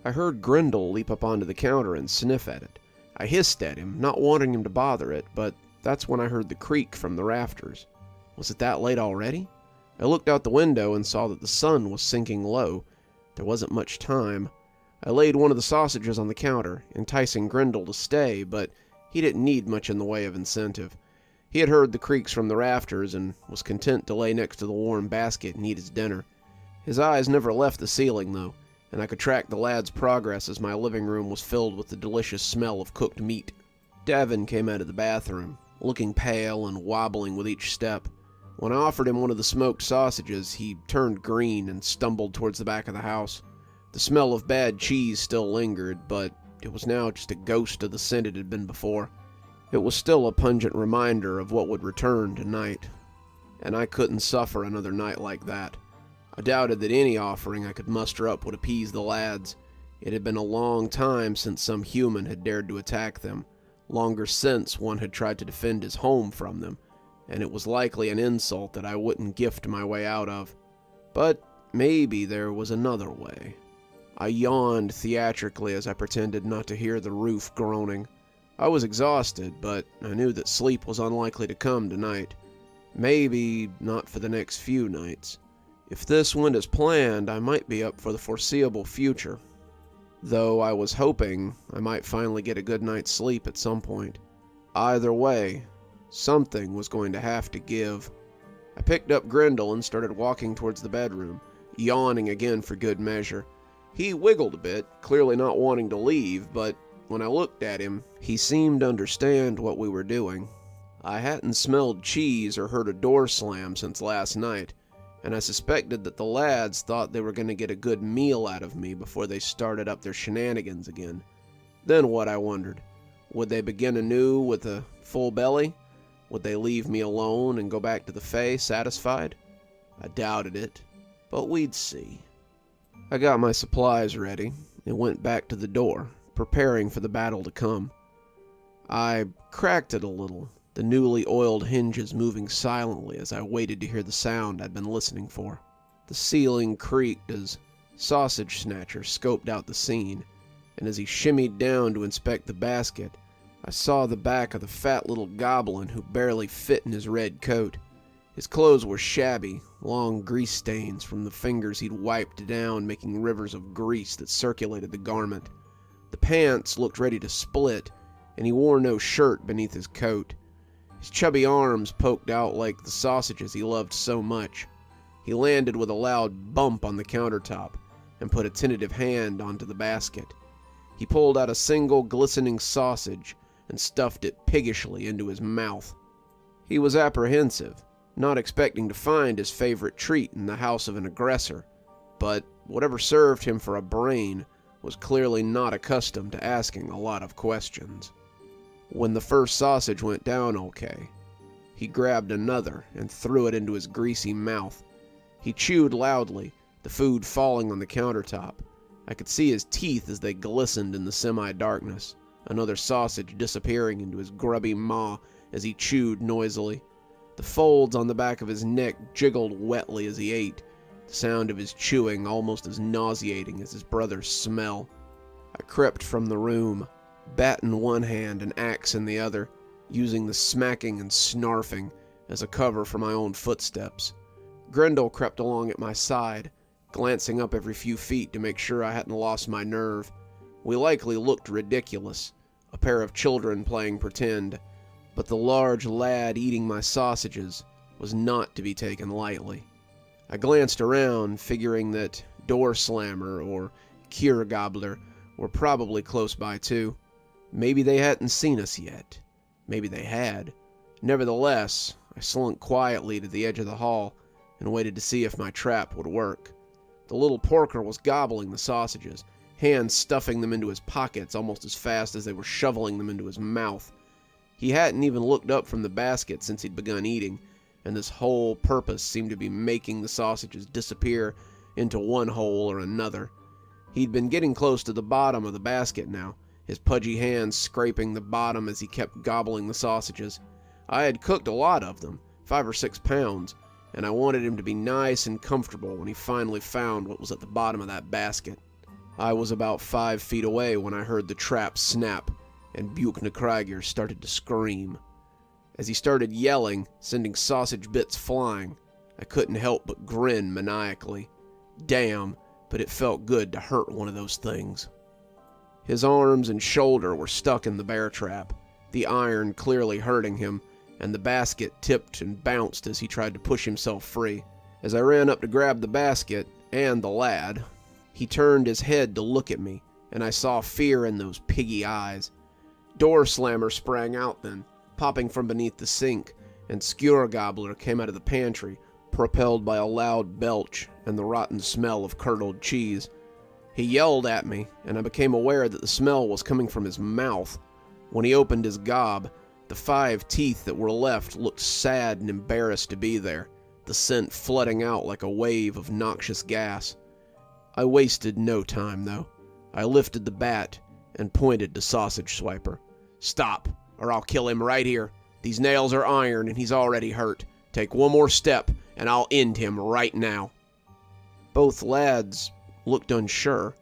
I heard Grendel leap up onto the counter and sniff at it. I hissed at him, not wanting him to bother it, but that's when I heard the creak from the rafters. Was it that late already? I looked out the window and saw that the sun was sinking low. There wasn't much time. I laid one of the sausages on the counter, enticing Grendel to stay, but he didn't need much in the way of incentive. He had heard the creaks from the rafters and was content to lay next to the warm basket and eat his dinner. His eyes never left the ceiling, though, and I could track the lad's progress as my living room was filled with the delicious smell of cooked meat. Davin came out of the bathroom, looking pale and wobbling with each step. When I offered him one of the smoked sausages, he turned green and stumbled towards the back of the house. The smell of bad cheese still lingered, but it was now just a ghost of the scent it had been before. It was still a pungent reminder of what would return tonight, and I couldn't suffer another night like that. I doubted that any offering I could muster up would appease the lads. It had been a long time since some human had dared to attack them, longer since one had tried to defend his home from them, and it was likely an insult that I wouldn't gift my way out of. But maybe there was another way. I yawned theatrically as I pretended not to hear the roof groaning. I was exhausted, but I knew that sleep was unlikely to come tonight. Maybe not for the next few nights. If this went as planned, I might be up for the foreseeable future. Though I was hoping I might finally get a good night's sleep at some point. Either way, something was going to have to give. I picked up Grendel and started walking towards the bedroom, yawning again for good measure. He wiggled a bit, clearly not wanting to leave, but when I looked at him, he seemed to understand what we were doing. I hadn't smelled cheese or heard a door slam since last night, and I suspected that the lads thought they were going to get a good meal out of me before they started up their shenanigans again. Then what, I wondered? Would they begin anew with a full belly? Would they leave me alone and go back to the Fae satisfied? I doubted it, but we'd see. I got my supplies ready and went back to the door, preparing for the battle to come. I cracked it a little, the newly oiled hinges moving silently as I waited to hear the sound I'd been listening for. The ceiling creaked as Sausage Snatcher scoped out the scene, and as he shimmied down to inspect the basket, I saw the back of the fat little goblin who barely fit in his red coat. His clothes were shabby, long grease stains from the fingers he'd wiped down, making rivers of grease that circulated the garment. The pants looked ready to split, and he wore no shirt beneath his coat. His chubby arms poked out like the sausages he loved so much. He landed with a loud bump on the countertop and put a tentative hand onto the basket. He pulled out a single glistening sausage and stuffed it piggishly into his mouth. He was apprehensive, not expecting to find his favorite treat in the house of an aggressor, but whatever served him for a brain was clearly not accustomed to asking a lot of questions. When the first sausage went down okay, he grabbed another and threw it into his greasy mouth. He chewed loudly, the food falling on the countertop. I could see his teeth as they glistened in the semi-darkness, another sausage disappearing into his grubby maw as he chewed noisily. The folds on the back of his neck jiggled wetly as he ate, the sound of his chewing almost as nauseating as his brother's smell. I crept from the room, bat in one hand and axe in the other, using the smacking and snarfing as a cover for my own footsteps. Grendel crept along at my side, glancing up every few feet to make sure I hadn't lost my nerve. We likely looked ridiculous, a pair of children playing pretend, But the large lad eating my sausages was not to be taken lightly. I glanced around, figuring that Door Slammer or Cure Gobbler were probably close by too. Maybe they hadn't seen us yet. Maybe they had. Nevertheless, I slunk quietly to the edge of the hall and waited to see if my trap would work. The little porker was gobbling the sausages, hands stuffing them into his pockets almost as fast as they were shoveling them into his mouth. He hadn't even looked up from the basket since he'd begun eating, and this whole purpose seemed to be making the sausages disappear into one hole or another. He'd been getting close to the bottom of the basket now, his pudgy hands scraping the bottom as he kept gobbling the sausages. I had cooked a lot of them, 5 or 6 pounds, and I wanted him to be nice and comfortable when he finally found what was at the bottom of that basket. I was about 5 feet away when I heard the trap snap, and Buchnekrieger started to scream. As he started yelling, sending sausage bits flying, I couldn't help but grin maniacally. Damn, but it felt good to hurt one of those things. His arms and shoulder were stuck in the bear trap, the iron clearly hurting him, and the basket tipped and bounced as he tried to push himself free. As I ran up to grab the basket, and the lad, he turned his head to look at me, and I saw fear in those piggy eyes. Door Slammer sprang out then, popping from beneath the sink, and Skewer Gobbler came out of the pantry, propelled by a loud belch and the rotten smell of curdled cheese. He yelled at me, and I became aware that the smell was coming from his mouth. When he opened his gob, the 5 teeth that were left looked sad and embarrassed to be there, the scent flooding out like a wave of noxious gas. I wasted no time, though. I lifted the bat and pointed to Sausage Swiper. "Stop, or I'll kill him right here. These nails are iron and he's already hurt. Take one more step and I'll end him right now." Both lads looked unsure,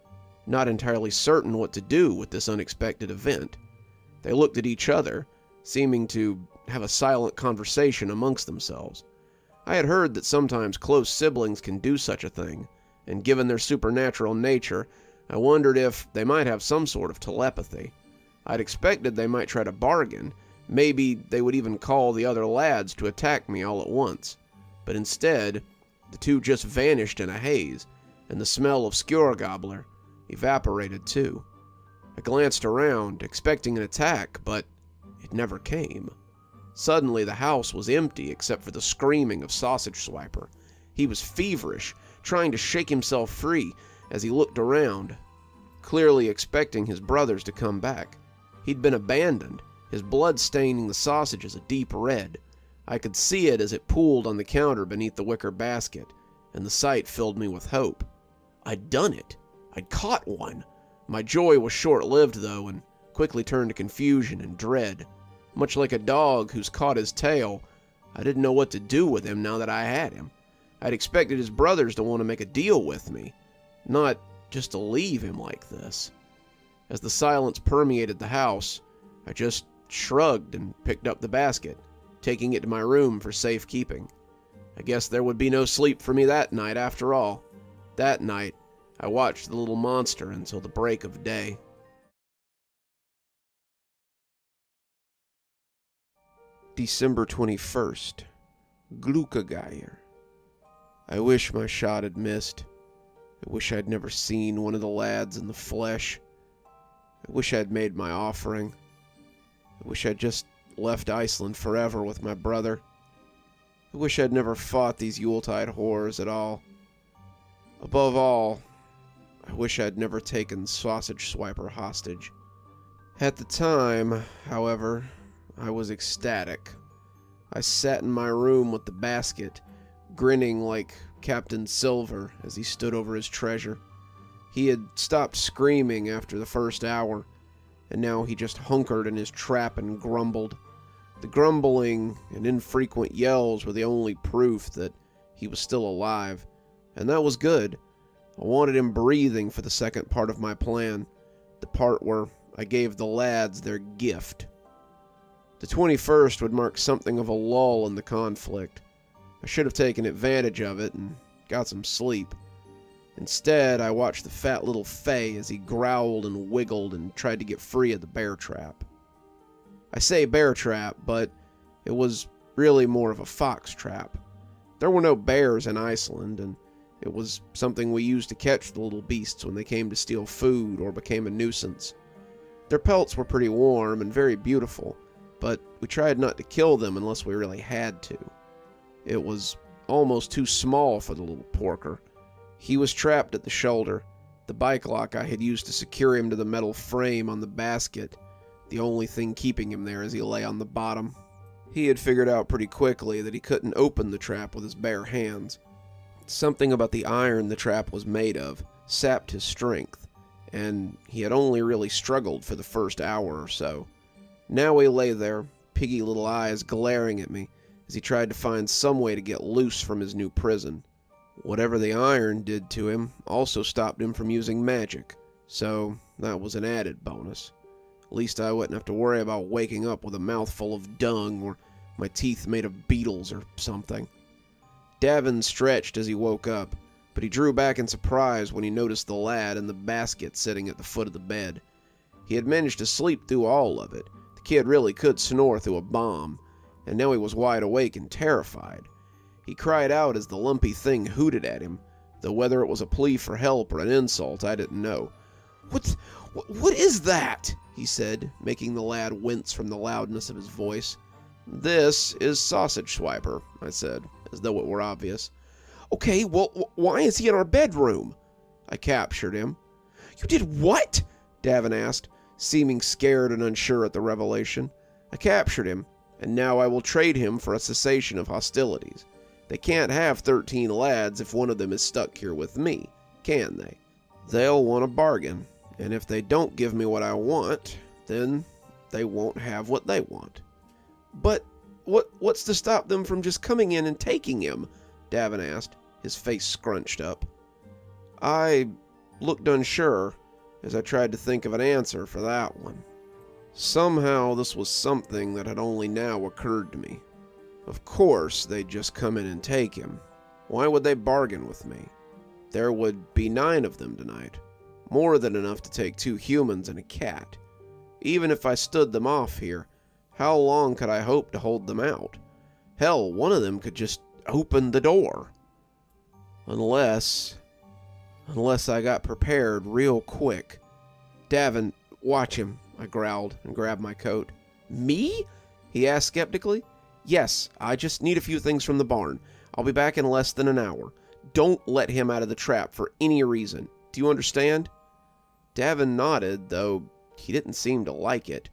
not entirely certain what to do with this unexpected event. They looked at each other, seeming to have a silent conversation amongst themselves. I had heard that sometimes close siblings can do such a thing, and given their supernatural nature, I wondered if they might have some sort of telepathy. I'd expected they might try to bargain. Maybe they would even call the other lads to attack me all at once. But instead, the two just vanished in a haze, and the smell of Skewer Gobbler evaporated too. I glanced around, expecting an attack, but it never came. Suddenly the house was empty except for the screaming of Sausage Swiper. He was feverish, trying to shake himself free as he looked around, clearly expecting his brothers to come back. He'd been abandoned, his blood staining the sausages a deep red. I could see it as it pooled on the counter beneath the wicker basket, and the sight filled me with hope. I'd done it. I'd caught one. My joy was short-lived, though, and quickly turned to confusion and dread. Much like a dog who's caught his tail, I didn't know what to do with him now that I had him. I'd expected his brothers to want to make a deal with me, not just to leave him like this. As the silence permeated the house, I just shrugged and picked up the basket, taking it to my room for safekeeping. I guess there would be no sleep for me that night after all. That night, I watched the little monster until the break of day. December 21st. Glucageier. I wish my shot had missed. I wish I'd never seen one of the lads in the flesh. I wish I'd made my offering. I wish I'd just left Iceland forever with my brother. I wish I'd never fought these Yuletide horrors at all. Above all, I wish I'd never taken Sausage Swiper hostage. At the time, however, I was ecstatic. I sat in my room with the basket, grinning like Captain Silver as he stood over his treasure. He had stopped screaming after the first hour, and now he just hunkered in his trap and grumbled. The grumbling and infrequent yells were the only proof that he was still alive, and that was good. I wanted him breathing for the second part of my plan, the part where I gave the lads their gift. The 21st would mark something of a lull in the conflict. I should have taken advantage of it and got some sleep. Instead, I watched the fat little Fay as he growled and wiggled and tried to get free of the bear trap. I say bear trap, but it was really more of a fox trap. There were no bears in Iceland, and it was something we used to catch the little beasts when they came to steal food or became a nuisance. Their pelts were pretty warm and very beautiful, but we tried not to kill them unless we really had to. It was almost too small for the little porker. He was trapped at the shoulder, the bike lock I had used to secure him to the metal frame on the basket, the only thing keeping him there as he lay on the bottom. He had figured out pretty quickly that he couldn't open the trap with his bare hands. Something about the iron the trap was made of sapped his strength, and he had only really struggled for the first hour or so. Now he lay there, piggy little eyes glaring at me, as he tried to find some way to get loose from his new prison. Whatever the iron did to him also stopped him from using magic, so that was an added bonus. At least I wouldn't have to worry about waking up with a mouthful of dung or my teeth made of beetles or something. Davin stretched as he woke up, but he drew back in surprise when he noticed the lad in the basket sitting at the foot of the bed. He had managed to sleep through all of it. The kid really could snore through a bomb, and now he was wide awake and terrified. He cried out as the lumpy thing hooted at him, though whether it was a plea for help or an insult, I didn't know. What is that?" he said, making the lad wince from the loudness of his voice. "This is Sausage Swiper," I said, as though it were obvious. "Okay, well, why is he in our bedroom?" "I captured him." "You did what?" Davin asked, seeming scared and unsure at the revelation. "I captured him, and now I will trade him for a cessation of hostilities. They can't have 13 lads if one of them is stuck here with me, can they? They'll want a bargain, and if they don't give me what I want, then they won't have what they want." "But what's to stop them from just coming in and taking him?" Davin asked, his face scrunched up. I looked unsure as I tried to think of an answer for that one. Somehow this was something that had only now occurred to me. Of course they'd just come in and take him. Why would they bargain with me? There would be 9 of them tonight. More than enough to take 2 humans and a cat. Even if I stood them off here, how long could I hope to hold them out? Hell, one of them could just open the door. Unless I got prepared real quick. "Davin, watch him," I growled and grabbed my coat. "Me?" he asked skeptically. "Yes, I just need a few things from the barn. I'll be back in less than an hour. Don't let him out of the trap for any reason. Do you understand?" Davin nodded, though he didn't seem to like it.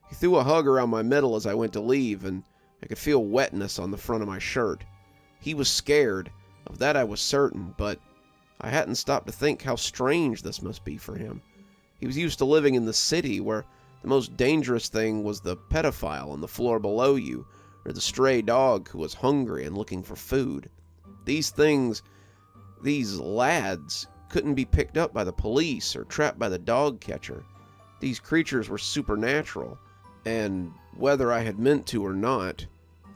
He threw a hug around my middle as I went to leave, and I could feel wetness on the front of my shirt. He was scared, of that I was certain, but I hadn't stopped to think how strange this must be for him. He was used to living in the city, where the most dangerous thing was the pedophile on the floor below you, or the stray dog who was hungry and looking for food. These lads, couldn't be picked up by the police or trapped by the dog catcher. These creatures were supernatural, and whether I had meant to or not,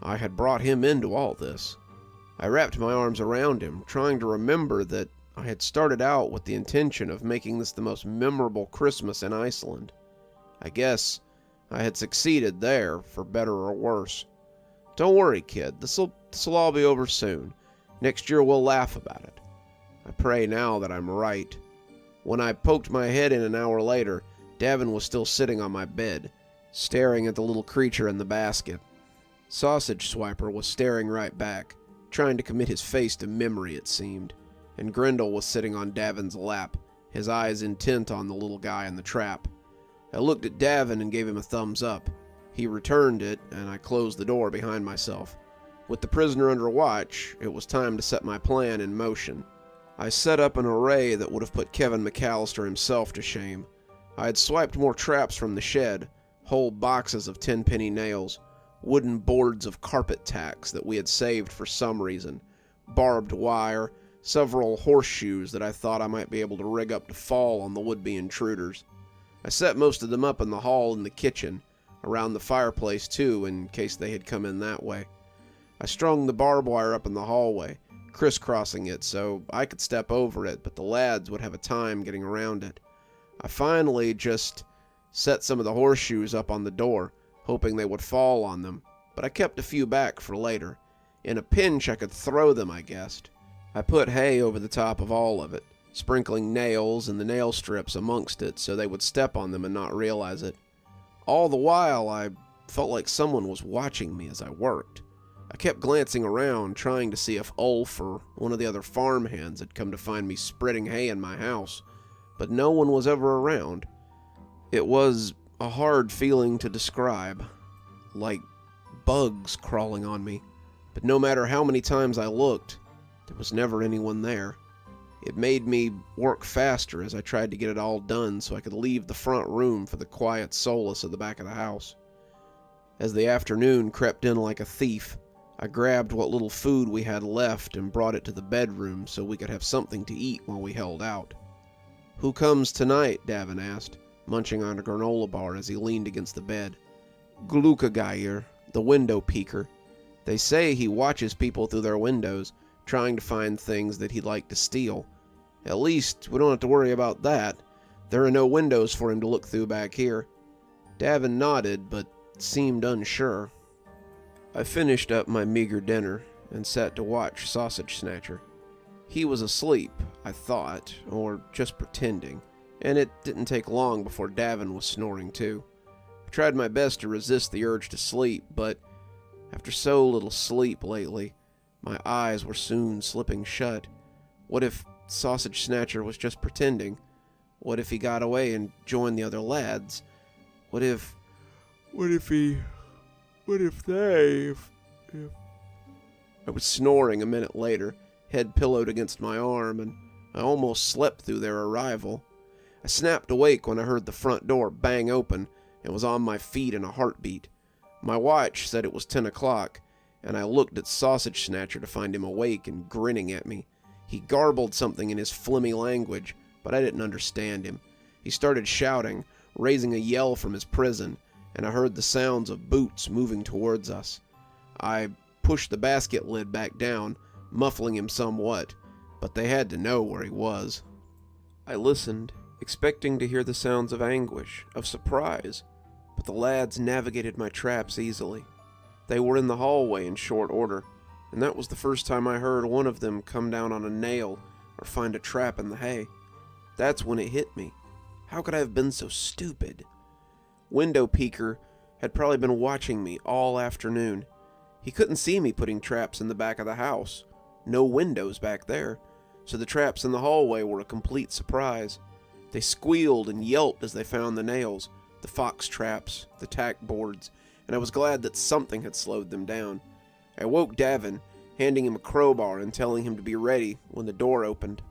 I had brought him into all this. I wrapped my arms around him, trying to remember that I had started out with the intention of making this the most memorable Christmas in Iceland. I guess I had succeeded there, for better or worse. "Don't worry, kid. This'll all be over soon. Next year we'll laugh about it." I pray now that I'm right. When I poked my head in an hour later, Davin was still sitting on my bed, staring at the little creature in the basket. Sausage Swiper was staring right back, trying to commit his face to memory, it seemed, and Grendel was sitting on Davin's lap, his eyes intent on the little guy in the trap. I looked at Davin and gave him a thumbs up. He returned it, and I closed the door behind myself. With the prisoner under watch, it was time to set my plan in motion. I set up an array that would have put Kevin McAllister himself to shame. I had swiped more traps from the shed, whole boxes of 10-penny nails, wooden boards of carpet tacks that we had saved for some reason, barbed wire, several horseshoes that I thought I might be able to rig up to fall on the would-be intruders. I set most of them up in the hall and the kitchen, around the fireplace too, in case they had come in that way. I strung the barbed wire up in the hallway, crisscrossing it so I could step over it, but the lads would have a time getting around it. I finally just set some of the horseshoes up on the door, hoping they would fall on them, but I kept a few back for later. In a pinch, I could throw them, I guessed. I put hay over the top of all of it, sprinkling nails and the nail strips amongst it so they would step on them and not realize it. All the while, I felt like someone was watching me as I worked. I kept glancing around, trying to see if Ulf or one of the other farmhands had come to find me spreading hay in my house, but no one was ever around. It was a hard feeling to describe, like bugs crawling on me, but no matter how many times I looked, there was never anyone there. It made me work faster as I tried to get it all done so I could leave the front room for the quiet solace of the back of the house. As the afternoon crept in like a thief, I grabbed what little food we had left and brought it to the bedroom so we could have something to eat while we held out. "Who comes tonight?" Davin asked, munching on a granola bar as he leaned against the bed. "Glukagayr, the window peeker. They say he watches people through their windows, trying to find things that he'd like to steal. At least, we don't have to worry about that. There are no windows for him to look through back here." Davin nodded, but seemed unsure. I finished up my meager dinner and sat to watch Sausage Snatcher. He was asleep, I thought, or just pretending, and it didn't take long before Davin was snoring too. I tried my best to resist the urge to sleep, but after so little sleep lately, my eyes were soon slipping shut. What if Sausage Snatcher was just pretending? What if he got away and joined the other lads? What if I was snoring a minute later, head pillowed against my arm, and I almost slept through their arrival. I snapped awake when I heard the front door bang open and was on my feet in a heartbeat. My watch said it was 10 o'clock, and I looked at Sausage Snatcher to find him awake and grinning at me. He garbled something in his flimmy language, but I didn't understand him. He started shouting, raising a yell from his prison, and I heard the sounds of boots moving towards us. I pushed the basket lid back down, muffling him somewhat, but they had to know where he was. I listened, expecting to hear the sounds of anguish, of surprise, but the lads navigated my traps easily. They were in the hallway in short order, and that was the first time I heard one of them come down on a nail or find a trap in the hay. That's when it hit me. How could I have been so stupid? Window Peeker had probably been watching me all afternoon. He couldn't see me putting traps in the back of the house. No windows back there, so the traps in the hallway were a complete surprise. They squealed and yelped as they found the nails, the fox traps, the tack boards, and I was glad that something had slowed them down. I woke Davin, handing him a crowbar and telling him to be ready when the door opened.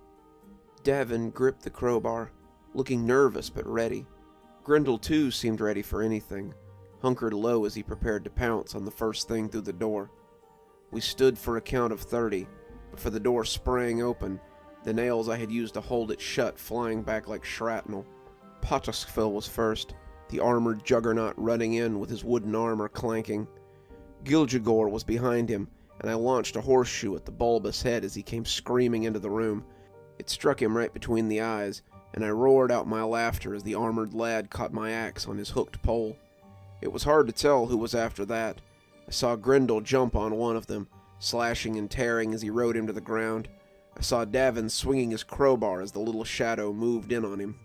Davin gripped the crowbar, looking nervous but ready. Grendel too seemed ready for anything, hunkered low as he prepared to pounce on the first thing through the door. We stood for a count of 30, before the door sprang open, the nails I had used to hold it shut flying back like shrapnel. Potosfil was first, the armored juggernaut running in with his wooden armor clanking. Giljagor was behind him, and I launched a horseshoe at the bulbous head as he came screaming into the room. It struck him right between the eyes, and I roared out my laughter as the armored lad caught my axe on his hooked pole. It was hard to tell who was after that. I saw Grendel jump on one of them, slashing and tearing as he rode him to the ground. I saw Davin swinging his crowbar as the little shadow moved in on him.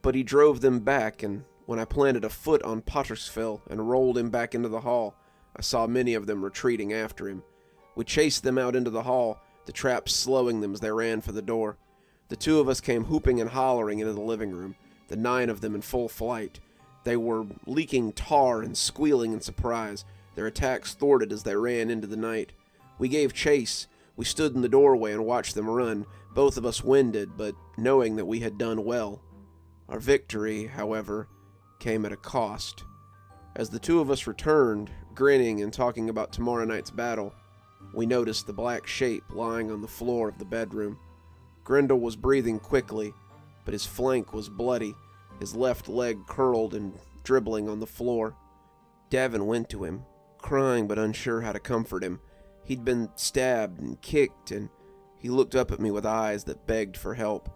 But he drove them back, and when I planted a foot on Pottersville and rolled him back into the hall, I saw many of them retreating after him. We chased them out into the hall, the traps slowing them as they ran for the door. The two of us came whooping and hollering into the living room, the 9 of them in full flight. They were leaking tar and squealing in surprise, their attacks thwarted as they ran into the night. We gave chase. We stood in the doorway and watched them run, both of us winded, but knowing that we had done well. Our victory, however, came at a cost. As the two of us returned, grinning and talking about tomorrow night's battle, we noticed the black shape lying on the floor of the bedroom. Grendel was breathing quickly, but his flank was bloody, his left leg curled and dribbling on the floor. Davin went to him, crying but unsure how to comfort him. He'd been stabbed and kicked, and he looked up at me with eyes that begged for help.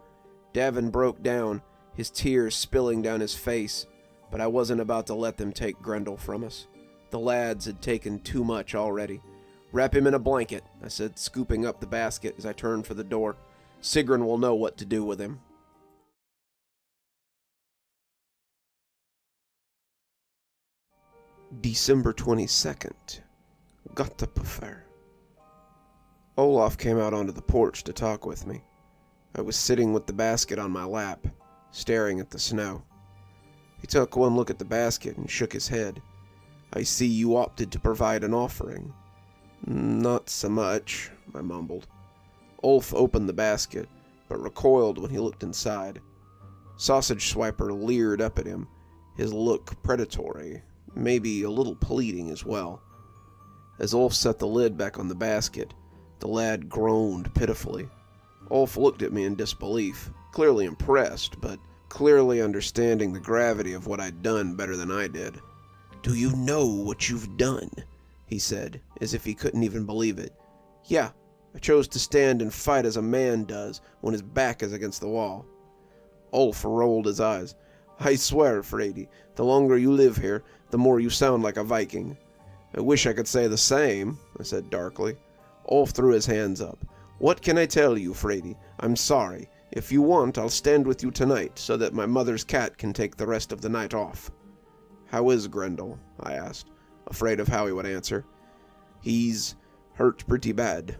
Davin broke down, his tears spilling down his face. but I wasn't about to let them take Grendel from us. The lads had taken too much already. "Wrap him in a blanket," I said, scooping up the basket as I turned for the door. "Sigrun will know what to do with him." December 22nd. Gottapuffer. Olaf came out onto the porch to talk with me. I was sitting with the basket on my lap, staring at the snow. He took one look at the basket and shook his head. "I see you opted to provide an offering." "Not so much," I mumbled. Ulf opened the basket, but recoiled when he looked inside. Sausage Swiper leered up at him, his look predatory, maybe a little pleading as well. As Ulf set the lid back on the basket, the lad groaned pitifully. Ulf looked at me in disbelief, clearly impressed, but clearly understanding the gravity of what I'd done better than I did. "Do you know what you've done?" he said, as if he couldn't even believe it. "Yeah, I chose to stand and fight as a man does when his back is against the wall." Ulf rolled his eyes. "I swear, Frady, the longer you live here, the more you sound like a Viking." "I wish I could say the same," I said darkly. Ulf threw his hands up. "What can I tell you, Frady? I'm sorry. If you want, I'll stand with you tonight, so that my mother's cat can take the rest of the night off." "How is Grendel?" I asked, afraid of how he would answer. "He's hurt pretty bad.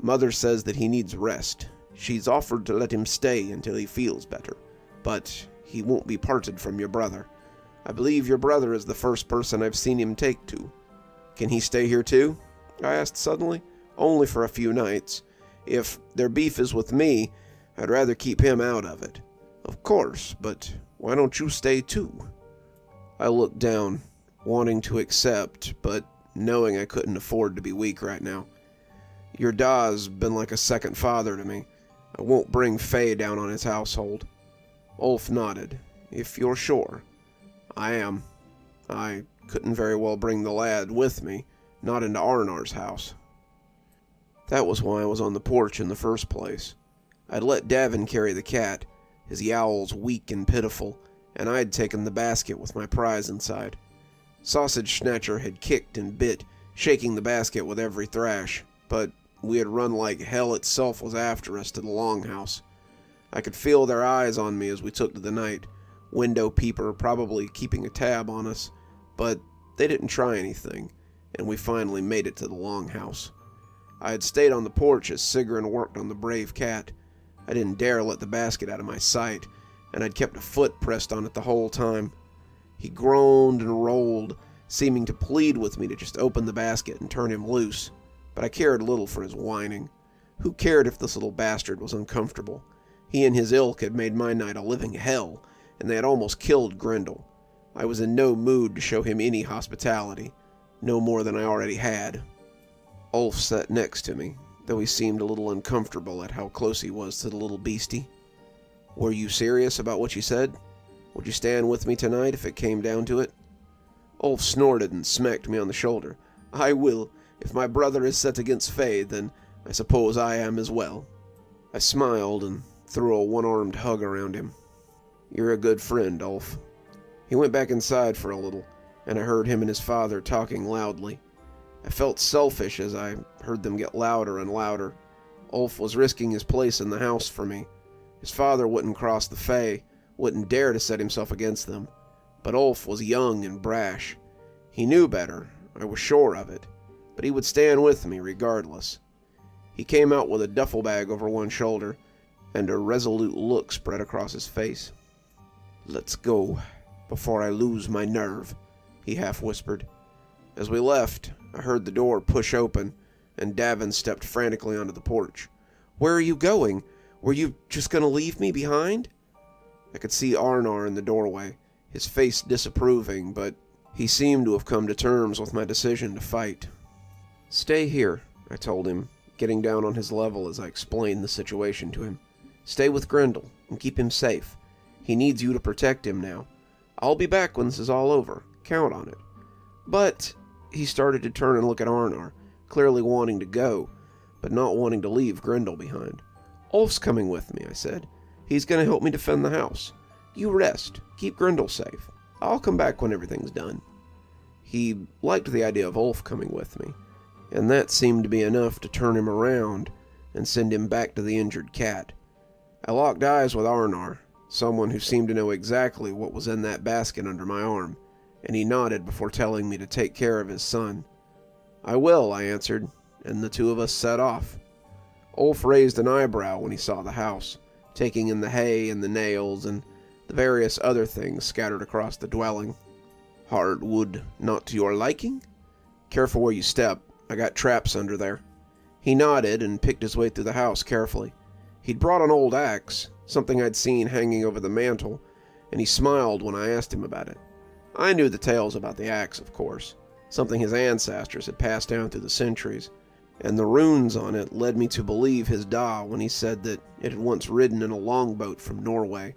Mother says that he needs rest. She's offered to let him stay until he feels better, but he won't be parted from your brother. I believe your brother is the first person I've seen him take to." "Can he stay here too?" I asked suddenly. "Only for a few nights. If their beef is with me, I'd rather keep him out of it." "Of course, but why don't you stay too?" I looked down, wanting to accept, but knowing I couldn't afford to be weak right now. "Your Da's been like a second father to me. I won't bring Faye down on his household." Ulf nodded. "If you're sure." "I am. I couldn't very well bring the lad with me, not into Arnar's house." That was why I was on the porch in the first place. I'd let Davin carry the cat, his yowls weak and pitiful, and I'd taken the basket with my prize inside. Sausage Snatcher had kicked and bit, shaking the basket with every thrash, but we had run like hell itself was after us to the longhouse. I could feel their eyes on me as we took to the night, window peeper probably keeping a tab on us, but they didn't try anything, and we finally made it to the longhouse. I had stayed on the porch as Sigrun worked on the brave cat. I didn't dare let the basket out of my sight, and I'd kept a foot pressed on it the whole time. He groaned and rolled, seeming to plead with me to just open the basket and turn him loose, but I cared little for his whining. Who cared if this little bastard was uncomfortable? He and his ilk had made my night a living hell, and they had almost killed Grendel. I was in no mood to show him any hospitality, no more than I already had. Ulf sat next to me, though he seemed a little uncomfortable at how close he was to the little beastie. "Were you serious about what you said? Would you stand with me tonight if it came down to it?" Ulf snorted and smacked me on the shoulder. "I will. If my brother is set against Faye, then I suppose I am as well." I smiled and threw a one-armed hug around him. "You're a good friend, Ulf." He went back inside for a little, and I heard him and his father talking loudly. I felt selfish as I heard them get louder and louder. Ulf was risking his place in the house for me. His father wouldn't cross the Fae, wouldn't dare to set himself against them. But Ulf was young and brash. He knew better, I was sure of it, but he would stand with me regardless. He came out with a duffel bag over one shoulder, and a resolute look spread across his face. "Let's go, before I lose my nerve," he half whispered. As we left, I heard the door push open, and Davin stepped frantically onto the porch. "Where are you going? Were you just going to leave me behind?" I could see Arnar in the doorway, his face disapproving, but he seemed to have come to terms with my decision to fight. "Stay here," I told him, getting down on his level as I explained the situation to him. "Stay with Grendel and keep him safe. He needs you to protect him now. I'll be back when this is all over. Count on it." "But..." He started to turn and look at Arnar, clearly wanting to go, but not wanting to leave Grendel behind. "Ulf's coming with me," I said. "He's going to help me defend the house. You rest. Keep Grendel safe." I'll come back when everything's done." He liked the idea of Ulf coming with me, and that seemed to be enough to turn him around and send him back to the injured cat. I locked eyes with Arnar, someone who seemed to know exactly what was in that basket under my arm, and he nodded before telling me to take care of his son. "I will," I answered, and the two of us set off. Ulf raised an eyebrow when he saw the house, taking in the hay and the nails and the various other things scattered across the dwelling. "Hard wood not to your liking? Careful where you step. I got traps under there." He nodded and picked his way through the house carefully. He'd brought an old axe, something I'd seen hanging over the mantel, and he smiled when I asked him about it. I knew the tales about the axe, of course, something his ancestors had passed down through the centuries, and the runes on it led me to believe his da when he said that it had once ridden in a longboat from Norway.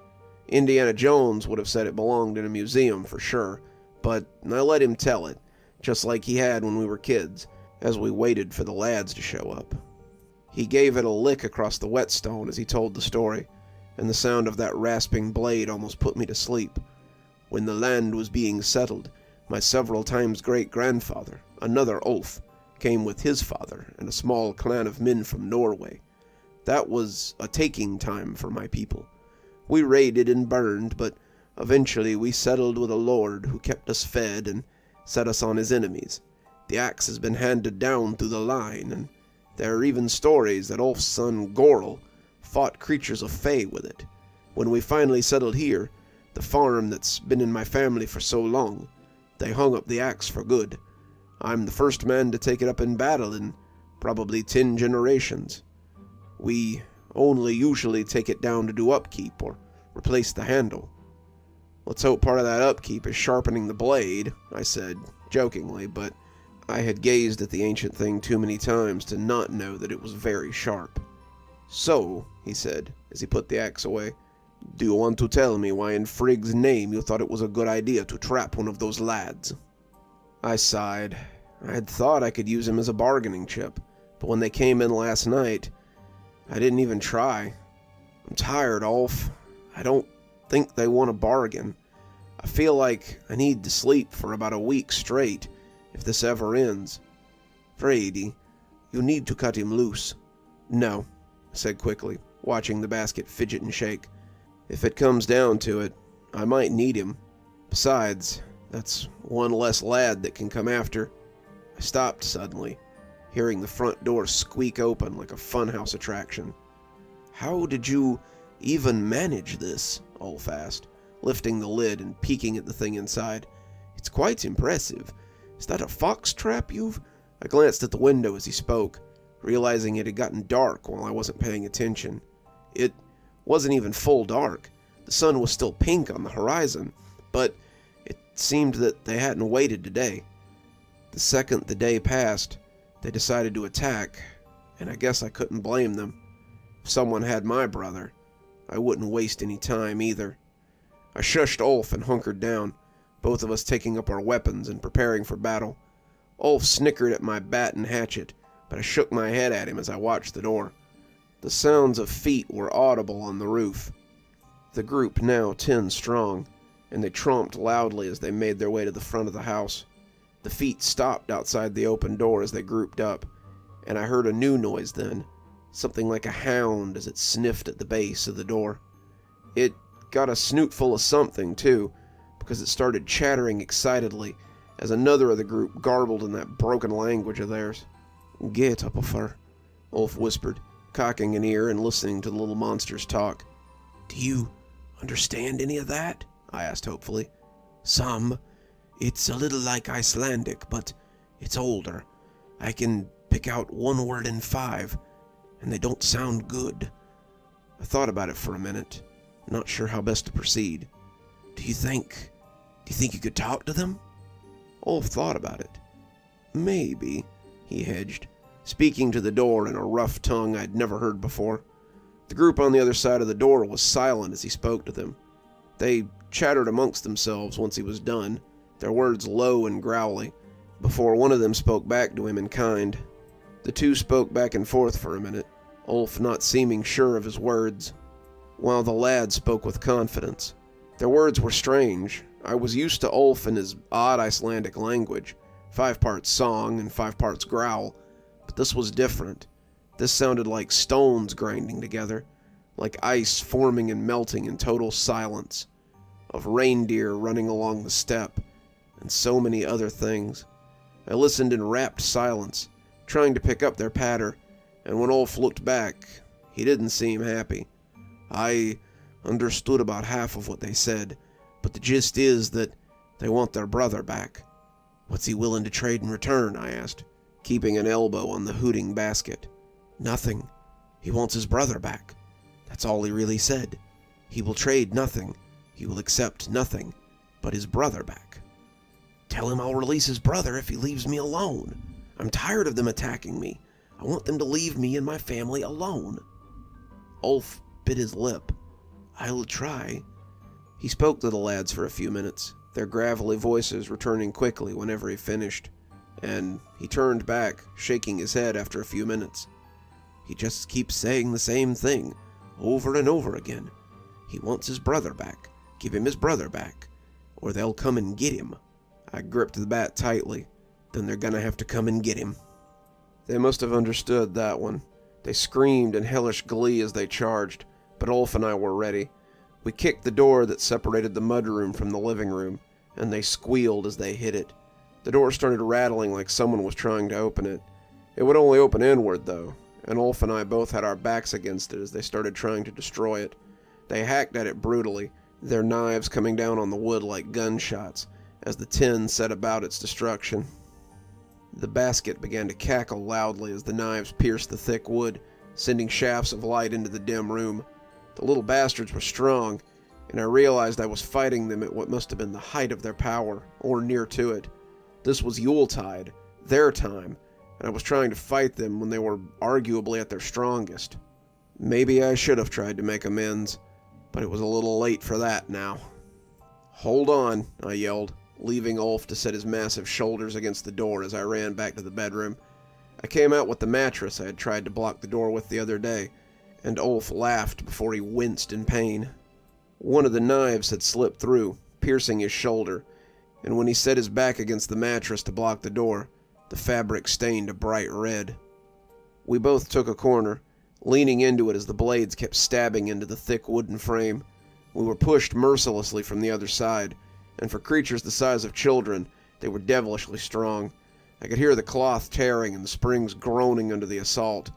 Indiana Jones would have said it belonged in a museum for sure, but I let him tell it, just like he had when we were kids, as we waited for the lads to show up. He gave it a lick across the whetstone as he told the story, and the sound of that rasping blade almost put me to sleep. "When the land was being settled, my several times great-grandfather, another Ulf, came with his father and a small clan of men from Norway. That was a taking time for my people. We raided and burned, but eventually we settled with a lord who kept us fed and set us on his enemies. The axe has been handed down through the line, and there are even stories that Ulf's son Gorl fought creatures of Fae with it. When we finally settled here, the farm that's been in my family for so long, they hung up the axe for good. I'm the first man to take it up in battle in probably 10 generations. We only usually take it down to do upkeep or replace the handle." "Let's hope part of that upkeep is sharpening the blade," I said, jokingly, but I had gazed at the ancient thing too many times to not know that it was very sharp. "So," he said, as he put the axe away, "do you want to tell me why in Frigg's name you thought it was a good idea to trap one of those lads?" I sighed. I had thought I could use him as a bargaining chip, but when they came in last night, I didn't even try. I'm tired, Ulf. I don't think they want to bargain. I feel like I need to sleep for about a week straight, if this ever ends. Frady, you need to cut him loose." "No," I said quickly, watching the basket fidget and shake. "If it comes down to it, I might need him. Besides, that's one less lad that can come after." I stopped suddenly, hearing the front door squeak open like a funhouse attraction. "How did you even manage this?" Ulf asked, lifting the lid and peeking at the thing inside. "It's quite impressive. Is that a fox trap you've—" I glanced at the window as he spoke, realizing it had gotten dark while I wasn't paying attention. It wasn't even full dark. The sun was still pink on the horizon, but it seemed that they hadn't waited today. The second the day passed, they decided to attack, and I guess I couldn't blame them. If someone had my brother, I wouldn't waste any time either. I shushed Ulf and hunkered down, both of us taking up our weapons and preparing for battle. Ulf snickered at my bat and hatchet, but I shook my head at him as I watched the door. The sounds of feet were audible on the roof. The group now 10 strong, and they tromped loudly as they made their way to the front of the house. The feet stopped outside the open door as they grouped up, and I heard a new noise then, something like a hound as it sniffed at the base of the door. It got a snootful of something, too, because it started chattering excitedly as another of the group garbled in that broken language of theirs. "Get up of her," Ulf whispered, cocking an ear and listening to the little monsters talk. "Do you understand any of that?" I asked hopefully. "Some. It's a little like Icelandic, but it's older. I can pick out one word in 5, and they don't sound good." I thought about it for a minute, not sure how best to proceed. Do you think you could talk to them?" Ulf thought about it. "Maybe," he hedged, speaking to the door in a rough tongue I'd never heard before. The group on the other side of the door was silent as he spoke to them. They chattered amongst themselves once he was done, their words low and growly, before one of them spoke back to him in kind. The two spoke back and forth for a minute, Ulf not seeming sure of his words, while the lad spoke with confidence. Their words were strange, I was used to Ulf and his odd Icelandic language, 5 parts song and 5 parts growl, but this was different. This sounded like stones grinding together, like ice forming and melting in total silence, of reindeer running along the steppe, and so many other things. I listened in rapt silence, trying to pick up their patter, and when Ulf looked back, he didn't seem happy. I understood about half of what they said, but the gist is that they want their brother back. What's he willing to trade in return? I asked, keeping an elbow on the hooting basket. Nothing. He wants his brother back. That's all he really said. He will trade nothing. He will accept nothing but his brother back. Tell him I'll release his brother if he leaves me alone. I'm tired of them attacking me. I want them to leave me and my family alone. Ulf bit his lip. I'll try. He spoke to the lads for a few minutes, their gravelly voices returning quickly whenever he finished, and he turned back, shaking his head after a few minutes. He just keeps saying the same thing, over and over again. He wants his brother back. Give him his brother back, or they'll come and get him. I gripped the bat tightly. Then they're gonna have to come and get him. They must have understood that one. They screamed in hellish glee as they charged, but Ulf and I were ready. We kicked the door that separated the mudroom from the living room, and they squealed as they hit it. The door started rattling like someone was trying to open it. It would only open inward, though, and Ulf and I both had our backs against it as they started trying to destroy it. They hacked at it brutally, their knives coming down on the wood like gunshots, as the tin set about its destruction. The basket began to cackle loudly as the knives pierced the thick wood, sending shafts of light into the dim room. The little bastards were strong, and I realized I was fighting them at what must have been the height of their power, or near to it. This was Yuletide, their time, and I was trying to fight them when they were arguably at their strongest. Maybe I should have tried to make amends, but it was a little late for that now. Hold on, I yelled, leaving Ulf to set his massive shoulders against the door as I ran back to the bedroom. I came out with the mattress I had tried to block the door with the other day, and Ulf laughed before he winced in pain. One of the knives had slipped through, piercing his shoulder, and when he set his back against the mattress to block the door, the fabric stained a bright red. We both took a corner, leaning into it as the blades kept stabbing into the thick wooden frame. We were pushed mercilessly from the other side, and for creatures the size of children, they were devilishly strong. I could hear the cloth tearing and the springs groaning under the assault,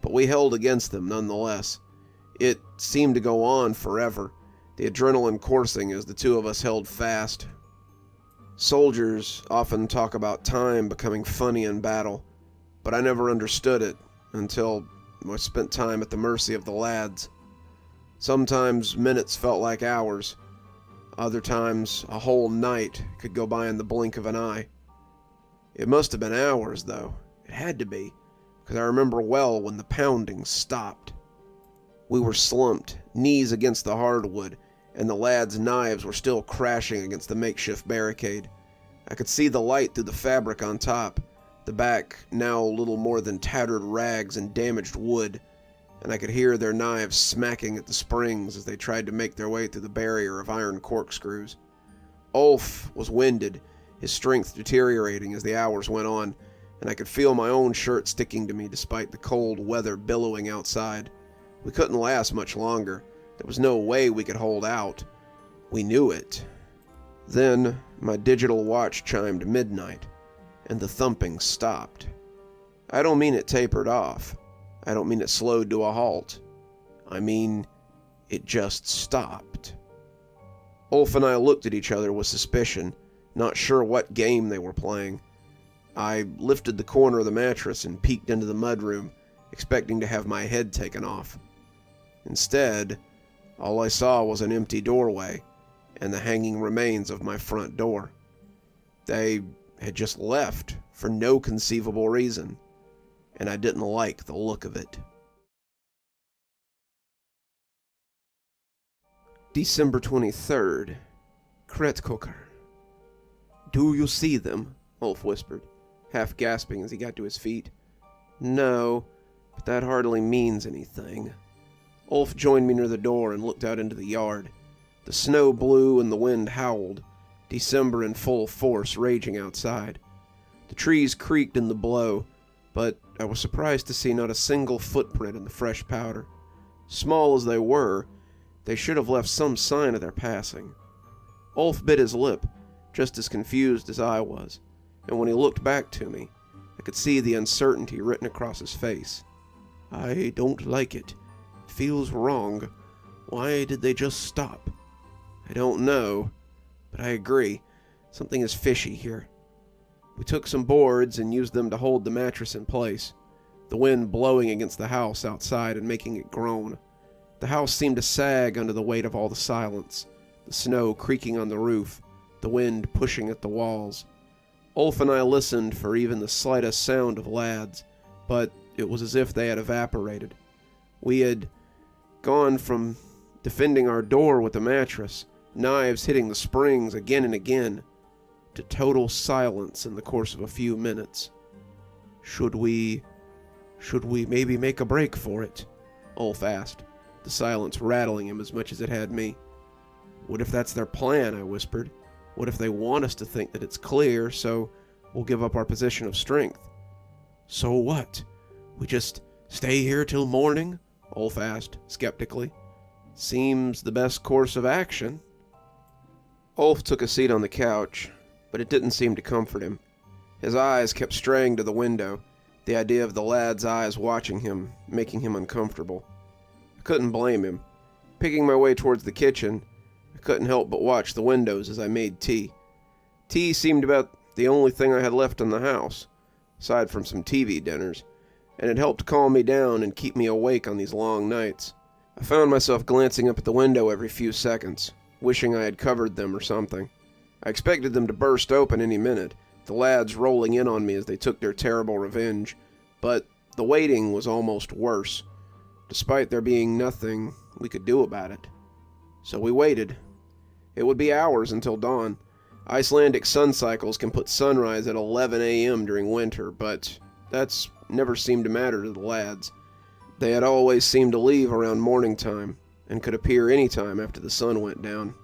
but we held against them nonetheless. It seemed to go on forever, the adrenaline coursing as the two of us held fast. Soldiers often talk about time becoming funny in battle, but I never understood it until I spent time at the mercy of the lads. Sometimes minutes felt like hours. Other times, a whole night could go by in the blink of an eye. It must have been hours, though. It had to be, because I remember well when the pounding stopped. We were slumped, knees against the hardwood, and the lads' knives were still crashing against the makeshift barricade. I could see the light through the fabric on top, the back now little more than tattered rags and damaged wood, and I could hear their knives smacking at the springs as they tried to make their way through the barrier of iron corkscrews. Ulf was winded, his strength deteriorating as the hours went on, and I could feel my own shirt sticking to me despite the cold weather billowing outside. We couldn't last much longer. There was no way we could hold out. We knew it. Then my digital watch chimed midnight, and the thumping stopped. I don't mean it tapered off. I don't mean it slowed to a halt. I mean, it just stopped. Ulf and I looked at each other with suspicion, not sure what game they were playing. I lifted the corner of the mattress and peeked into the mudroom, expecting to have my head taken off. Instead, all I saw was an empty doorway and the hanging remains of my front door. They had just left for no conceivable reason, and I didn't like the look of it. December 23rd. Kretkoker. Do you see them? Ulf whispered, half gasping as he got to his feet. No, but that hardly means anything. Ulf joined me near the door and looked out into the yard. The snow blew and the wind howled. December in full force raging outside. The trees creaked in the blow, but I was surprised to see not a single footprint in the fresh powder. Small as they were, they should have left some sign of their passing. Ulf bit his lip, just as confused as I was, and when he looked back to me, I could see the uncertainty written across his face. I don't like it. It feels wrong. Why did they just stop? I don't know, but I agree. Something is fishy here. We took some boards and used them to hold the mattress in place, the wind blowing against the house outside and making it groan. The house seemed to sag under the weight of all the silence, the snow creaking on the roof, the wind pushing at the walls. Ulf and I listened for even the slightest sound of lads, but it was as if they had evaporated. We had gone from defending our door with the mattress, knives hitting the springs again and again, to total silence in the course of a few minutes. Should we maybe make a break for it? Ulf asked, the silence rattling him as much as it had me. What if that's their plan? I whispered. What if they want us to think that it's clear, so we'll give up our position of strength? So what? We just stay here till morning? Ulf asked, skeptically. Seems the best course of action. Ulf took a seat on the couch, but it didn't seem to comfort him. His eyes kept straying to the window, the idea of the lad's eyes watching him, making him uncomfortable. I couldn't blame him. Picking my way towards the kitchen, I couldn't help but watch the windows as I made tea. Tea seemed about the only thing I had left in the house, aside from some TV dinners, and it helped calm me down and keep me awake on these long nights. I found myself glancing up at the window every few seconds, wishing I had covered them or something. I expected them to burst open any minute, the lads rolling in on me as they took their terrible revenge, but the waiting was almost worse, despite there being nothing we could do about it. So we waited. It would be hours until dawn. Icelandic sun cycles can put sunrise at 11 a.m. during winter, but that's never seemed to matter to the lads. They had always seemed to leave around morning time, and could appear any time after the sun went down.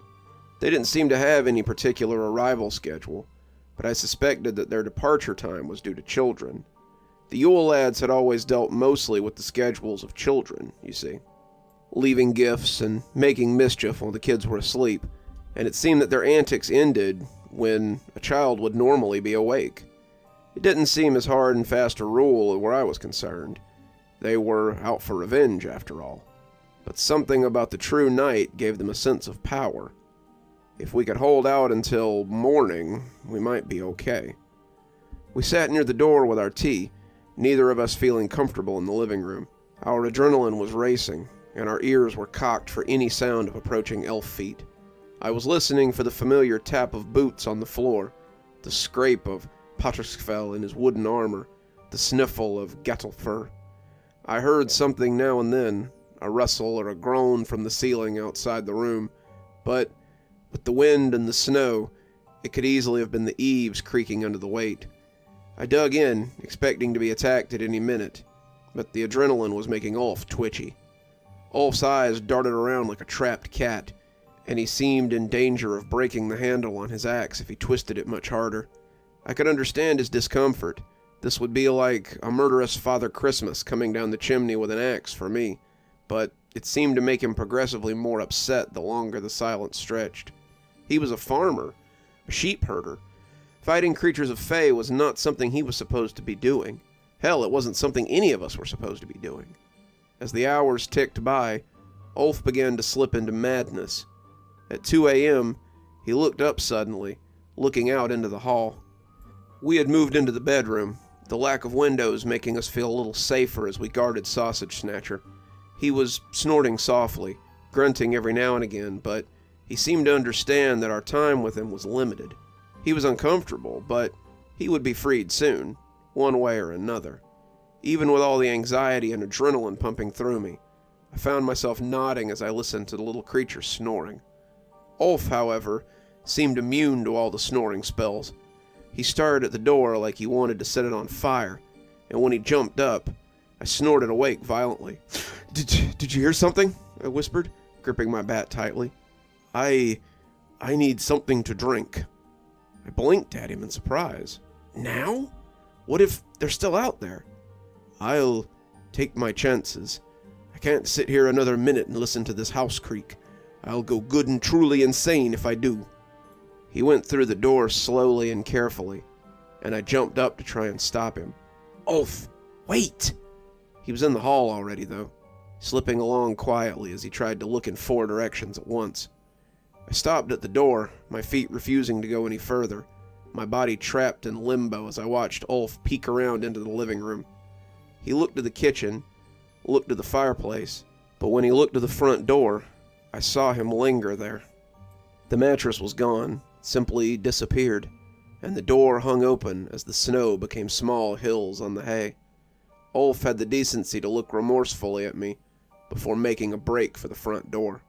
They didn't seem to have any particular arrival schedule, but I suspected that their departure time was due to children. The Yule lads had always dealt mostly with the schedules of children, you see, leaving gifts and making mischief while the kids were asleep, and it seemed that their antics ended when a child would normally be awake. It didn't seem as hard and fast a rule where I was concerned. They were out for revenge, after all. But something about the true night gave them a sense of power. If we could hold out until morning, we might be okay. We sat near the door with our tea, neither of us feeling comfortable in the living room. Our adrenaline was racing, and our ears were cocked for any sound of approaching elf feet. I was listening for the familiar tap of boots on the floor, the scrape of Patterskfell in his wooden armor, the sniffle of Gettelfur. I heard something now and then, a rustle or a groan from the ceiling outside the room, but with the wind and the snow, it could easily have been the eaves creaking under the weight. I dug in, expecting to be attacked at any minute, but the adrenaline was making Ulf twitchy. Ulf's eyes darted around like a trapped cat, and he seemed in danger of breaking the handle on his axe if he twisted it much harder. I could understand his discomfort. This would be like a murderous Father Christmas coming down the chimney with an axe for me, but it seemed to make him progressively more upset the longer the silence stretched. He was a farmer, a sheep herder. Fighting creatures of Fae was not something he was supposed to be doing. Hell, it wasn't something any of us were supposed to be doing. As the hours ticked by, Ulf began to slip into madness. At 2 a.m., he looked up suddenly, looking out into the hall. We had moved into the bedroom, the lack of windows making us feel a little safer as we guarded Sausage Snatcher. He was snorting softly, grunting every now and again, but he seemed to understand that our time with him was limited. He was uncomfortable, but he would be freed soon, one way or another. Even with all the anxiety and adrenaline pumping through me, I found myself nodding as I listened to the little creature snoring. Ulf, however, seemed immune to all the snoring spells. He started at the door like he wanted to set it on fire, and when he jumped up, I snorted awake violently. Did you hear something? I whispered, gripping my bat tightly. I need something to drink. I blinked at him in surprise. Now? What if they're still out there? I'll take my chances. I can't sit here another minute and listen to this house creak. I'll go good and truly insane if I do. He went through the door slowly and carefully, and I jumped up to try and stop him. Ulf, wait! He was in the hall already, though, slipping along quietly as he tried to look in 4 directions at once. I stopped at the door, my feet refusing to go any further, my body trapped in limbo as I watched Ulf peek around into the living room. He looked to the kitchen, looked to the fireplace, but when he looked to the front door, I saw him linger there. The mattress was gone, simply disappeared, and the door hung open as the snow became small hills on the hay. Ulf had the decency to look remorsefully at me before making a break for the front door.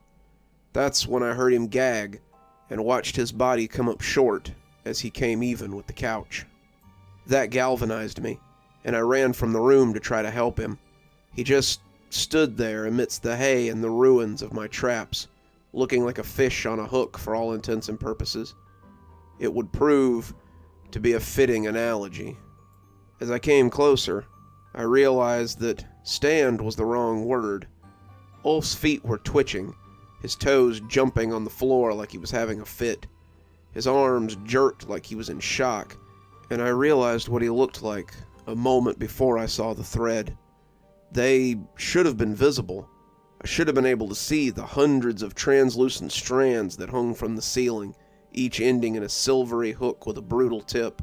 That's when I heard him gag and watched his body come up short as he came even with the couch. That galvanized me, and I ran from the room to try to help him. He just stood there amidst the hay and the ruins of my traps, looking like a fish on a hook for all intents and purposes. It would prove to be a fitting analogy. As I came closer, I realized that stand was the wrong word. Ulf's feet were twitching, his toes jumping on the floor like he was having a fit. His arms jerked like he was in shock, and I realized what he looked like a moment before I saw the thread. They should have been visible. I should have been able to see the hundreds of translucent strands that hung from the ceiling, each ending in a silvery hook with a brutal tip.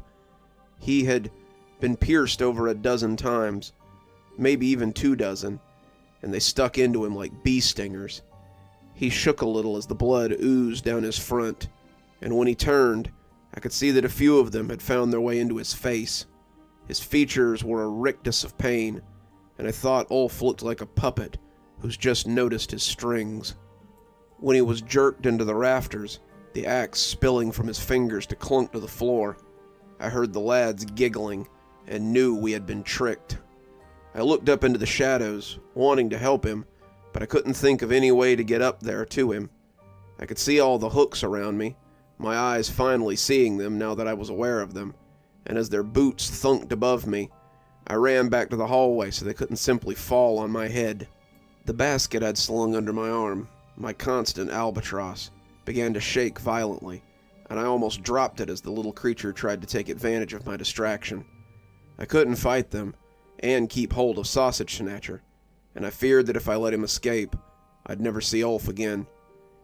He had been pierced over a dozen times, maybe even 24, and they stuck into him like bee stingers. He shook a little as the blood oozed down his front, and when he turned, I could see that a few of them had found their way into his face. His features were a rictus of pain, and I thought Ulf looked like a puppet who's just noticed his strings. When he was jerked into the rafters, the axe spilling from his fingers to clunk to the floor, I heard the lads giggling and knew we had been tricked. I looked up into the shadows, wanting to help him, but I couldn't think of any way to get up there to him. I could see all the hooks around me, my eyes finally seeing them now that I was aware of them, and as their boots thunked above me, I ran back to the hallway so they couldn't simply fall on my head. The basket I'd slung under my arm, my constant albatross, began to shake violently, and I almost dropped it as the little creature tried to take advantage of my distraction. I couldn't fight them and keep hold of Sausage Snatcher, and I feared that if I let him escape, I'd never see Ulf again.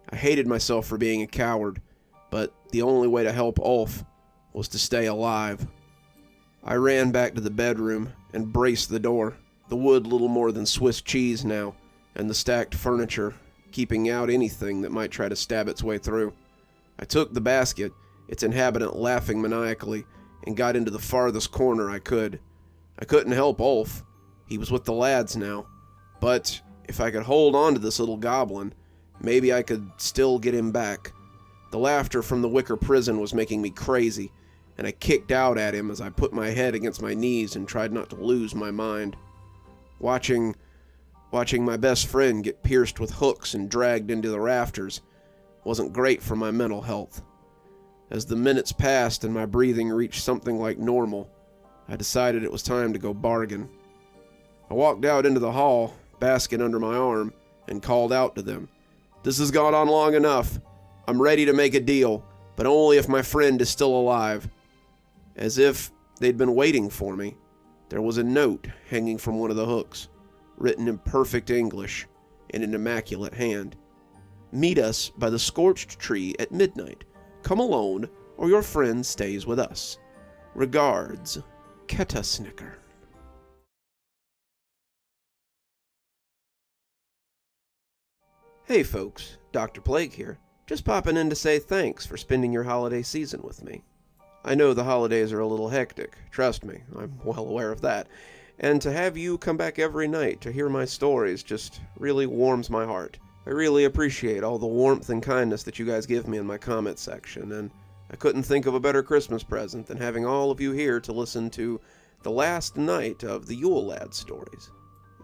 I hated myself for being a coward, but the only way to help Ulf was to stay alive. I ran back to the bedroom and braced the door, the wood little more than Swiss cheese now, and the stacked furniture, keeping out anything that might try to stab its way through. I took the basket, its inhabitant laughing maniacally, and got into the farthest corner I could. I couldn't help Ulf. He was with the lads now. But if I could hold on to this little goblin, maybe I could still get him back. The laughter from the wicker prison was making me crazy, and I kicked out at him as I put my head against my knees and tried not to lose my mind. Watching my best friend get pierced with hooks and dragged into the rafters wasn't great for my mental health. As the minutes passed and my breathing reached something like normal, I decided it was time to go bargain. I walked out into the hall, basket under my arm, and called out to them. "This has gone on long enough. I'm ready to make a deal, but only if my friend is still alive." As if they'd been waiting for me, there was a note hanging from one of the hooks, written in perfect English, in an immaculate hand. "Meet us by the scorched tree at midnight. Come alone, or your friend stays with us. Regards, Keta Snicker." Hey folks, Dr. Plague here. Just popping in to say thanks for spending your holiday season with me. I know the holidays are a little hectic, trust me, I'm well aware of that. And to have you come back every night to hear my stories just really warms my heart. I really appreciate all the warmth and kindness that you guys give me in my comment section, and I couldn't think of a better Christmas present than having all of you here to listen to the last night of the Yule Lad stories.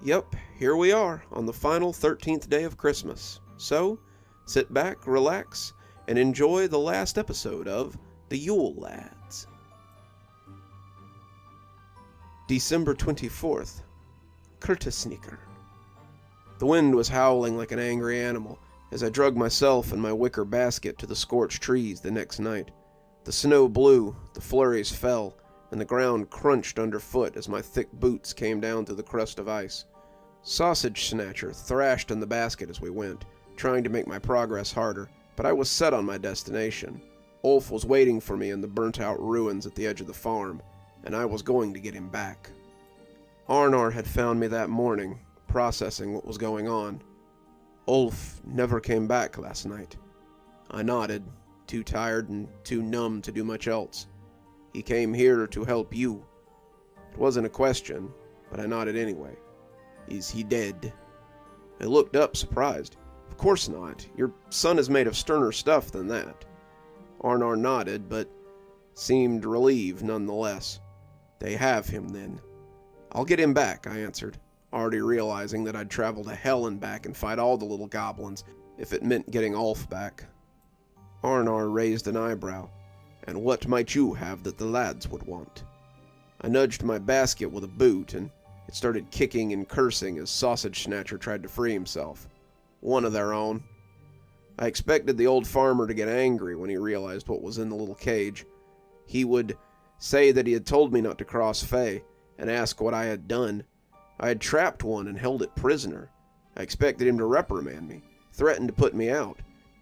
Yep, here we are on the final 13th day of Christmas. So, sit back, relax, and enjoy the last episode of The Yule Lads. December 24th. Kurtasnicker. The wind was howling like an angry animal as I drug myself and my wicker basket to the scorched trees the next night. The snow blew, the flurries fell, and the ground crunched underfoot as my thick boots came down through the crust of ice. Sausage Snatcher thrashed in the basket as we went, trying to make my progress harder, but I was set on my destination. Ulf was waiting for me in the burnt-out ruins at the edge of the farm, and I was going to get him back. Arnar had found me that morning, processing what was going on. Ulf never came back last night. I nodded, too tired and too numb to do much else. He came here to help you. It wasn't a question, but I nodded anyway. Is he dead? I looked up, surprised. Of course not. Your son is made of sterner stuff than that. Arnar nodded, but seemed relieved nonetheless. They have him, then. I'll get him back, I answered, already realizing that I'd travel to hell and back and fight all the little goblins if it meant getting Ulf back. Arnar raised an eyebrow. And what might you have that the lads would want? I nudged my basket with a boot, and it started kicking and cursing as Sausage Snatcher tried to free himself. One of their own. I expected the old farmer to get angry when he realized what was in the little cage. He would say that he had told me not to cross Fae, and ask what I had done. I had trapped one and held it prisoner. I expected him to reprimand me, threaten to put me out,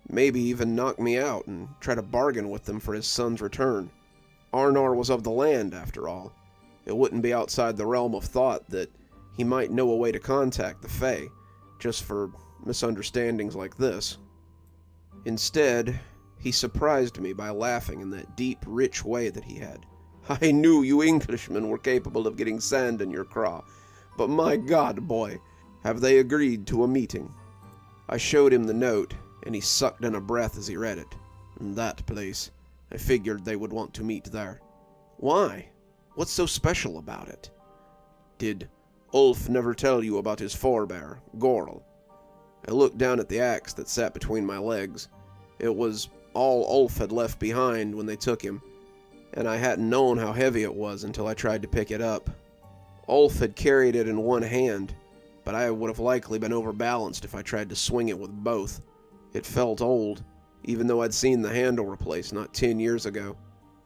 maybe even knock me out and try to bargain with them for his son's return. Arnar was of the land, after all. It wouldn't be outside the realm of thought that he might know a way to contact the Fae, just for misunderstandings like this. Instead, he surprised me by laughing in that deep, rich way that he had. I knew you Englishmen were capable of getting sand in your craw, but my God, boy, have they agreed to a meeting. I showed him the note, and he sucked in a breath as he read it. That place. I figured they would want to meet there. Why? What's so special about it? Did Ulf never tell you about his forebear, Gorl? I looked down at the axe that sat between my legs. It was all Ulf had left behind when they took him, and I hadn't known how heavy it was until I tried to pick it up. Ulf had carried it in one hand, but I would have likely been overbalanced if I tried to swing it with both. It felt old, even though I'd seen the handle replaced not 10 years ago.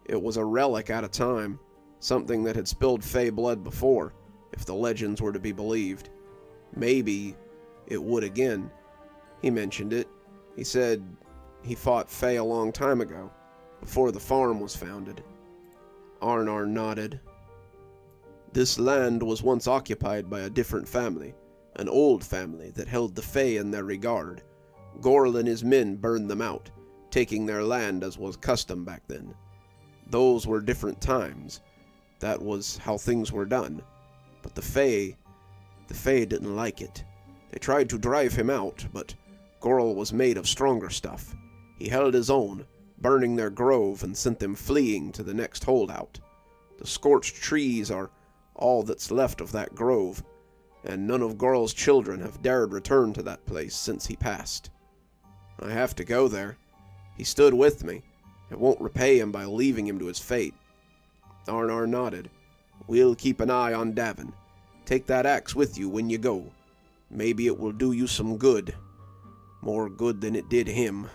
It was a relic out of time, something that had spilled Fae blood before, if the legends were to be believed. Maybe it would again. He mentioned it. He said he fought Fae a long time ago, before the farm was founded. Arnar nodded. This land was once occupied by a different family, an old family that held the Fae in their regard. Gorl and his men burned them out, taking their land as was custom back then. Those were different times. That was how things were done. But the Fae didn't like it. They tried to drive him out, but Gorl was made of stronger stuff. He held his own, burning their grove and sent them fleeing to the next holdout. The scorched trees are all that's left of that grove, and none of Gorl's children have dared return to that place since he passed. I have to go there. He stood with me. It won't repay him by leaving him to his fate. Arnar nodded. We'll keep an eye on Davin. Take that axe with you when you go. Maybe it will do you some good. More good than it did him.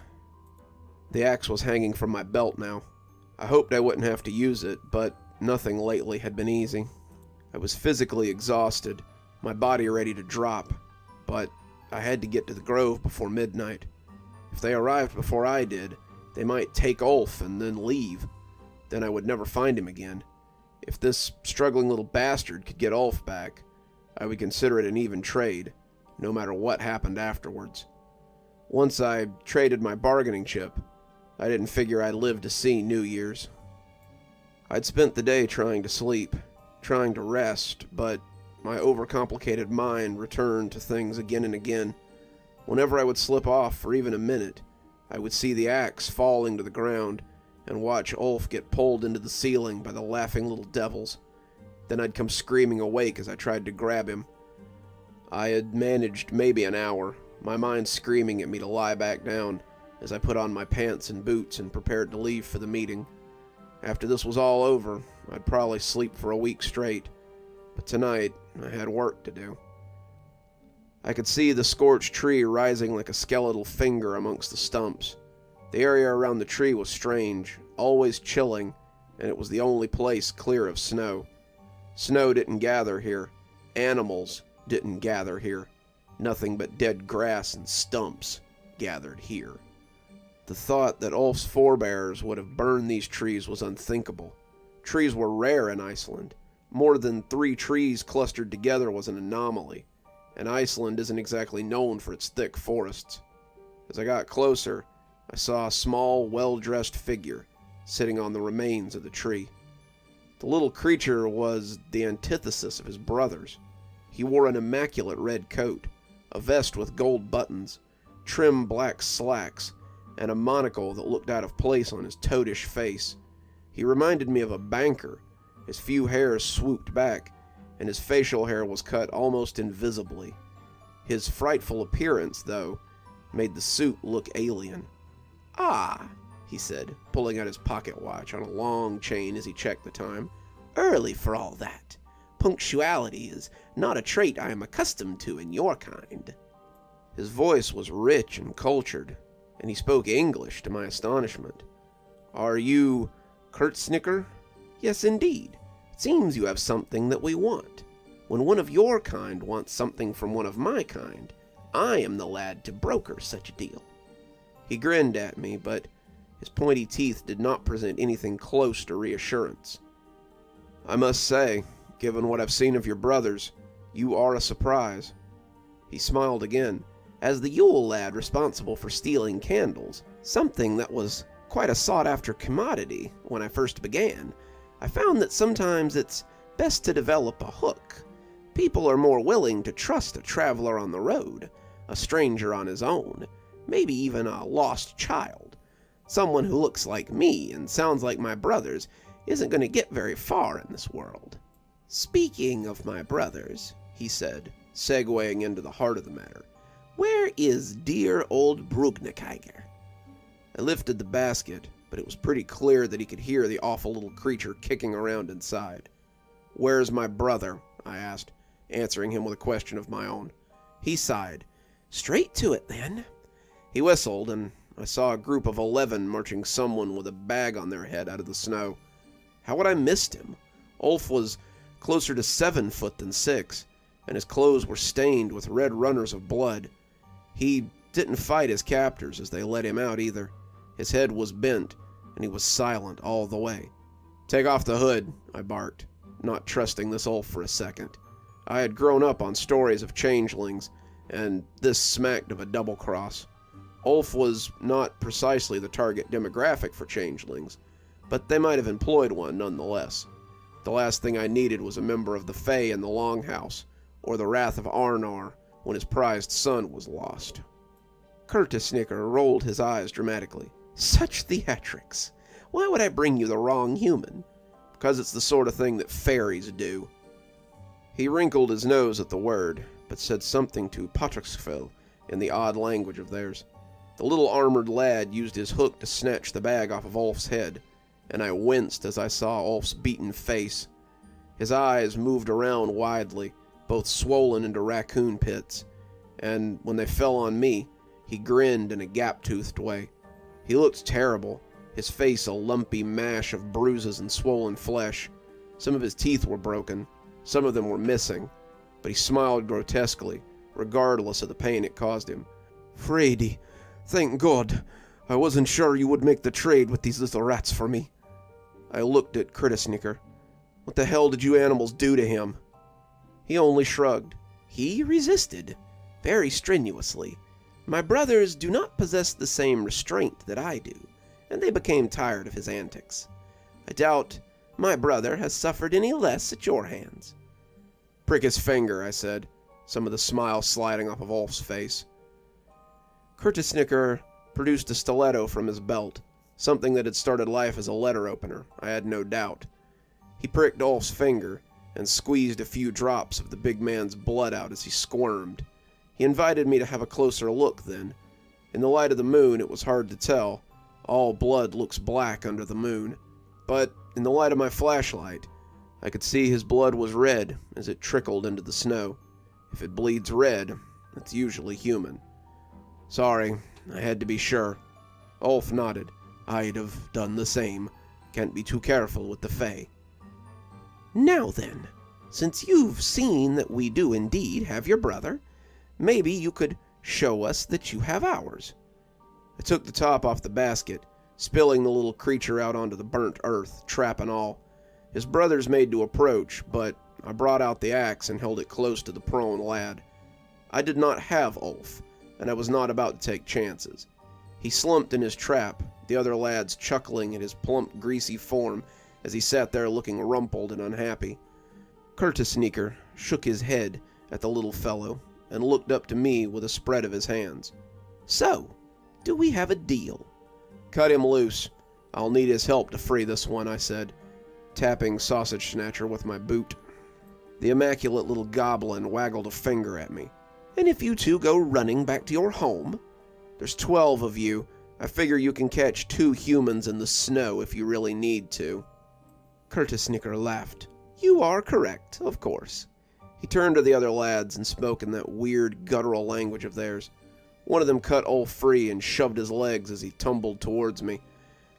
The axe was hanging from my belt now. I hoped I wouldn't have to use it, but nothing lately had been easy. I was physically exhausted, my body ready to drop, but I had to get to the grove before midnight. If they arrived before I did, they might take Ulf and then leave. Then I would never find him again. If this struggling little bastard could get Ulf back, I would consider it an even trade, no matter what happened afterwards. Once I traded my bargaining chip, I didn't figure I'd live to see New Year's. I'd spent the day trying to sleep, trying to rest, but my overcomplicated mind returned to things again and again. Whenever I would slip off for even a minute, I would see the axe falling to the ground and watch Ulf get pulled into the ceiling by the laughing little devils. Then I'd come screaming awake as I tried to grab him. I had managed maybe an hour, my mind screaming at me to lie back down as I put on my pants and boots and prepared to leave for the meeting. After this was all over, I'd probably sleep for a week straight. But tonight, I had work to do. I could see the scorched tree rising like a skeletal finger amongst the stumps. The area around the tree was strange, always chilling, and it was the only place clear of snow. Snow didn't gather here. Animals didn't gather here. Nothing but dead grass and stumps gathered here. The thought that Ulf's forebears would have burned these trees was unthinkable. Trees were rare in Iceland. More than 3 trees clustered together was an anomaly, and Iceland isn't exactly known for its thick forests. As I got closer, I saw a small, well-dressed figure sitting on the remains of the tree. The little creature was the antithesis of his brothers. He wore an immaculate red coat, a vest with gold buttons, trim black slacks, and a monocle that looked out of place on his toadish face. He reminded me of a banker. His few hairs swooped back, and his facial hair was cut almost invisibly. His frightful appearance, though, made the suit look alien. "Ah," he said, pulling out his pocket watch on a long chain as he checked the time. "Early for all that. Punctuality is not a trait I am accustomed to in your kind." His voice was rich and cultured, and he spoke English to my astonishment. "Are you Kurtznicker?" "Yes, indeed. It seems you have something that we want. When one of your kind wants something from one of my kind, I am the lad to broker such a deal." He grinned at me, but his pointy teeth did not present anything close to reassurance. "I must say, given what I've seen of your brothers, you are a surprise." He smiled again. "As the Yule lad responsible for stealing candles, something that was quite a sought-after commodity when I first began, I found that sometimes it's best to develop a hook. People are more willing to trust a traveler on the road, a stranger on his own, maybe even a lost child. Someone who looks like me and sounds like my brothers isn't going to get very far in this world." "Speaking of my brothers," he said, segueing into the heart of the matter, "where is dear old Brugnakaiger?" I lifted the basket, but it was pretty clear that he could hear the awful little creature kicking around inside. "Where's my brother?" I asked, answering him with a question of my own. He sighed. "Straight to it, then." He whistled, and I saw a group of 11 marching someone with a bag on their head out of the snow. How had I missed him? Ulf was closer to 7 foot than 6, and his clothes were stained with red runners of blood. He didn't fight his captors as they let him out either. His head was bent, and he was silent all the way. "Take off the hood," I barked, not trusting this Ulf for a second. I had grown up on stories of changelings, and this smacked of a double cross. Ulf was not precisely the target demographic for changelings, but they might have employed one nonetheless. The last thing I needed was a member of the Fae in the Longhouse, or the wrath of Arnar when his prized son was lost. Kurtznicker rolled his eyes dramatically. "Such theatrics! Why would I bring you the wrong human?" "Because it's the sort of thing that fairies do." He wrinkled his nose at the word, but said something to Patricksfell in the odd language of theirs. The little armored lad used his hook to snatch the bag off of Ulf's head, and I winced as I saw Ulf's beaten face. His eyes moved around widely, both swollen into raccoon pits, and when they fell on me, he grinned in a gap-toothed way. He looked terrible, his face a lumpy mash of bruises and swollen flesh. Some of his teeth were broken, some of them were missing, but he smiled grotesquely, regardless of the pain it caused him. "Frady, thank God. I wasn't sure you would make the trade with these little rats for me." I looked at Kurtznicker. "What the hell did you animals do to him?" He only shrugged. "He resisted, very strenuously. My brothers do not possess the same restraint that I do, and they became tired of his antics. I doubt my brother has suffered any less at your hands." "Prick his finger," I said, some of the smile sliding off of Ulf's face. Kurtznicker produced a stiletto from his belt, something that had started life as a letter opener, I had no doubt. He pricked Ulf's finger and squeezed a few drops of the big man's blood out as he squirmed. He invited me to have a closer look then. In the light of the moon, it was hard to tell. All blood looks black under the moon. but in the light of my flashlight, I could see his blood was red as it trickled into the snow. If it bleeds red, it's usually human. Sorry, I had to be sure. Ulf nodded. I'd have done the same. Can't be too careful with the Fae. Now then, since you've seen that we do indeed have your brother, maybe you could show us that you have ours. I took the top off the basket, spilling the little creature out onto the burnt earth, trap and all. His brothers made to approach, but I brought out the axe and held it close to the prone lad. I did not have Ulf, and I was not about to take chances. He slumped in his trap, the other lads chuckling at his plump, greasy form as he sat there looking rumpled and unhappy. Curtis-Sneaker shook his head at the little fellow and looked up to me with a spread of his hands. So, do we have a deal? Cut him loose. I'll need his help to free this one, I said, tapping Sausage Snatcher with my boot. The immaculate little goblin waggled a finger at me. And if you two go running back to your home? There's 12 of you. I figure you can catch 2 humans in the snow if you really need to. Curtis-Sneaker laughed. You are correct, of course. He turned to the other lads and spoke in that weird guttural language of theirs. One of them cut Ulf free and shoved his legs as he tumbled towards me.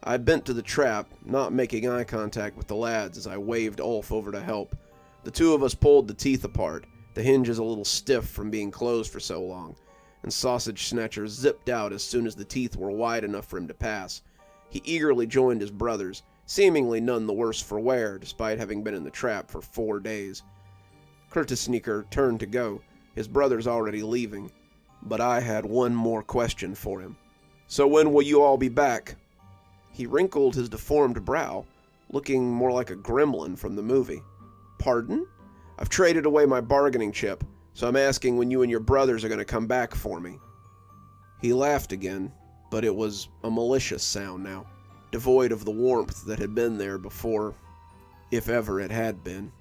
I bent to the trap, not making eye contact with the lads as I waved Ulf over to help. The 2 of us pulled the teeth apart, the hinges a little stiff from being closed for so long, and Sausage Snatcher zipped out as soon as the teeth were wide enough for him to pass. He eagerly joined his brothers, seemingly none the worse for wear, despite having been in the trap for 4 days. Curtis-Sneaker turned to go, his brothers already leaving, but I had one more question for him. So when will you all be back? He wrinkled his deformed brow, looking more like a gremlin from the movie. Pardon? I've traded away my bargaining chip, so I'm asking when you and your brothers are going to come back for me. He laughed again, but it was a malicious sound now, devoid of the warmth that had been there before, if ever it had been.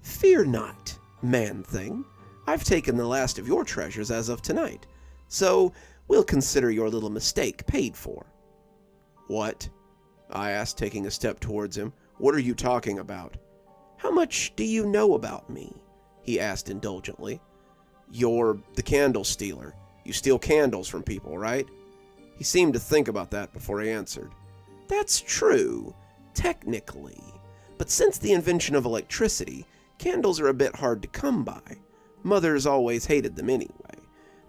Fear not, man-thing. I've taken the last of your treasures as of tonight, so we'll consider your little mistake paid for. What? I asked, taking a step towards him. What are you talking about? How much do you know about me? He asked indulgently. You're the candle stealer. You steal candles from people, right? He seemed to think about that before he answered. That's true, technically. But since the invention of electricity, candles are a bit hard to come by. Mother's always hated them anyway.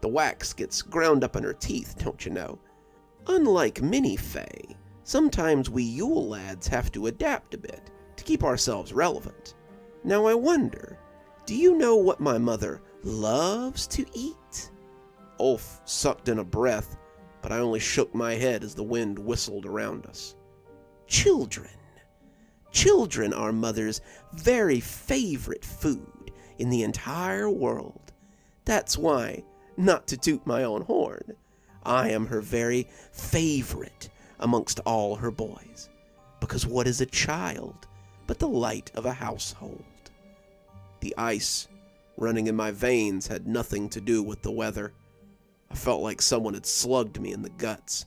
The wax gets ground up in her teeth, don't you know? Unlike many Fae, sometimes we Yule lads have to adapt a bit to keep ourselves relevant. Now I wonder, do you know what my mother loves to eat? Ulf sucked in a breath, but I only shook my head as the wind whistled around us. Children. Children are Mother's very favorite food in the entire world. That's why, not to toot my own horn, I am her very favorite amongst all her boys. Because what is a child but the light of a household? The ice running in my veins had nothing to do with the weather. I felt like someone had slugged me in the guts.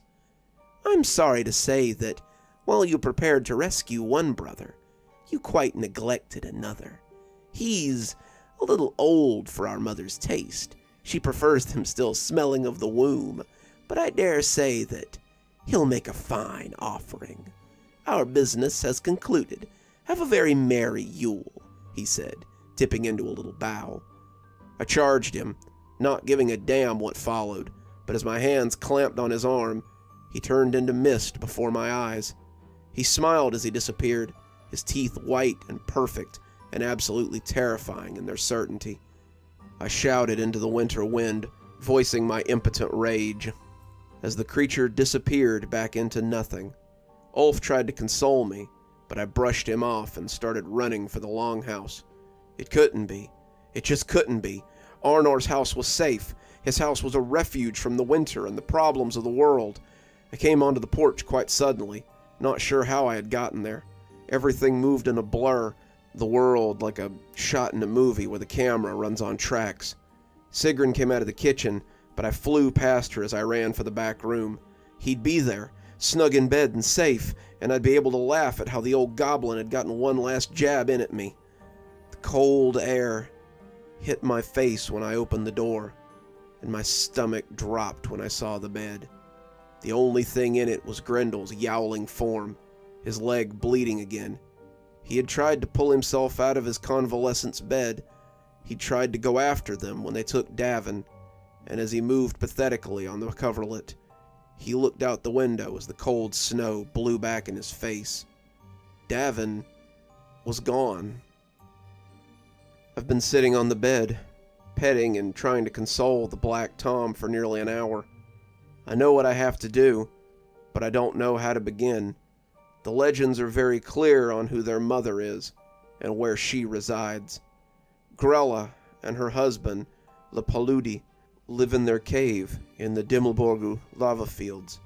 I'm sorry to say that while you prepared to rescue one brother, you quite neglected another. He's a little old for our mother's taste. She prefers them still smelling of the womb, but I dare say that he'll make a fine offering. Our business has concluded. Have a very merry Yule, he said, dipping into a little bow. I charged him, not giving a damn what followed, but as my hands clamped on his arm, he turned into mist before my eyes. He smiled as he disappeared, his teeth white and perfect and absolutely terrifying in their certainty. I shouted into the winter wind, voicing my impotent rage. As the creature disappeared back into nothing, Ulf tried to console me, but I brushed him off and started running for the longhouse. It couldn't be. It just couldn't be. Arnor's house was safe. His house was a refuge from the winter and the problems of the world. I came onto the porch quite suddenly, not sure how I had gotten there. Everything moved in a blur, the world like a shot in a movie where the camera runs on tracks. Sigrun came out of the kitchen, but I flew past her as I ran for the back room. He'd be there, snug in bed and safe, and I'd be able to laugh at how the old goblin had gotten one last jab in at me. The cold air hit my face when I opened the door, and my stomach dropped when I saw the bed. The only thing in it was Grendel's yowling form, his leg bleeding again. He had tried to pull himself out of his convalescence bed. He tried to go after them when they took Davin, and as he moved pathetically on the coverlet, he looked out the window as the cold snow blew back in his face. Davin was gone. I've been sitting on the bed, petting and trying to console the Black Tom for nearly an hour. I know what I have to do, but I don't know how to begin. The legends are very clear on who their mother is and where she resides. Grella and her husband, Le Paludi, live in their cave in the Dimmelborgu lava fields,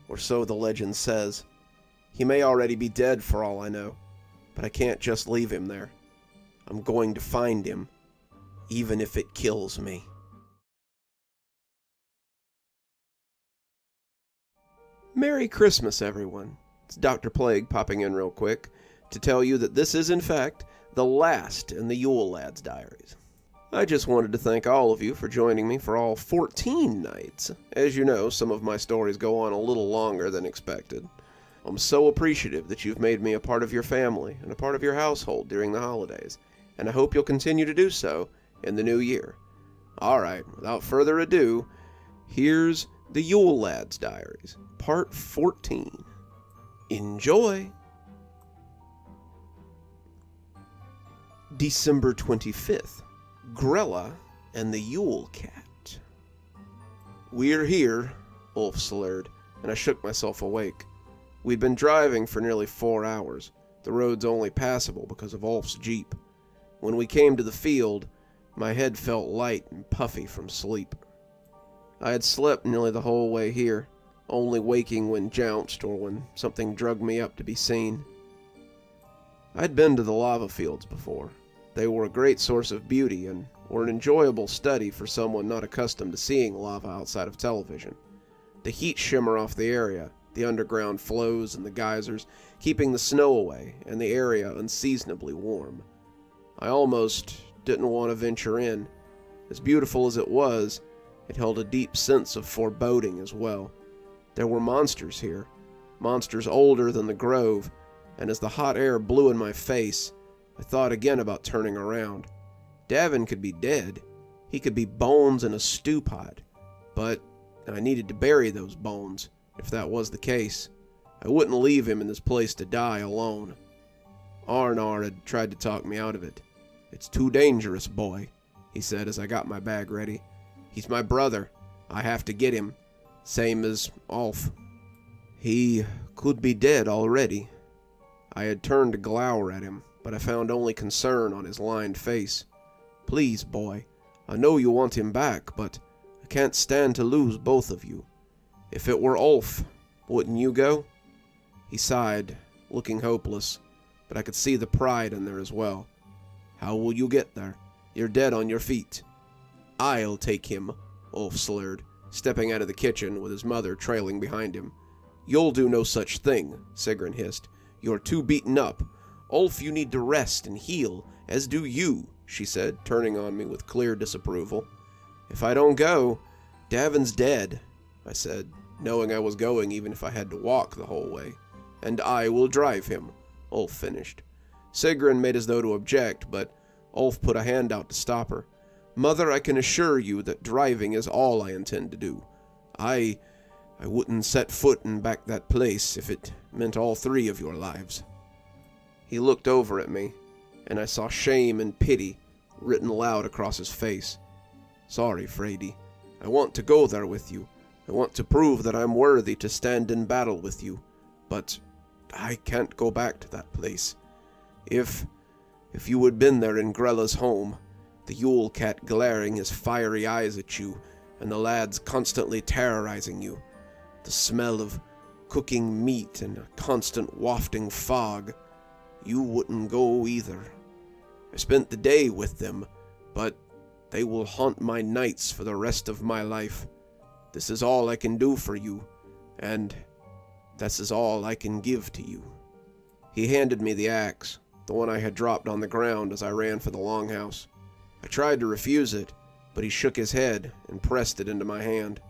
or so the legend says. He may already be dead for all I know, but I can't just leave him there. I'm going to find him, even if it kills me. Merry Christmas, everyone. It's Dr. Plague popping in real quick to tell you that this is, in fact, the last in the Yule Lads' diaries. I just wanted to thank all of you for joining me for all 14 nights. As you know, some of my stories go on a little longer than expected. I'm so appreciative that you've made me a part of your family and a part of your household during the holidays, and I hope you'll continue to do so in the new year. Alright, without further ado, here's the Yule Lads' diaries, part 14. Enjoy! December 25th. Grella and the Yule Cat. We're here, Ulf slurred, and I shook myself awake. We'd been driving for nearly 4 hours, the roads only passable because of Ulf's Jeep. When we came to the field, my head felt light and puffy from sleep. I had slept nearly the whole way here, only waking when jounced or when something drugged me up to be seen. I'd been to the lava fields before. They were a great source of beauty and were an enjoyable study for someone not accustomed to seeing lava outside of television. The heat shimmer off the area, the underground flows and the geysers, keeping the snow away and the area unseasonably warm. I almost didn't want to venture in. As beautiful as it was, it held a deep sense of foreboding as well. There were monsters here, monsters older than the grove, and as the hot air blew in my face, I thought again about turning around. Davin could be dead. He could be bones in a stew pot. But I needed to bury those bones, if that was the case. I wouldn't leave him in this place to die alone. Arnar had tried to talk me out of it. "It's too dangerous, boy," he said as I got my bag ready. "He's my brother. I have to get him. Same as Ulf." He could be dead already. I had turned to glower at him, but I found only concern on his lined face. "Please, boy, I know you want him back, but I can't stand to lose both of you. If it were Ulf, wouldn't you go?" He sighed, looking hopeless, but I could see the pride in there as well. "How will you get there? You're dead on your feet." "I'll take him," Ulf slurred, stepping out of the kitchen with his mother trailing behind him. "You'll do no such thing," Sigrun hissed. "You're too beaten up. Ulf, you need to rest and heal, as do you," she said, turning on me with clear disapproval. "If I don't go, Davin's dead," I said, knowing I was going even if I had to walk the whole way. "And I will drive him," Ulf finished. Sigrun made as though to object, but Ulf put a hand out to stop her. "Mother, I can assure you that driving is all I intend to do. I wouldn't set foot in back that place if it meant all 3 of your lives." He looked over at me, and I saw shame and pity written loud across his face. "Sorry, Frady. I want to go there with you. I want to prove that I'm worthy to stand in battle with you. But I can't go back to that place. If you had been there in Grella's home, the Yule Cat glaring his fiery eyes at you, and the lads constantly terrorizing you, the smell of cooking meat and a constant wafting fog, you wouldn't go either. I spent the day with them, but they will haunt my nights for the rest of my life. This is all I can do for you, and This is all I can give to you." He handed me the axe, the one I had dropped on the ground as I ran for the longhouse. I tried to refuse it, but he shook his head and pressed it into my hand.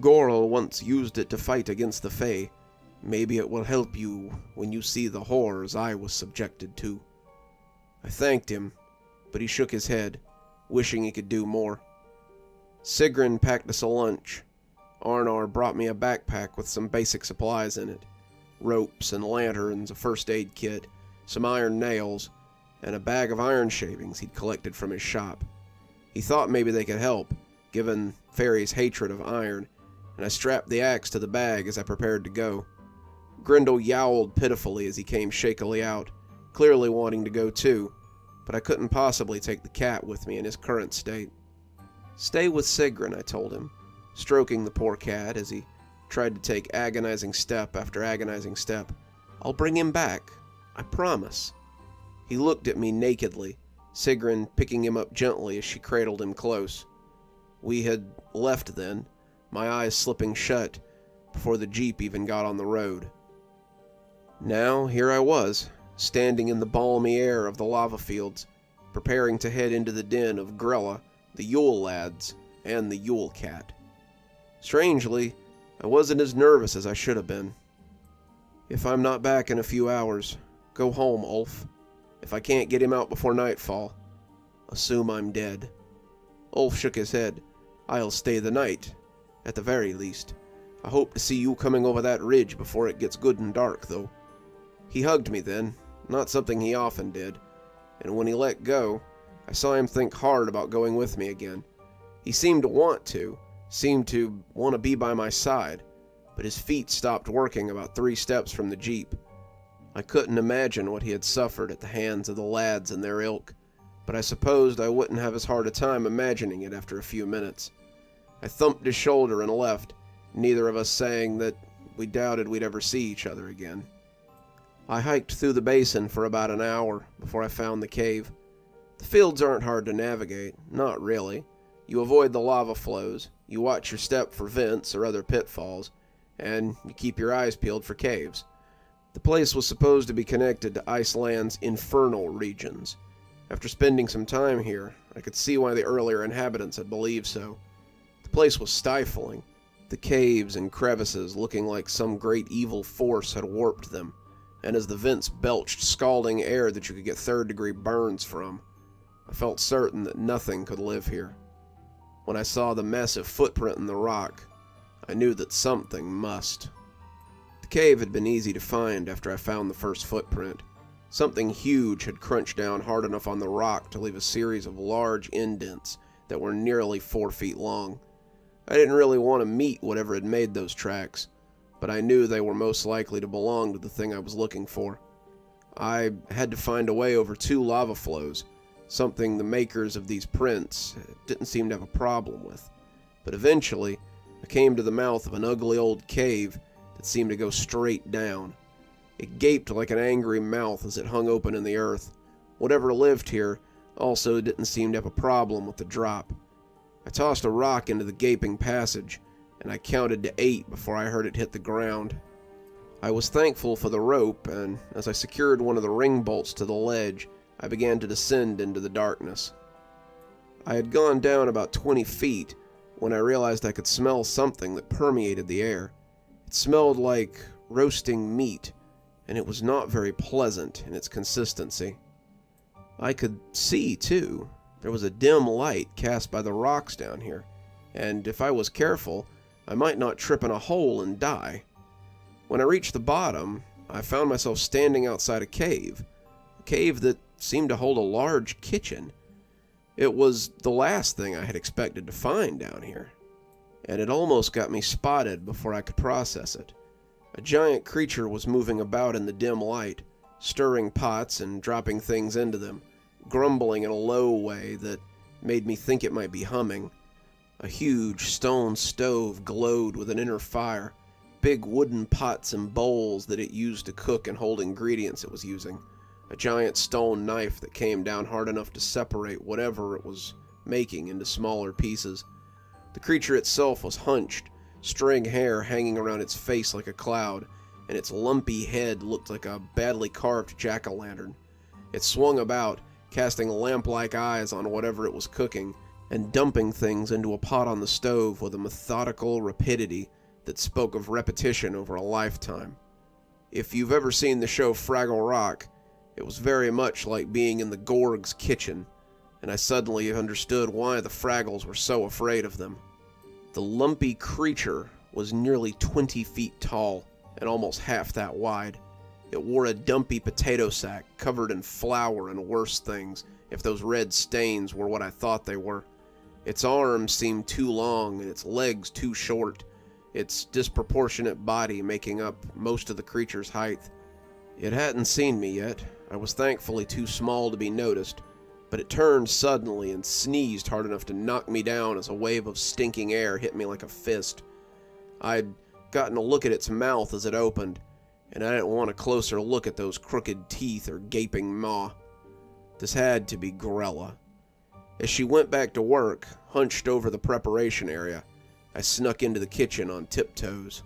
"Gorl once used it to fight against the Fae. Maybe it will help you when you see the horrors I was subjected to." I thanked him, but he shook his head, wishing he could do more. Sigrun packed us a lunch. Arnar brought me a backpack with some basic supplies in it. Ropes and lanterns, a first aid kit, some iron nails, and a bag of iron shavings he'd collected from his shop. He thought maybe they could help, given Fairy's hatred of iron, and I strapped the axe to the bag as I prepared to go. Grendel yowled pitifully as he came shakily out, clearly wanting to go too, but I couldn't possibly take the cat with me in his current state. "Stay with Sigrun," I told him, stroking the poor cat as he tried to take agonizing step after agonizing step. "I'll bring him back. I promise." He looked at me nakedly, Sigrun picking him up gently as she cradled him close. We had left then, my eyes slipping shut before the jeep even got on the road. Now here I was, standing in the balmy air of the lava fields, preparing to head into the den of Grella, the Yule lads, and the Yule cat. Strangely, I wasn't as nervous as I should have been. "If I'm not back in a few hours, go home, Ulf. If I can't get him out before nightfall, assume I'm dead." Ulf shook his head. "I'll stay the night, at the very least. I hope to see you coming over that ridge before it gets good and dark, though." He hugged me then, not something he often did, and when he let go, I saw him think hard about going with me again. He seemed to want to be by my side, but his feet stopped working about 3 steps from the jeep. I couldn't imagine what he had suffered at the hands of the lads and their ilk, but I supposed I wouldn't have as hard a time imagining it after a few minutes. I thumped his shoulder and left, neither of us saying that we doubted we'd ever see each other again. I hiked through the basin for about an hour before I found the cave. The fields aren't hard to navigate, not really. You avoid the lava flows, you watch your step for vents or other pitfalls, and you keep your eyes peeled for caves. The place was supposed to be connected to Iceland's infernal regions. After spending some time here, I could see why the earlier inhabitants had believed so. The place was stifling, the caves and crevices looking like some great evil force had warped them, and as the vents belched scalding air that you could get third-degree burns from, I felt certain that nothing could live here. When I saw the massive footprint in the rock, I knew that something must. The cave had been easy to find after I found the first footprint. Something huge had crunched down hard enough on the rock to leave a series of large indents that were nearly 4 feet long. I didn't really want to meet whatever had made those tracks, but I knew they were most likely to belong to the thing I was looking for. I had to find a way over 2 lava flows, something the makers of these prints didn't seem to have a problem with. But eventually, I came to the mouth of an ugly old cave that seemed to go straight down. It gaped like an angry mouth as it hung open in the earth. Whatever lived here also didn't seem to have a problem with the drop. I tossed a rock into the gaping passage, and I counted to 8 before I heard it hit the ground. I was thankful for the rope, and as I secured one of the ring bolts to the ledge, I began to descend into the darkness. I had gone down about 20 feet when I realized I could smell something that permeated the air. It smelled like roasting meat, and it was not very pleasant in its consistency. I could see, too. There was a dim light cast by the rocks down here, and if I was careful, I might not trip in a hole and die. When I reached the bottom, I found myself standing outside a cave that seemed to hold a large kitchen. It was the last thing I had expected to find down here, and it almost got me spotted before I could process it. A giant creature was moving about in the dim light, stirring pots and dropping things into them, grumbling in a low way that made me think it might be humming. A huge stone stove glowed with an inner fire, big wooden pots and bowls that it used to cook and hold ingredients it was using, a giant stone knife that came down hard enough to separate whatever it was making into smaller pieces. The creature itself was hunched, string hair hanging around its face like a cloud, and its lumpy head looked like a badly carved jack-o'-lantern. It swung about, casting lamp-like eyes on whatever it was cooking, and dumping things into a pot on the stove with a methodical rapidity that spoke of repetition over a lifetime. If you've ever seen the show Fraggle Rock, it was very much like being in the Gorg's kitchen, and I suddenly understood why the Fraggles were so afraid of them. The lumpy creature was nearly 20 feet tall and almost half that wide. It wore a dumpy potato sack covered in flour and worse things, if those red stains were what I thought they were. Its arms seemed too long and its legs too short, its disproportionate body making up most of the creature's height. It hadn't seen me yet. I was thankfully too small to be noticed, but it turned suddenly and sneezed hard enough to knock me down as a wave of stinking air hit me like a fist. I'd gotten a look at its mouth as it opened, and I didn't want a closer look at those crooked teeth or gaping maw. This had to be Grella. As she went back to work, hunched over the preparation area, I snuck into the kitchen on tiptoes.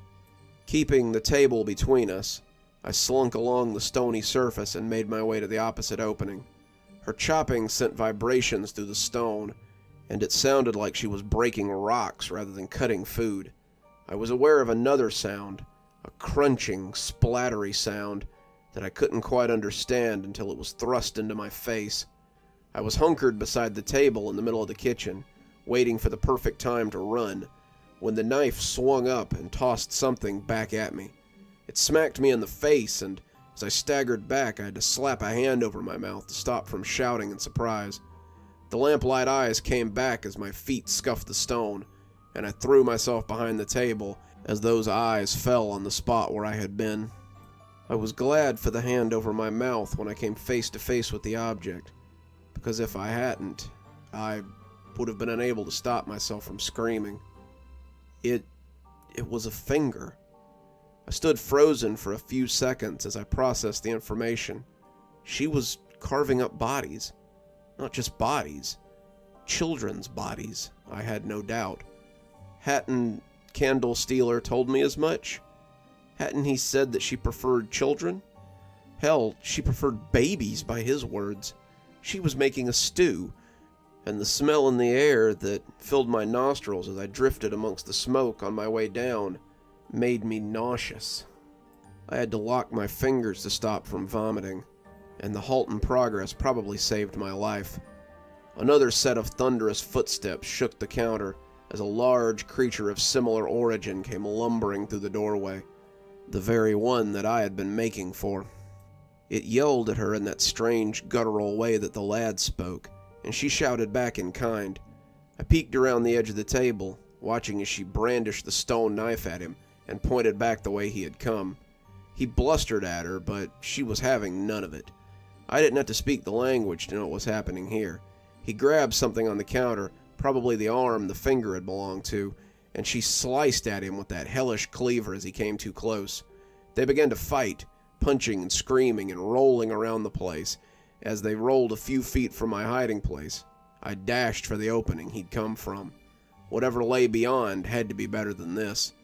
Keeping the table between us, I slunk along the stony surface and made my way to the opposite opening. Her chopping sent vibrations through the stone, and it sounded like she was breaking rocks rather than cutting food. I was aware of another sound, a crunching, splattery sound that I couldn't quite understand until it was thrust into my face. I was hunkered beside the table in the middle of the kitchen, waiting for the perfect time to run, when the knife swung up and tossed something back at me. It smacked me in the face, and as I staggered back, I had to slap a hand over my mouth to stop from shouting in surprise. The lamplight eyes came back as my feet scuffed the stone, and I threw myself behind the table as those eyes fell on the spot where I had been. I was glad for the hand over my mouth when I came face to face with the object, because if I hadn't, I would have been unable to stop myself from screaming. It was a finger. I stood frozen for a few seconds as I processed the information. She was carving up bodies. Not just bodies. Children's bodies, I had no doubt. Hadn't Candle Stealer told me as much? Hadn't he said that she preferred children? Hell, she preferred babies by his words. She was making a stew, and the smell in the air that filled my nostrils as I drifted amongst the smoke on my way down made me nauseous. I had to lock my fingers to stop from vomiting, and the halt in progress probably saved my life. Another set of thunderous footsteps shook the counter as a large creature of similar origin came lumbering through the doorway, the very one that I had been making for. It yelled at her in that strange guttural way that the lad spoke, and she shouted back in kind. I peeked around the edge of the table, watching as she brandished the stone knife at him and pointed back the way he had come. He blustered at her, but she was having none of it. I didn't have to speak the language to know what was happening here. He grabbed something on the counter, probably the arm the finger had belonged to, and she sliced at him with that hellish cleaver as he came too close. They began to fight, punching and screaming and rolling around the place. As they rolled a few feet from my hiding place, I dashed for the opening he'd come from. Whatever lay beyond had to be better than this.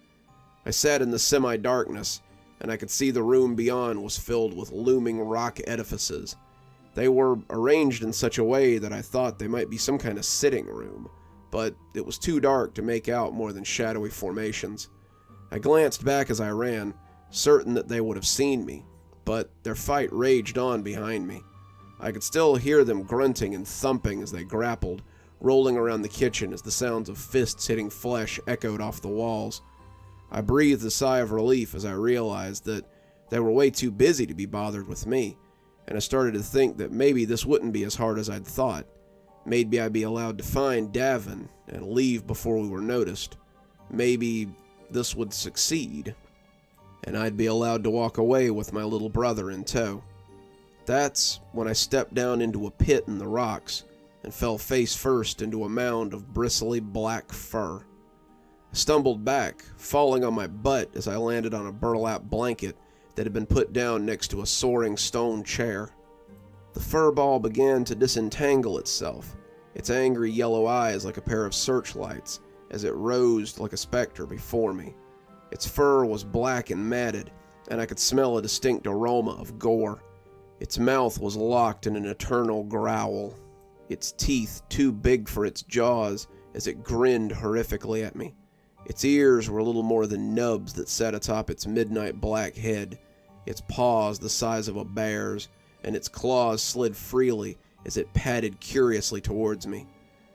I sat in the semi-darkness, and I could see the room beyond was filled with looming rock edifices. They were arranged in such a way that I thought they might be some kind of sitting room, but it was too dark to make out more than shadowy formations. I glanced back as I ran, certain that they would have seen me, but their fight raged on behind me. I could still hear them grunting and thumping as they grappled, rolling around the kitchen as the sounds of fists hitting flesh echoed off the walls. I breathed a sigh of relief as I realized that they were way too busy to be bothered with me, and I started to think that maybe this wouldn't be as hard as I'd thought. Maybe I'd be allowed to find Davin and leave before we were noticed. Maybe this would succeed, and I'd be allowed to walk away with my little brother in tow. That's when I stepped down into a pit in the rocks and fell face first into a mound of bristly black fur. I stumbled back, falling on my butt as I landed on a burlap blanket that had been put down next to a soaring stone chair. The fur ball began to disentangle itself, its angry yellow eyes like a pair of searchlights, as it rose like a specter before me. Its fur was black and matted, and I could smell a distinct aroma of gore. Its mouth was locked in an eternal growl, its teeth too big for its jaws as it grinned horrifically at me. Its ears were little more than nubs that sat atop its midnight black head, its paws the size of a bear's, and its claws slid freely as it padded curiously towards me.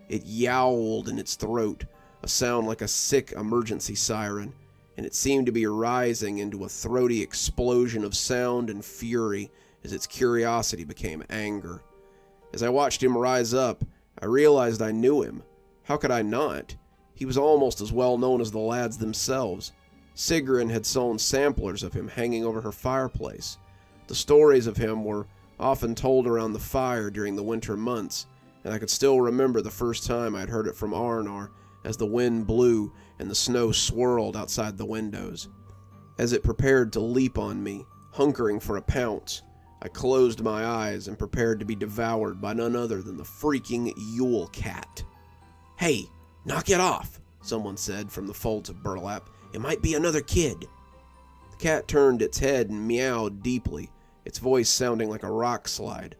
It yowled in its throat, a sound like a sick emergency siren, and it seemed to be rising into a throaty explosion of sound and fury as its curiosity became anger. As I watched him rise up, I realized I knew him. How could I not? He was almost as well known as the lads themselves. Sigrun had sewn samplers of him hanging over her fireplace. The stories of him were often told around the fire during the winter months, and I could still remember the first time I'd heard it from Arnar as the wind blew and the snow swirled outside the windows. As it prepared to leap on me, hunkering for a pounce, I closed my eyes and prepared to be devoured by none other than the freaking Yule cat. "Hey, knock it off," someone said from the folds of burlap. "It might be another kid." The cat turned its head and meowed deeply, its voice sounding like a rock slide.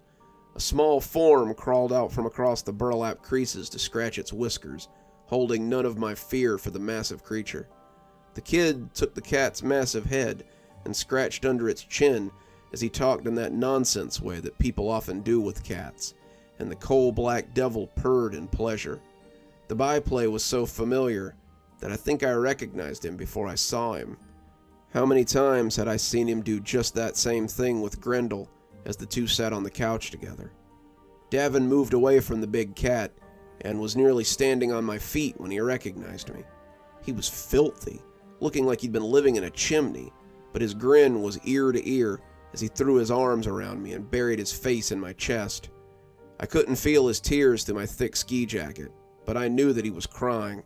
A small form crawled out from across the burlap creases to scratch its whiskers, holding none of my fear for the massive creature. The kid took the cat's massive head and scratched under its chin as he talked in that nonsense way that people often do with cats, and the coal-black devil purred in pleasure. The byplay was so familiar that I think I recognized him before I saw him. How many times had I seen him do just that same thing with Grendel as the two sat on the couch together? Davin moved away from the big cat and was nearly standing on my feet when he recognized me. He was filthy, looking like he'd been living in a chimney, but his grin was ear to ear as he threw his arms around me and buried his face in my chest. I couldn't feel his tears through my thick ski jacket, but I knew that he was crying.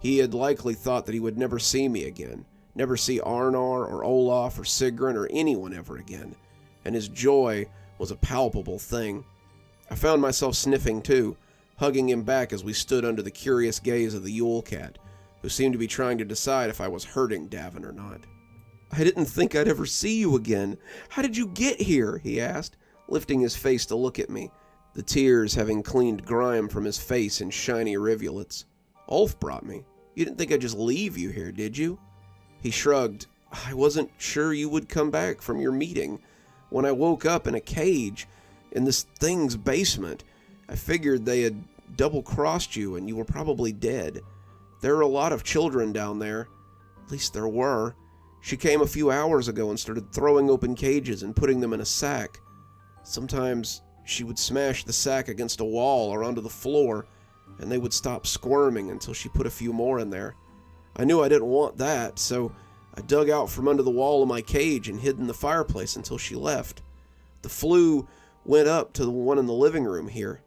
He had likely thought that he would never see me again, never see Arnar or Olaf or Sigrun or anyone ever again, and his joy was a palpable thing. I found myself sniffing too, hugging him back as we stood under the curious gaze of the Yule cat, who seemed to be trying to decide if I was hurting Davin or not. "I didn't think I'd ever see you again. How did you get here?" he asked, lifting his face to look at me, the tears having cleaned grime from his face in shiny rivulets. "Ulf brought me. You didn't think I'd just leave you here, did you?" He shrugged. "I wasn't sure you would come back from your meeting. When I woke up in a cage in this thing's basement, I figured they had double-crossed you and you were probably dead. There are a lot of children down there. At least there were. She came a few hours ago and started throwing open cages and putting them in a sack. Sometimes she would smash the sack against a wall or onto the floor, and they would stop squirming until she put a few more in there. I knew I didn't want that, so I dug out from under the wall of my cage and hid in the fireplace until she left. The flue went up to the one in the living room here,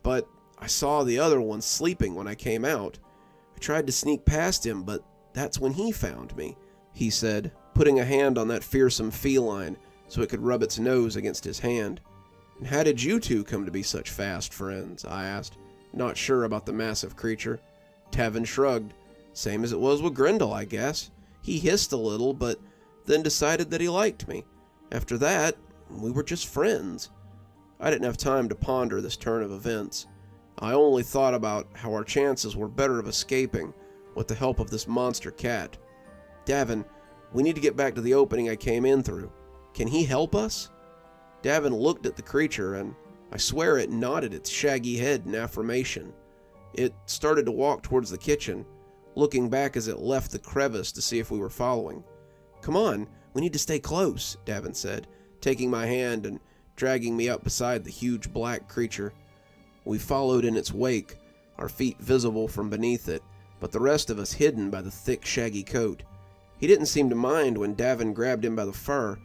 but I saw the other one sleeping when I came out. I tried to sneak past him, but that's when he found me," he said, putting a hand on that fearsome feline so it could rub its nose against his hand. "And how did you two come to be such fast friends?" I asked, not sure about the massive creature. Tavin shrugged. "Same as it was with Grendel, I guess. He hissed a little, but then decided that he liked me. After that, we were just friends." I didn't have time to ponder this turn of events. I only thought about how our chances were better of escaping with the help of this monster cat. "Davin, we need to get back to the opening I came in through. Can he help us?" Davin looked at the creature, and I swear it nodded its shaggy head in affirmation. It started to walk towards the kitchen, looking back as it left the crevice to see if we were following. "Come on, we need to stay close," Davin said, taking my hand and dragging me up beside the huge black creature. We followed in its wake, our feet visible from beneath it, but the rest of us hidden by the thick, shaggy coat. He didn't seem to mind when Davin grabbed him by the fur,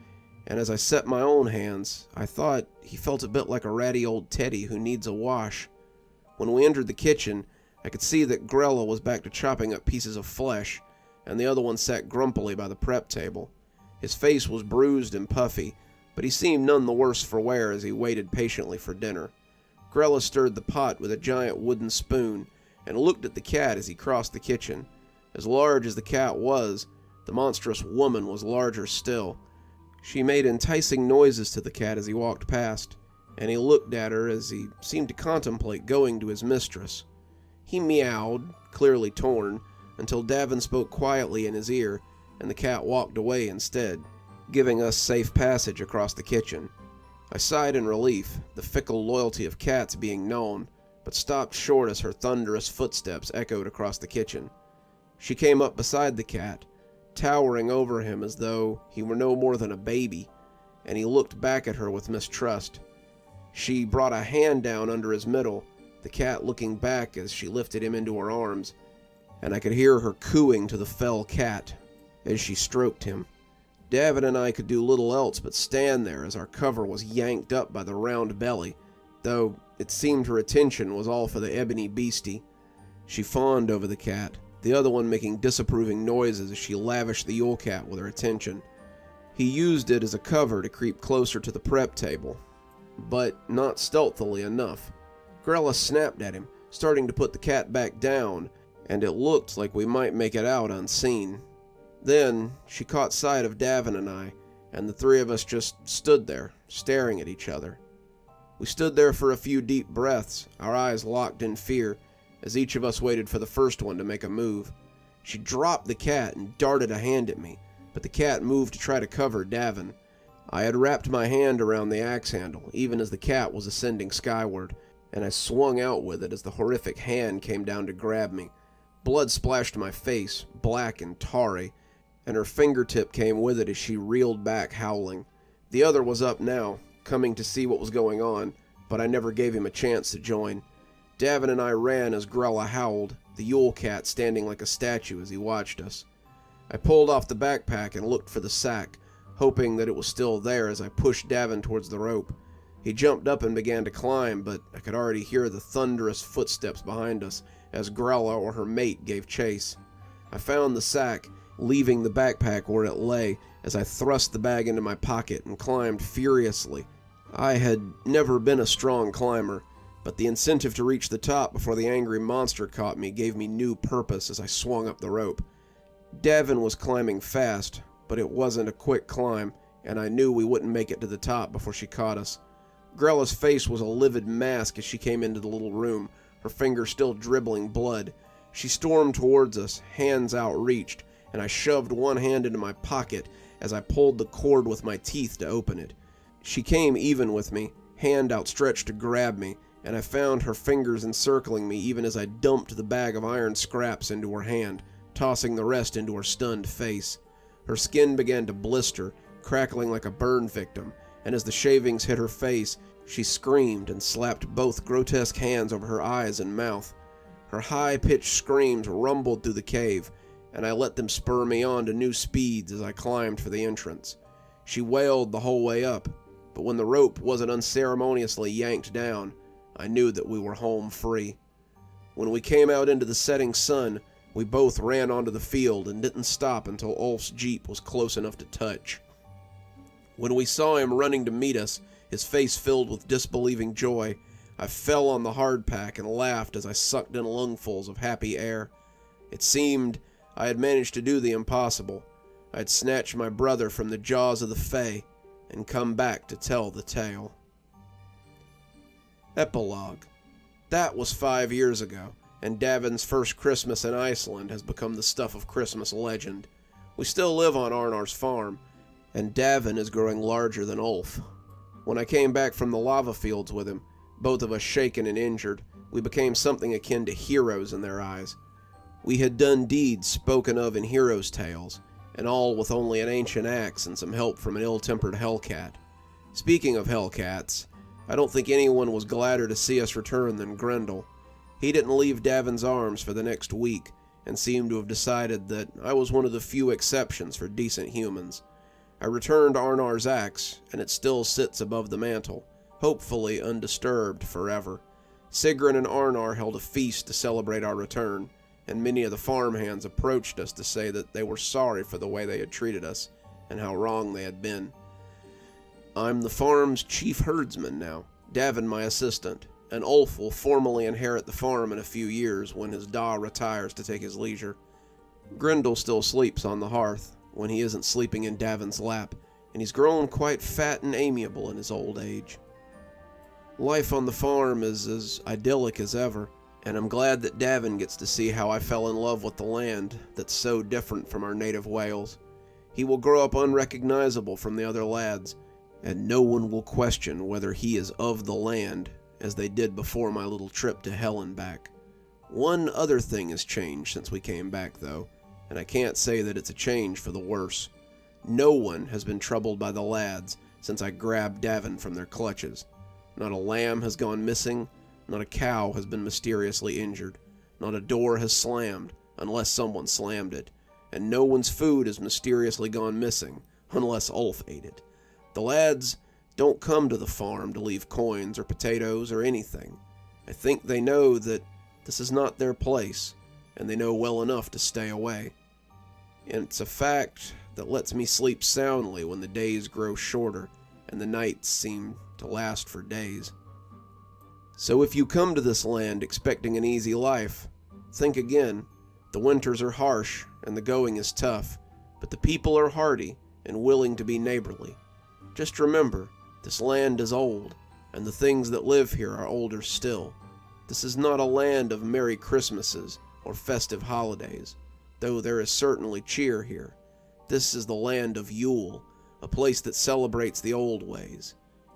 and as I set my own hands, I thought he felt a bit like a ratty old teddy who needs a wash. When we entered the kitchen, I could see that Grella was back to chopping up pieces of flesh, and the other one sat grumpily by the prep table. His face was bruised and puffy, but he seemed none the worse for wear as he waited patiently for dinner. Grella stirred the pot with a giant wooden spoon and looked at the cat as he crossed the kitchen. As large as the cat was, the monstrous woman was larger still, She made enticing noises to the cat as he walked past, and he looked at her as he seemed to contemplate going to his mistress. He meowed, clearly torn, until Davin spoke quietly in his ear, and the cat walked away instead, giving us safe passage across the kitchen. I sighed in relief, the fickle loyalty of cats being known, but stopped short as her thunderous footsteps echoed across the kitchen. She came up beside the cat, towering over him as though he were no more than a baby, and he looked back at her with mistrust. She brought a hand down under his middle, the cat looking back as she lifted him into her arms, and I could hear her cooing to the fell cat as she stroked him. Davin and I could do little else but stand there as our cover was yanked up by the round belly, though it seemed her attention was all for the ebony beastie. She fawned over the cat, the other one making disapproving noises as she lavished the Yule cat with her attention. He used it as a cover to creep closer to the prep table, but not stealthily enough. Grella snapped at him, starting to put the cat back down, and it looked like we might make it out unseen. Then she caught sight of Davin and I, and the three of us just stood there, staring at each other. We stood there for a few deep breaths, our eyes locked in fear, as each of us waited for the first one to make a move. She dropped the cat and darted a hand at me, but the cat moved to try to cover Davin. I had wrapped my hand around the axe handle, even as the cat was ascending skyward, and I swung out with it as the horrific hand came down to grab me. Blood splashed my face, black and tarry, and her fingertip came with it as she reeled back, howling. The other was up now, coming to see what was going on, but I never gave him a chance to join. Davin and I ran as Grella howled, the Yule cat standing like a statue as he watched us. I pulled off the backpack and looked for the sack, hoping that it was still there as I pushed Davin towards the rope. He jumped up and began to climb, but I could already hear the thunderous footsteps behind us as Grella or her mate gave chase. I found the sack, leaving the backpack where it lay as I thrust the bag into my pocket and climbed furiously. I had never been a strong climber, but the incentive to reach the top before the angry monster caught me gave me new purpose as I swung up the rope. Davin was climbing fast, but it wasn't a quick climb, and I knew we wouldn't make it to the top before she caught us. Grella's face was a livid mask as she came into the little room, her fingers still dribbling blood. She stormed towards us, hands outreached, and I shoved one hand into my pocket as I pulled the cord with my teeth to open it. She came even with me, hand outstretched to grab me, and I found her fingers encircling me even as I dumped the bag of iron scraps into her hand, tossing the rest into her stunned face. Her skin began to blister, crackling like a burn victim, and as the shavings hit her face, she screamed and slapped both grotesque hands over her eyes and mouth. Her high-pitched screams rumbled through the cave, and I let them spur me on to new speeds as I climbed for the entrance. She wailed the whole way up, but when the rope wasn't unceremoniously yanked down, I knew that we were home free. When we came out into the setting sun, we both ran onto the field and didn't stop until Ulf's Jeep was close enough to touch. When we saw him running to meet us, his face filled with disbelieving joy, I fell on the hardpack and laughed as I sucked in lungfuls of happy air. It seemed I had managed to do the impossible. I had snatched my brother from the jaws of the Fae and come back to tell the tale. Epilogue. That was 5 years ago, and Davin's first Christmas in Iceland has become the stuff of Christmas legend. We still live on Arnar's farm, and Davin is growing larger than Ulf. When I came back from the lava fields with him, both of us shaken and injured, we became something akin to heroes in their eyes. We had done deeds spoken of in heroes' tales, and all with only an ancient axe and some help from an ill-tempered hellcat. Speaking of hellcats, I don't think anyone was gladder to see us return than Grendel. He didn't leave Davin's arms for the next week, and seemed to have decided that I was one of the few exceptions for decent humans. I returned Arnar's axe, and it still sits above the mantle, hopefully undisturbed forever. Sigrun and Arnar held a feast to celebrate our return, and many of the farmhands approached us to say that they were sorry for the way they had treated us, and how wrong they had been. I'm the farm's chief herdsman now, Davin my assistant, and Ulf will formally inherit the farm in a few years when his Da retires to take his leisure. Grendel still sleeps on the hearth, when he isn't sleeping in Davin's lap, and he's grown quite fat and amiable in his old age. Life on the farm is as idyllic as ever, and I'm glad that Davin gets to see how I fell in love with the land that's so different from our native Wales. He will grow up unrecognizable from the other lads, and no one will question whether he is of the land, as they did before my little trip to hell and back. One other thing has changed since we came back, though, and I can't say that it's a change for the worse. No one has been troubled by the lads since I grabbed Davin from their clutches. Not a lamb has gone missing, not a cow has been mysteriously injured, not a door has slammed unless someone slammed it, and no one's food has mysteriously gone missing unless Ulf ate it. The lads don't come to the farm to leave coins or potatoes or anything. I think they know that this is not their place, and they know well enough to stay away. And it's a fact that lets me sleep soundly when the days grow shorter and the nights seem to last for days. So if you come to this land expecting an easy life, think again. The winters are harsh and the going is tough, but the people are hardy and willing to be neighborly. Just remember, this land is old, and the things that live here are older still. This is not a land of Merry Christmases or festive holidays, though there is certainly cheer here. This is the land of Yule, a place that celebrates the old ways.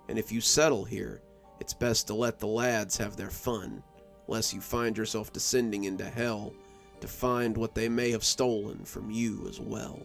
And if you settle here, it's best to let the lads have their fun, lest you find yourself descending into hell to find what they may have stolen from you as well.